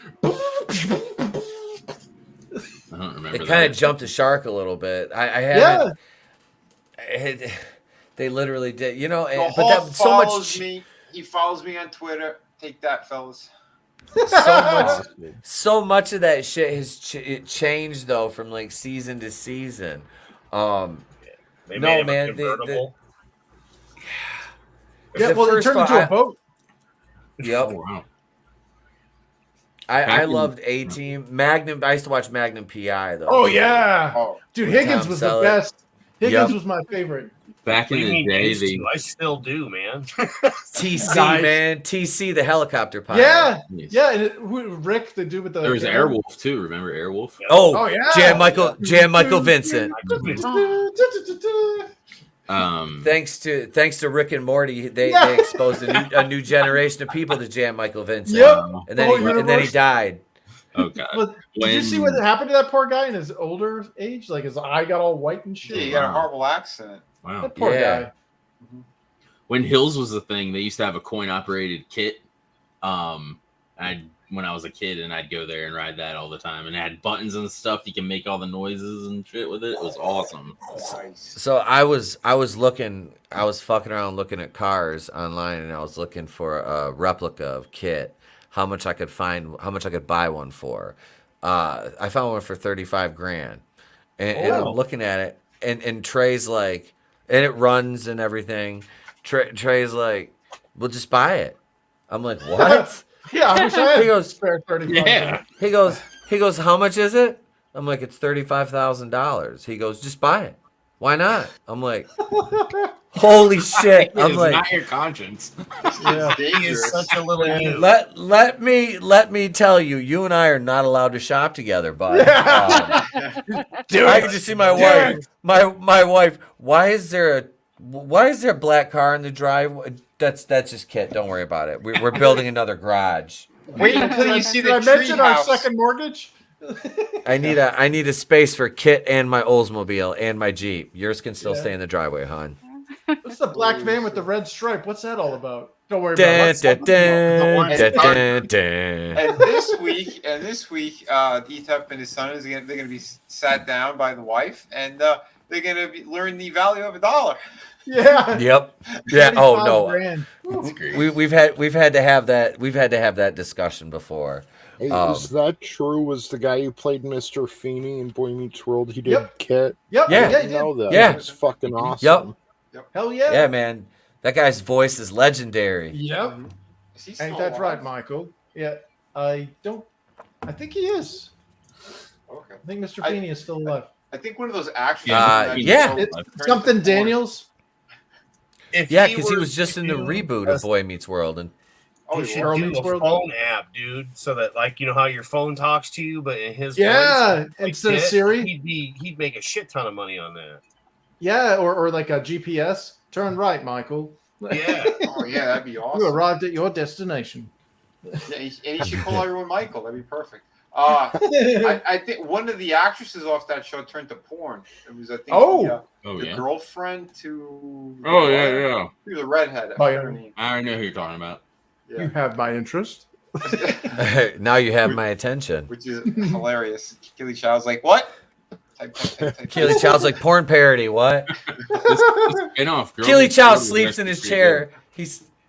I don't remember. It kind of jumped the shark a little bit. I haven't. Yeah. They literally did, but that so much. He follows me on Twitter. Take that, fellas. So much of that shit has changed though from like season to season. They made him a convertible. It turned into a boat. Yep. Oh, wow. I loved A-Team. Magnum. I used to watch Magnum PI though. Oh yeah, dude, Higgins was the best. Higgins was my favorite. Back in the day, I still do, man. TC, man, TC, the helicopter pilot. Yeah, and Rick, the dude with the. There was Airwolf too. Remember Airwolf? Oh yeah, Jan Michael Vincent. Thanks to Rick and Morty, they exposed a new generation of people to Jan Michael Vincent. Yep. And then he died. Oh god. Well, did you see what happened to that poor guy in his older age? Like his eye got all white and shit. Yeah, he got a horrible accident. Wow. That poor guy. When Hills was a thing, they used to have a coin-operated kit. When I was a kid, and I'd go there and ride that all the time, and it had buttons and stuff. You can make all the noises and shit with it. It was awesome. So I was fucking around looking at cars online, and I was looking for a replica of Kit. How much I could buy one for. I found one for $35,000, and I'm looking at it, and Trey's like, and it runs and everything. Trey's like, "We'll just buy it." I'm like, "What?" Yeah, I wish I had He goes, spare 35. Yeah. He goes, "How much is it?" I'm like, "It's $35,000." He goes, "Just buy it. Why not?" I'm like, "Holy shit!" I'm It's like, not your conscience. Yeah. He is such a little dude. Let me tell you, you and I are not allowed to shop together, bud. I can just see my wife. My wife. Why is there a black car in the driveway? That's just Kit. Don't worry about it. We're building another garage. Wait until you see the Did I mention our treehouse. second mortgage? I need a space for Kit and my Oldsmobile and my Jeep. Yours can still stay in the driveway, hon. What's the black van with the red stripe? What's that all about? Don't worry Dun, about it. dun, dun, dun, dun. And this week, Etep and his son they're gonna be sat down by the wife, and they're gonna learn the value of $1. Yeah. Yep. Yeah. Oh no. $35,000. That's great. We've had to have that discussion before. Hey, is that true? Was the guy who played Mr. Feeney in Boy Meets World? He did Kit. Yep. Yeah. Yeah. I know that. Yeah. It's fucking awesome. Yep. Hell yeah. Yeah, man. That guy's voice is legendary. Yep. Ain't that right, Michael? Yeah. I think he is. Okay. I think Mr. Feeney is still alive. I think one of those actors. Yeah. It's something Daniels. Yeah, because he was just in the reboot of Boy Meets World, and You should Girl do Meets a World. phone app, dude, so that like you know how your phone talks to you, but in his Yeah, voice, like instead of Kit, Siri. he'd make a shit ton of money on that. Yeah, or like a GPS. Turn right, Michael. Yeah. Oh yeah, that'd be awesome. You arrived at your destination. Yeah, and he should call everyone Michael. That'd be perfect. I think one of the actresses off that show turned to porn. It was, I think, the girlfriend to. Oh yeah. She was a redhead. Oh, I forget her name. I already know who you're talking about. You have my interest. now you have my attention. Which is hilarious. Keely Child's like, what? Keely Child's like porn parody. What? Keely Child sleeps in his chair.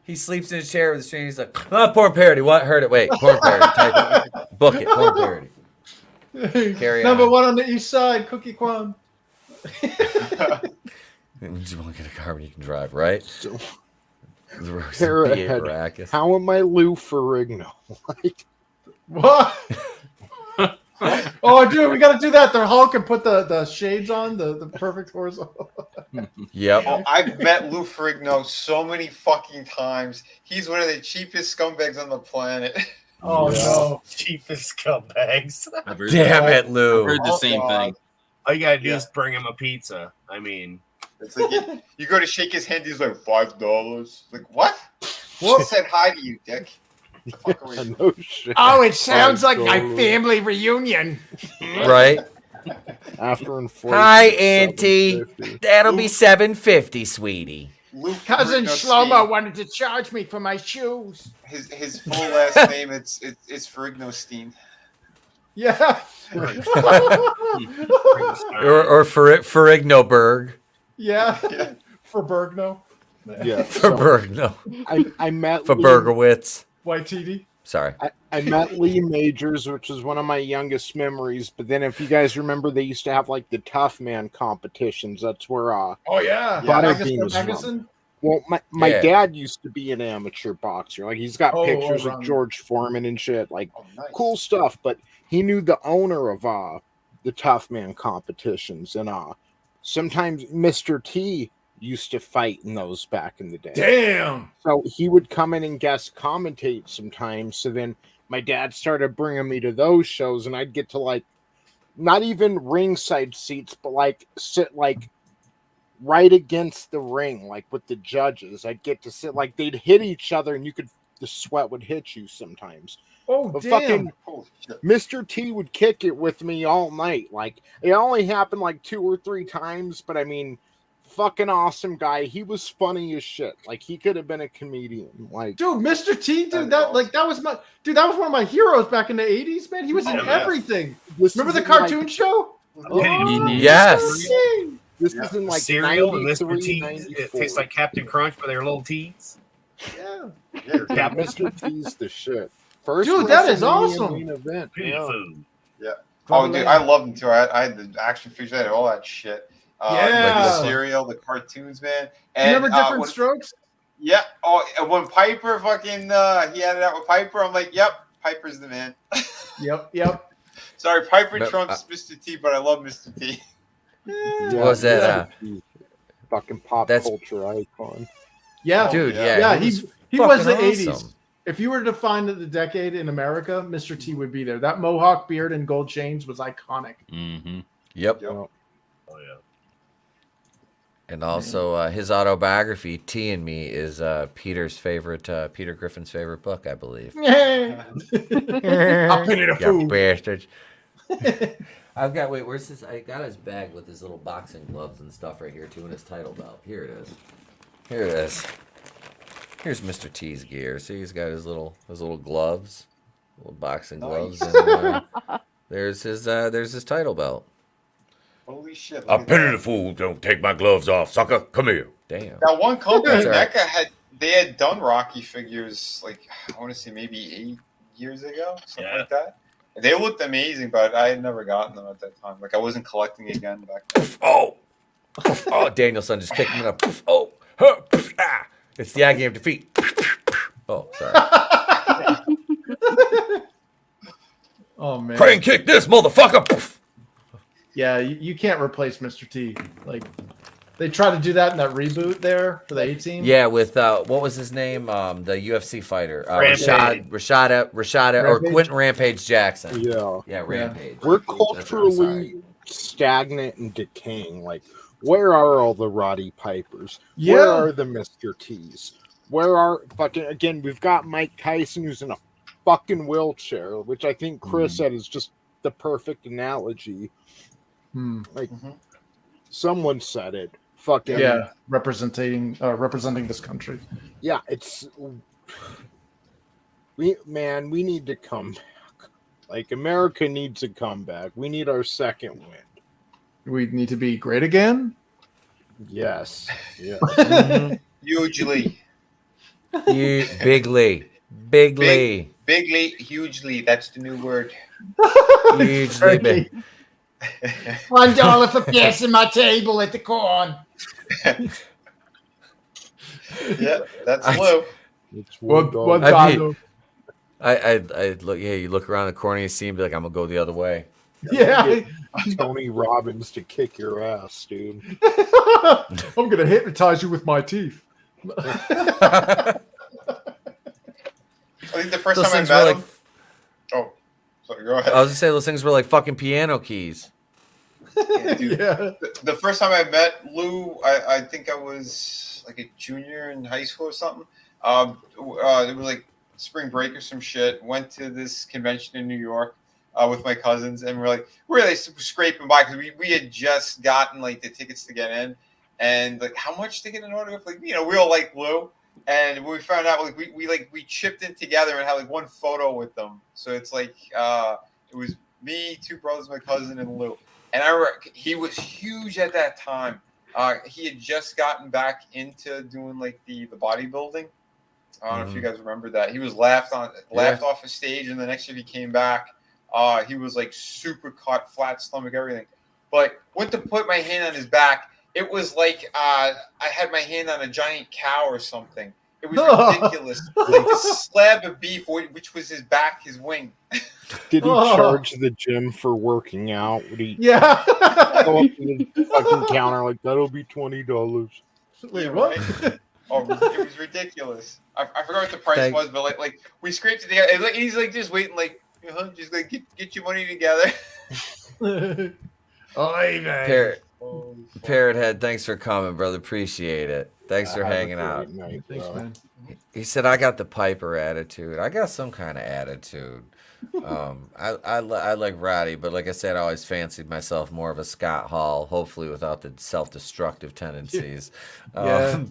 He sleeps in his chair with the string. He's like, porn parody. What? Heard it. Wait, porn parody. Type it. Book it. Porn parody. Carry Number on. one on the east side, Cookie Kwan. You just want to get a car when you can drive, right? Parrot, how am I Lou Ferrigno? Like, what? Oh, dude, we got to do that. The Hulk and put the shades on, the perfect horizontal. Yep. Oh, I've met Lou Ferrigno so many fucking times. He's one of the cheapest scumbags on the planet. Oh, no. Cheapest scumbags. Damn it, Lou. I've heard the same thing. All you gotta do is bring him a pizza. I mean, it's like you go to shake his hand, he's like $5. Like, what? She said hi to you, dick. No shit. Oh, it sounds like my family reunion. Right? After inflation. Hi, Auntie. That'll be $7.50, sweetie. Cousin Shlomo wanted to charge me for my shoes. His full last name it's Ferrignostein. Yeah. or Ferrignoberg. Yeah. For Bergno. Yeah. For Bergno. I met For Lee- Bergowitz. YTD. Sorry. I met Lee Majors, which is one of my youngest memories. But then, if you guys remember, they used to have like the Tough Man competitions. That's where Oh yeah. Butterbean was Magnuson? from. Well, my Yeah. dad used to be an amateur boxer. Like he's got pictures of right. George Foreman and shit. Like nice. cool stuff. But he knew the owner of the Tough Man competitions, and sometimes Mr. T used to fight in those back in the day. Damn. So he would come in and guest commentate sometimes. So then my dad started bringing me to those shows, and I'd get to like not even ringside seats, but like sit like right against the ring, like with the judges. I'd get to sit like they'd hit each other, and the sweat would hit you sometimes. Oh, But damn. fucking Mr. T would kick it with me all night. Like it only happened like 2 or 3 times, but I mean, fucking awesome guy. He was funny as shit. Like he could have been a comedian. Like, dude, Mr. T, dude, that was one of my heroes back in the 80s, man. He was in everything. Remember the cartoon show? Yes. This is in like cereal and Mr. 93, T. 94. It tastes like Captain Crunch, but they're little teas. Yeah. Yeah, Mr. T's the shit. First, dude, that is WrestleMania awesome. main event. Yeah. Oh, dude, I love them too. I had the action figures, I had all that shit. Yeah. Like the cereal, the cartoons, man. And, remember Different Strokes? Yeah. Oh, when Piper fucking he had it out with Piper, I'm like, yep, Piper's the man. Yep. Sorry, Piper trumps Mr. T, but I love Mr. T. Yeah, What was that? Fucking pop culture icon. Yeah, dude. Yeah, he was the awesome. 80s. If you were to define the decade in America, Mr. T would be there. That mohawk beard and gold chains was iconic. Mm-hmm. Yep. Oh yeah. And also his autobiography, T and Me, is Peter Griffin's favorite book, I believe. I'll pin it a You fool. bastards. Where's this? I got his bag with his little boxing gloves and stuff right here too, and his title belt. Here it is. Here's Mr. T's gear. See, he's got his little gloves, little boxing gloves, and there's his title belt. Holy shit! A pity the fool don't take my gloves off, sucker. Come here. Damn. That one company, That's NECA had done Rocky figures like I want to say maybe 8 years ago, something like that. They looked amazing, but I had never gotten them at that time. Like I wasn't collecting again back then. Oh, Danielson just kicked him up. Oh, ah. It's the agony of defeat. Oh, sorry. Oh man. Crane kick this motherfucker. Yeah, you can't replace Mr. T. Like they tried to do that in that reboot there for the 18. Yeah, with what was his name? The UFC fighter, Rampage. Rashada or Quentin Rampage Jackson. Yeah, Rampage. We're culturally stagnant and decaying. Like, where are all the Roddy Pipers? Yeah. Where are the Mr. T's? Where are fucking again? We've got Mike Tyson who's in a fucking wheelchair, which I think Chris said is just the perfect analogy. Like someone said it. Fucking representing this country. Yeah, it's we need to come back. Like America needs a comeback. We need our second wind. We need to be great again. Yes. Yeah. Hugely. Bigly. Hugely. That's the new word. Hugely big. $1 for passing my table at the corn. Yeah, that's Lou. I look. Yeah, you look around the corner, you see him, be like, "I'm gonna go the other way." Yeah, Tony Robbins to kick your ass, dude. I'm gonna hypnotize you with my teeth. I think the first Those time I things met were him. Oh, sorry. Go ahead. I was gonna say those things were like fucking piano keys. Yeah, dude. The first time I met Lou, I think I was like a junior in high school or something. It was like spring break or some shit. Went to this convention in New York with my cousins, and we're like scraping by because we had just gotten like the tickets to get in, and like how much to get an autograph? Like we all like Lou, and when we found out like we chipped in together and had like one photo with them. So it's like it was me, two brothers, my cousin, and Lou. And I remember he was huge at that time. He had just gotten back into doing like the bodybuilding. I don't know if you guys remember that. He was laughed off the stage, and the next year he came back. He was like super cut, flat stomach, everything. But went to put my hand on his back. It was like I had my hand on a giant cow or something. It was ridiculous. Like this slab of beef, which was his back, his wing. Did he charge the gym for working out? Would he go up to the fucking counter like, that'll be $20? Wait, what? Right? Oh, it was ridiculous. I forgot what the price was, but like we scraped it together. And like, he's like just waiting, like just like get your money together. Parrot Head, thanks for coming, brother. Appreciate it. Thanks for hanging out. Thanks, man. He said, I got the Piper attitude. I got some kind of attitude. I like Roddy, but like I said, I always fancied myself more of a Scott Hall, hopefully without the self-destructive tendencies. Yeah.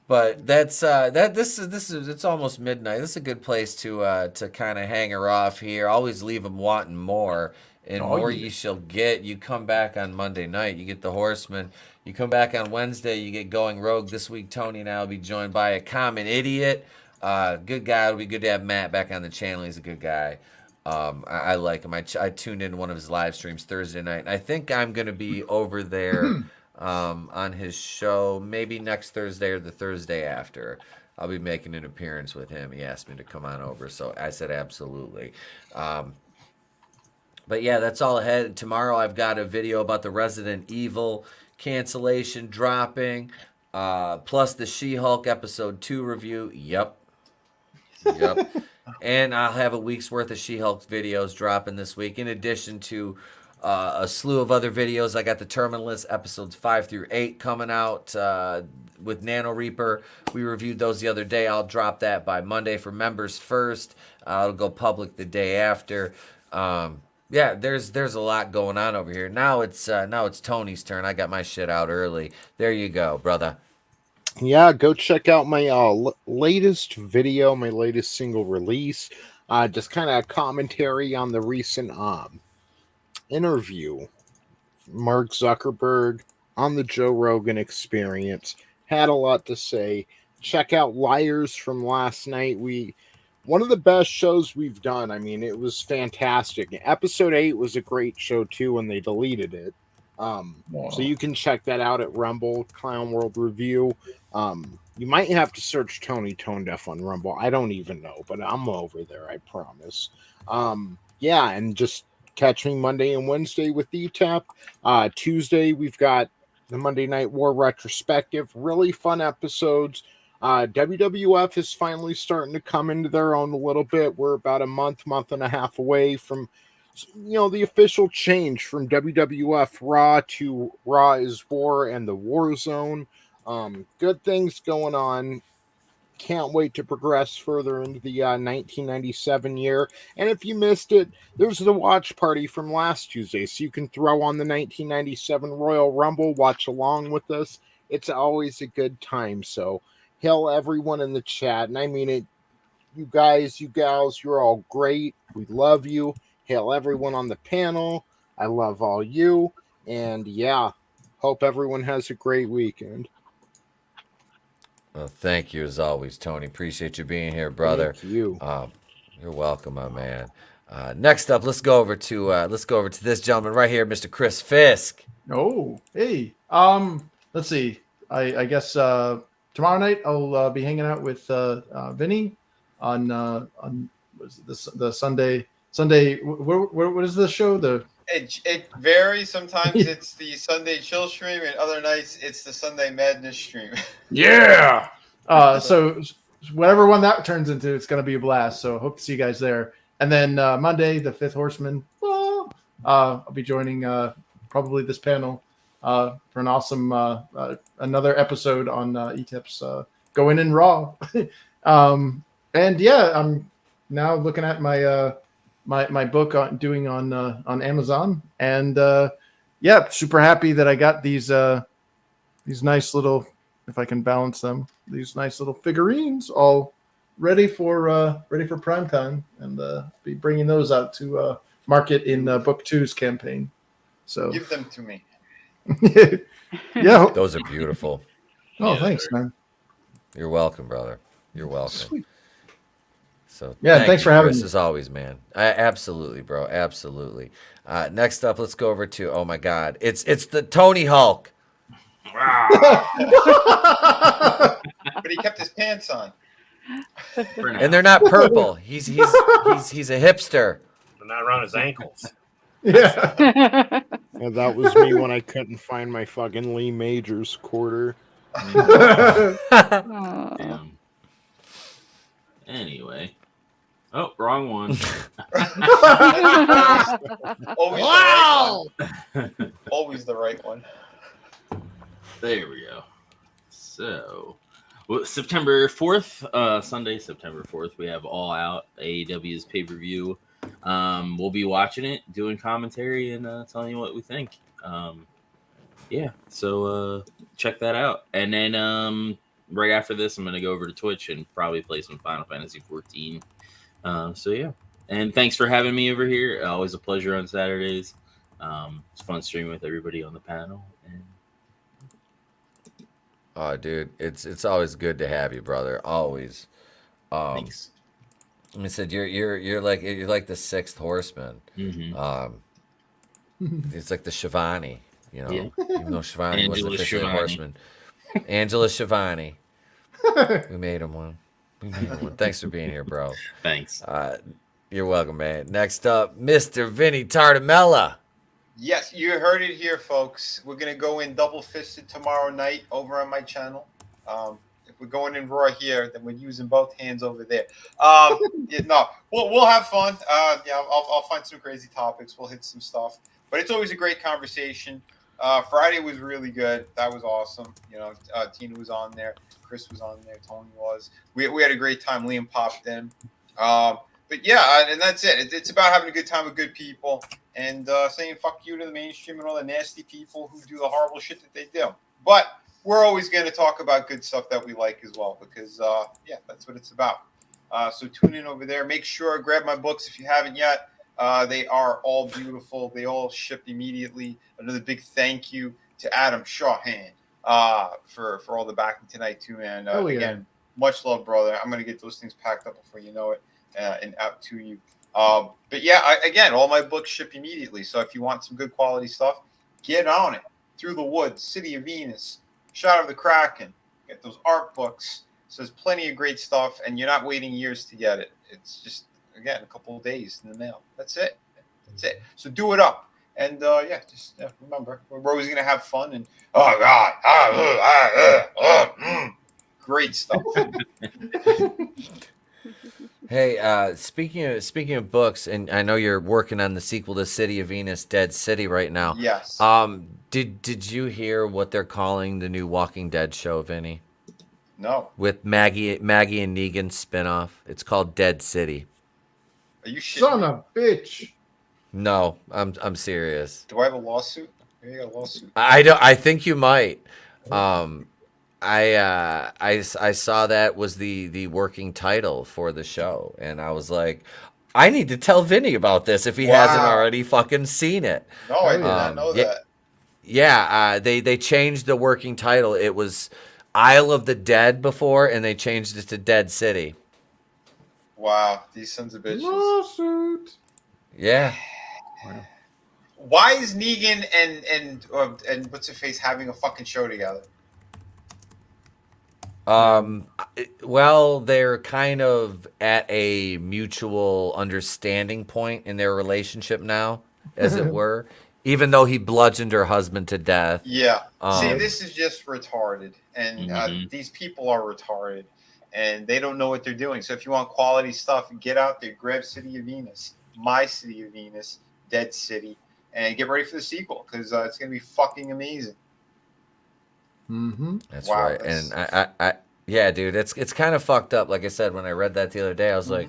But that's this is it's almost midnight. This is a good place to kind of hang her off here. Always leave them wanting more, and Oh, more yeah. you shall get. You come back on Monday night, you get the Horseman. You come back on Wednesday, you get Going Rogue. This week, Tony and I will be joined by a common idiot. Good guy. It'll be good to have Matt back on the channel. He's a good guy. I like him. I tuned in one of his live streams Thursday night. And I think I'm going to be over there on his show maybe next Thursday or the Thursday after. I'll be making an appearance with him. He asked me to come on over, so I said absolutely. But yeah, that's all ahead. Tomorrow I've got a video about the Resident Evil cancellation dropping, plus the She-Hulk episode 2 review. Yep. And I'll have a week's worth of She-Hulk videos dropping this week, in addition to a slew of other videos. I got the Terminalist episodes 5 through 8 coming out with Nano Reaper. We reviewed those the other day. I'll drop that by Monday for members first. It'll go public the day after. Yeah, there's a lot going on over here. Now it's Tony's turn. I got my shit out early. There you go, brother. Yeah, go check out my latest video, my latest single release. Just kind of commentary on the recent interview. Mark Zuckerberg on the Joe Rogan Experience. Had a lot to say. Check out Liars from last night. One of the best shows we've done. I mean, it was fantastic. Episode 8 was a great show too when they deleted it. So you can check that out at Rumble, Clown World Review. You might have to search Tony ToneDef on Rumble. I don't even know, but I'm over there, I promise. Yeah, and just catch me Monday and Wednesday with ETAP. Tuesday, we've got the Monday Night War retrospective. Really fun episodes. WWF is finally starting to come into their own a little bit. We're about a month and a half away from, the official change from WWF Raw to Raw is War and the War Zone. Good things going on. Can't wait to progress further into the 1997 year. And if you missed it, there's the watch party from last Tuesday, so you can throw on the 1997 Royal Rumble, watch along with us. It's always a good time. So hail everyone in the chat, and I mean it. You guys, you gals, you're all great. We love you. Hail everyone on the panel. I love all you. And yeah, hope everyone has a great weekend. Well, thank you as always, Tony. Appreciate you being here, brother. Thank you. You're welcome, my man. Next up, let's go over to this gentleman right here, Mr. Chris Fisk. Oh, hey. Let's see. I guess tomorrow night I'll be hanging out with Vinny on the Sunday. What is the show? It varies. Sometimes it's the Sunday chill stream, and other nights it's the Sunday madness stream. Yeah. So whatever one that turns into, it's going to be a blast. So hope to see you guys there. And then Monday, the Fifth Horseman. I'll be joining probably this panel for an awesome another episode on ETEP's Going in Raw. And yeah, I'm now looking at my book on Amazon, and yeah, super happy that I got these nice little, if I can balance them, these nice little figurines all ready for prime time, and be bringing those out to market in book 2's campaign. So give them to me. Yeah, those are beautiful. Oh, yeah, thanks, man. You're welcome, brother. You're welcome. Sweet. So yeah, thanks for having Chris, me. as always, man. Absolutely, bro. Absolutely. Next up, let's go over to, oh my God, it's the Tony Hulk. But he kept his pants on. And they're not purple. He's a hipster. They're not around his ankles. Yeah. Yeah, that was me when I couldn't find my fucking Lee Majors quarter. Anyway. Oh, wrong one. Wow! Always the right one. There we go. So, September 4th, Sunday, September 4th, we have All Out, AEW's pay-per-view. We'll be watching it, doing commentary, and telling you what we think. Yeah, so check that out. And then right after this, I'm going to go over to Twitch and probably play some Final Fantasy 14. So yeah, and thanks for having me over here. Always a pleasure on Saturdays. It's fun streaming with everybody on the panel. And oh, dude, it's always good to have you, brother. Always. Thanks. I said you're like the sixth horseman. Mm-hmm. It's like the Shivani, you know. Yeah. Even though Shivani wasn't Angela officially a Shivani. horseman. Angela Shivani. We made him one. Thanks for being here, bro. Thanks. You're welcome, man. Next up, Mr. Vinnie Tartamella. Yes, you heard it here, folks. We're gonna go in double fisted tomorrow night over on my channel. If we're going in raw here, then we're using both hands over there. Yeah, no, we'll have fun. Yeah, I'll find some crazy topics. We'll hit some stuff, but it's always a great conversation. Friday was really good. That was awesome. You know, Tina was on there, Chris was on there, Tony was. We had a great time. Liam popped in. But yeah, and that's it. It's about having a good time with good people and saying fuck you to the mainstream and all the nasty people who do the horrible shit that they do. But we're always going to talk about good stuff that we like as well because, yeah, that's what it's about. So tune in over there. Make sure, grab my books if you haven't yet. They are all beautiful. They all ship immediately. Another big thank you to Adam Shawhan for all the backing tonight too, man. Again, much love, brother. I'm going to get those things packed up before you know it and out to you. But yeah, again, all my books ship immediately. So if you want some good quality stuff, get on it. Through the Woods, City of Venus, Shot of the Kraken. Get those art books. So there's plenty of great stuff, and you're not waiting years to get it. It's just, again, a couple of days in the mail. That's it. That's it. So do it up. And yeah, just remember, we're always going to have fun. And oh, God. Great stuff. Hey, speaking of books, and I know you're working on the sequel to City of Venus, Dead City, right now. Yes. Did you hear what they're calling the new Walking Dead show, Vinny? No. With Maggie and Negan spinoff. It's called Dead City. Are you shitting Son me? of a bitch. No, I'm serious. Do I have a lawsuit? Maybe a lawsuit. I think you might. I saw that was the working title for the show, and I was like, I need to tell Vinny about this if he hasn't already fucking seen it. No, I did not know that. Yeah, they changed the working title. It was Isle of the Dead before, and they changed it to Dead City. Wow, these sons of bitches. Lawsuit. Yeah. Why is Negan and what's her face having a fucking show together? Well, they're kind of at a mutual understanding point in their relationship now, as it were. Even though he bludgeoned her husband to death. Yeah. See, this is just retarded, and these people are retarded, and they don't know what they're doing. So if you want quality stuff, get out there, grab City of Venus, My City of Venus, Dead City, and get ready for the sequel because it's gonna be fucking amazing. Mm-hmm. That's right. And I yeah, dude, it's kind of fucked up. Like I said, when I read that the other day, I was like,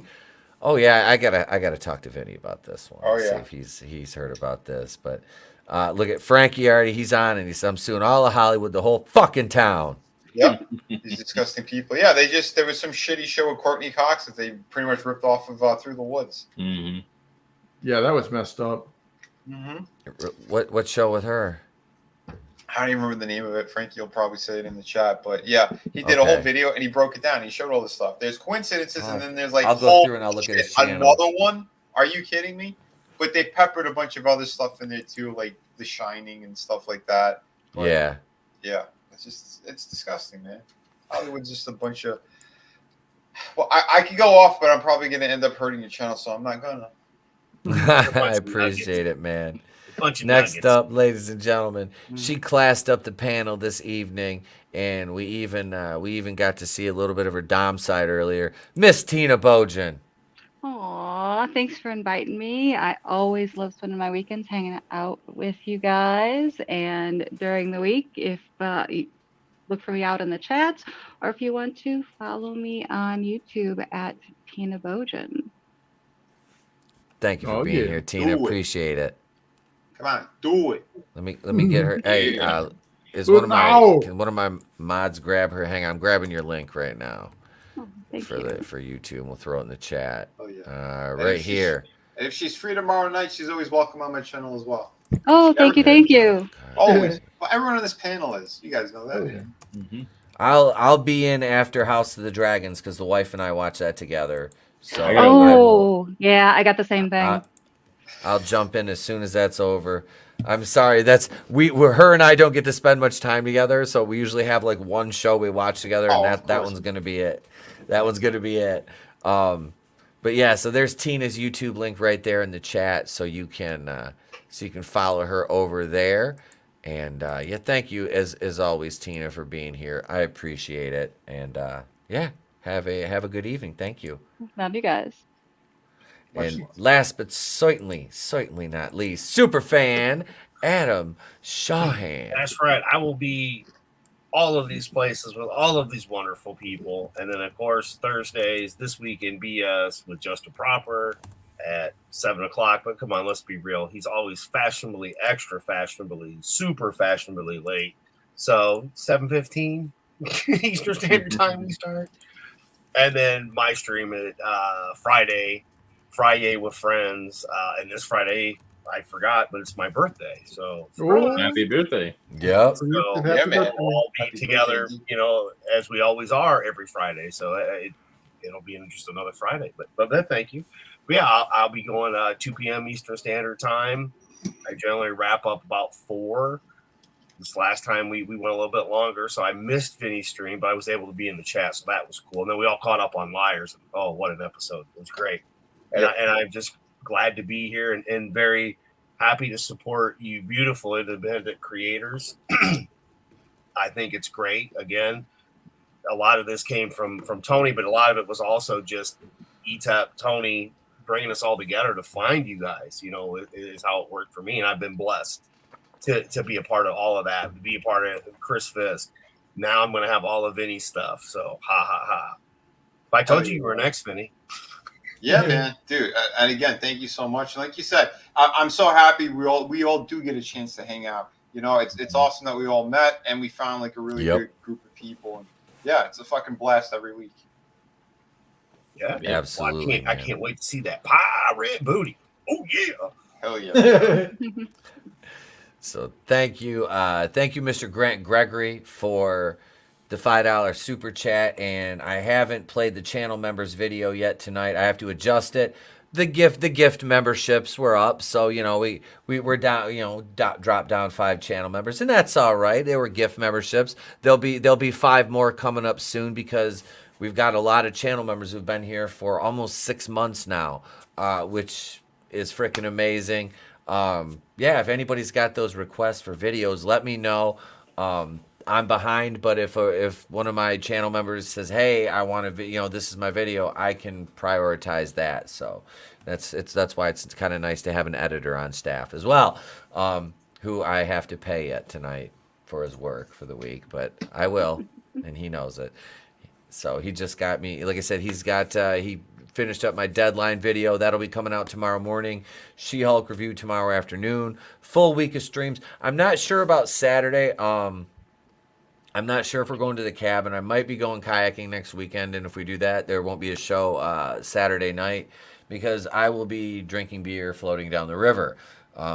oh yeah, I gotta talk to Vinny about this one. Oh, yeah. See if he's heard about this. But look at Frankie already. He's on, and I'm suing all of Hollywood, the whole fucking town. Yep, these disgusting people. Yeah, there was some shitty show with Courtney Cox that they pretty much ripped off of Through the Woods. Mm-hmm. Yeah, that was messed up. Mm-hmm. What show with her? I don't even remember the name of it. Frankie will probably say it in the chat, but yeah, he did a whole video and he broke it down. He showed all the stuff. There's coincidences, and then there's like I'll go through and I'll look at his channel. Another one. Are you kidding me? But they peppered a bunch of other stuff in there too, like The Shining and stuff like that. But, yeah, it's disgusting, man. Hollywood's just a bunch of. Well, I could go off, but I'm probably going to end up hurting your channel, so I'm not gonna. I appreciate it, man. Next up, ladies and gentlemen, she classed up the panel this evening, and we even got to see a little bit of her dom side earlier. Miss Tina Bojan. Aw, thanks for inviting me. I always love spending my weekends hanging out with you guys. And during the week, if look for me out in the chats, or if you want to follow me on YouTube at Tina Bojan. Thank you for being here, Tina. Appreciate it. Come on, do it. Let me get her. Hey, is Ooh, can one of my mods grab her? Hang on, I'm grabbing your link right now for YouTube, and we'll throw it in the chat. Oh yeah, right here. And if she's free tomorrow night, she's always welcome on my channel as well. Oh, thank you. Always. Well, everyone on this panel is. You guys know that. Oh, yeah. Mm-hmm. I'll be in after House of the Dragons because the wife and I watch that together. So yeah, I got the same thing. I'll jump in as soon as that's over. I'm sorry, her and I don't get to spend much time together, so we usually have like one show we watch together, and that one's gonna be it. That one's gonna be it. But yeah, so there's Tina's YouTube link right there in the chat, so you can follow her over there. And yeah, thank you as always, Tina, for being here. I appreciate it. And yeah, have a good evening. Thank you. Love you guys. And last but certainly not least, super fan Adam Shawhan. That's right. I will be all of these places with all of these wonderful people, and then of course Thursdays this week in BS with Just a Proper at 7:00. But come on, let's be real. He's always fashionably, extra fashionably, super fashionably late. So 7:15 Eastern Standard Time we start, and then my stream at Friday with friends, and this Friday I forgot, but it's my birthday. So happy birthday! Yep. So yeah, man, we'll all be together, as we always are every Friday. So it'll be just another Friday. But thank you. But yeah, I'll be going 2 p.m. Eastern Standard Time. I generally wrap up about 4. This last time we went a little bit longer, so I missed Vinny's stream, but I was able to be in the chat, so that was cool. And then we all caught up on Liars. And, oh, what an episode! It was great, and I'm just glad to be here and very happy to support you, beautiful independent creators. I think it's great. Again, a lot of this came from Tony, but a lot of it was also just ETAP, Tony bringing us all together to find you guys. It is how it worked for me, and I've been blessed to be a part of all of that, to be a part of Chris Fisk. Now I'm going to have all of Vinny's stuff. So If I told you were next, Vinny. Yeah, man, dude. And again, thank you so much. Like you said, I'm so happy we all do get a chance to hang out. It's awesome that we all met and we found like a really good group of people. And yeah, it's a fucking blast every week. Yeah, absolutely. Well, I can't wait to see that pirate booty. Oh yeah, hell yeah. So thank you, Mr. Grant Gregory, for the $5 super chat. And I haven't played the channel members video yet tonight. I have to adjust it. The gift memberships were up, so we were down, dropped down 5 channel members, and that's all right. They were gift memberships. There'll be 5 more coming up soon because we've got a lot of channel members who've been here for almost 6 months now, which is freaking amazing. Yeah, if anybody's got those requests for videos, let me know. I'm behind, but if one of my channel members says, "Hey, I want to, this is my video," I can prioritize that. So that's why it's kind of nice to have an editor on staff as well, who I have to pay yet tonight for his work for the week, but I will, and he knows it. So he just got me, like I said, he finished up my deadline video. That'll be coming out tomorrow morning. She-Hulk review tomorrow afternoon. Full week of streams. I'm not sure about Saturday. I'm not sure if we're going to the cabin. I might be going kayaking next weekend, and if we do that, there won't be a show Saturday night because I will be drinking beer floating down the river,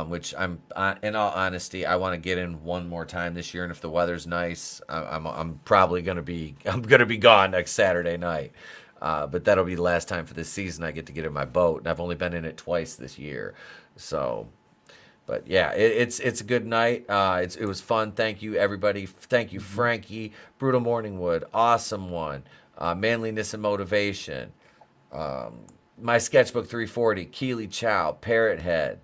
which in all honesty, I want to get in one more time this year, and if the weather's nice, I'm probably going to be gone next Saturday night. But that'll be the last time for this season I get to get in my boat, and I've only been in it twice this year. So, but yeah, it's a good night. It was fun. Thank you, everybody. Thank you, Frankie. Brutal Morningwood, awesome one. Manliness and Motivation. My Sketchbook 340, Keely Chow, Parrot Head.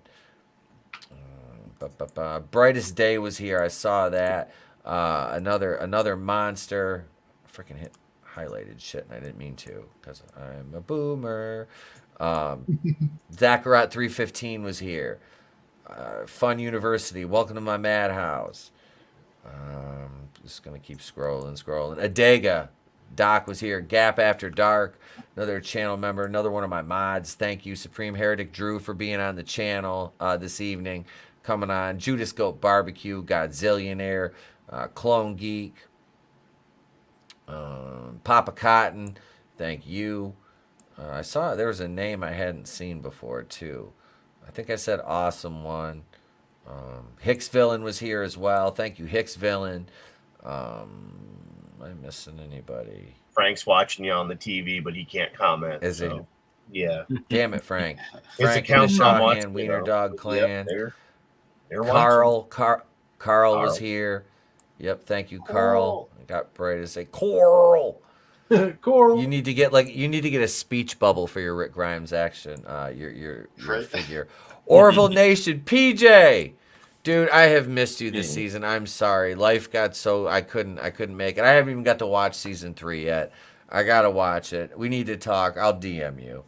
Brightest Day was here. I saw that. Another monster. Freaking hit. Highlighted shit, and I didn't mean to because I'm a boomer. Zachariah 315 was here. Fun University, welcome to my madhouse. Just gonna keep scrolling. Adega, Doc was here. Gap After Dark, another channel member, another one of my mods. Thank you, Supreme Heretic Drew, for being on the channel this evening. Coming on, Judas Goat Barbecue, Godzillionaire, Clone Geek, Papa Cotton. Thank you. I saw there was a name I hadn't seen before too. I think I said Awesome One. Hicks Villain was here as well. Thank you, Hicks Villain. Am I missing anybody? Frank's watching you on the TV, but he can't comment. Is he? Yeah. Damn it, Frank. His Frank and the account's not Shawhan watching, Wiener Dog Clan. Yep, they're Carl was here. Yep, thank you, Carl. I got ready to say Coral. Coral. You need to get a speech bubble for your Rick Grimes action. Your figure. Orville Nation, PJ. Dude, I have missed you this season. I'm sorry. Life got so I couldn't make it. I haven't even got to watch season 3 yet. I gotta watch it. We need to talk. I'll DM you.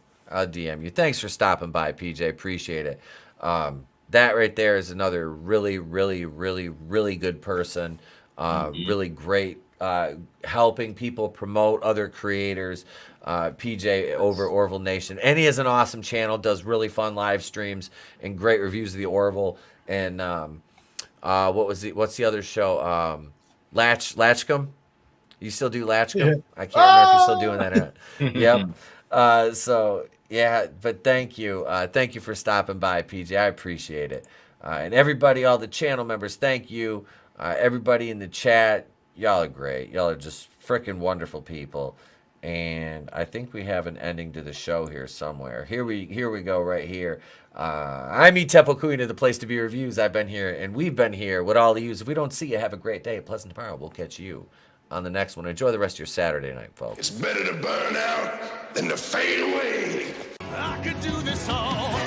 Thanks for stopping by, PJ. Appreciate it. That right there is another really, really, really, really good person. Really great. Helping people promote other creators. PJ over Orville Nation. And he has an awesome channel, does really fun live streams and great reviews of the Orville. And what's the other show? Latchcomb? You still do Latchcomb? I can't remember if you're still doing that. Yep. So yeah, but thank you. Thank you for stopping by, PJ. I appreciate it. And everybody, all the channel members, thank you. Everybody in the chat, y'all are great. Y'all are just freaking wonderful people. And I think we have an ending to the show here somewhere. Here we go right here. I'm Temple Queen of the Place to Be Reviews. I've been here, and we've been here with all of you. If we don't see you, have a great day. Pleasant tomorrow. We'll catch you on the next one. Enjoy the rest of your Saturday night, folks. It's better to burn out than to fade away. I could do this all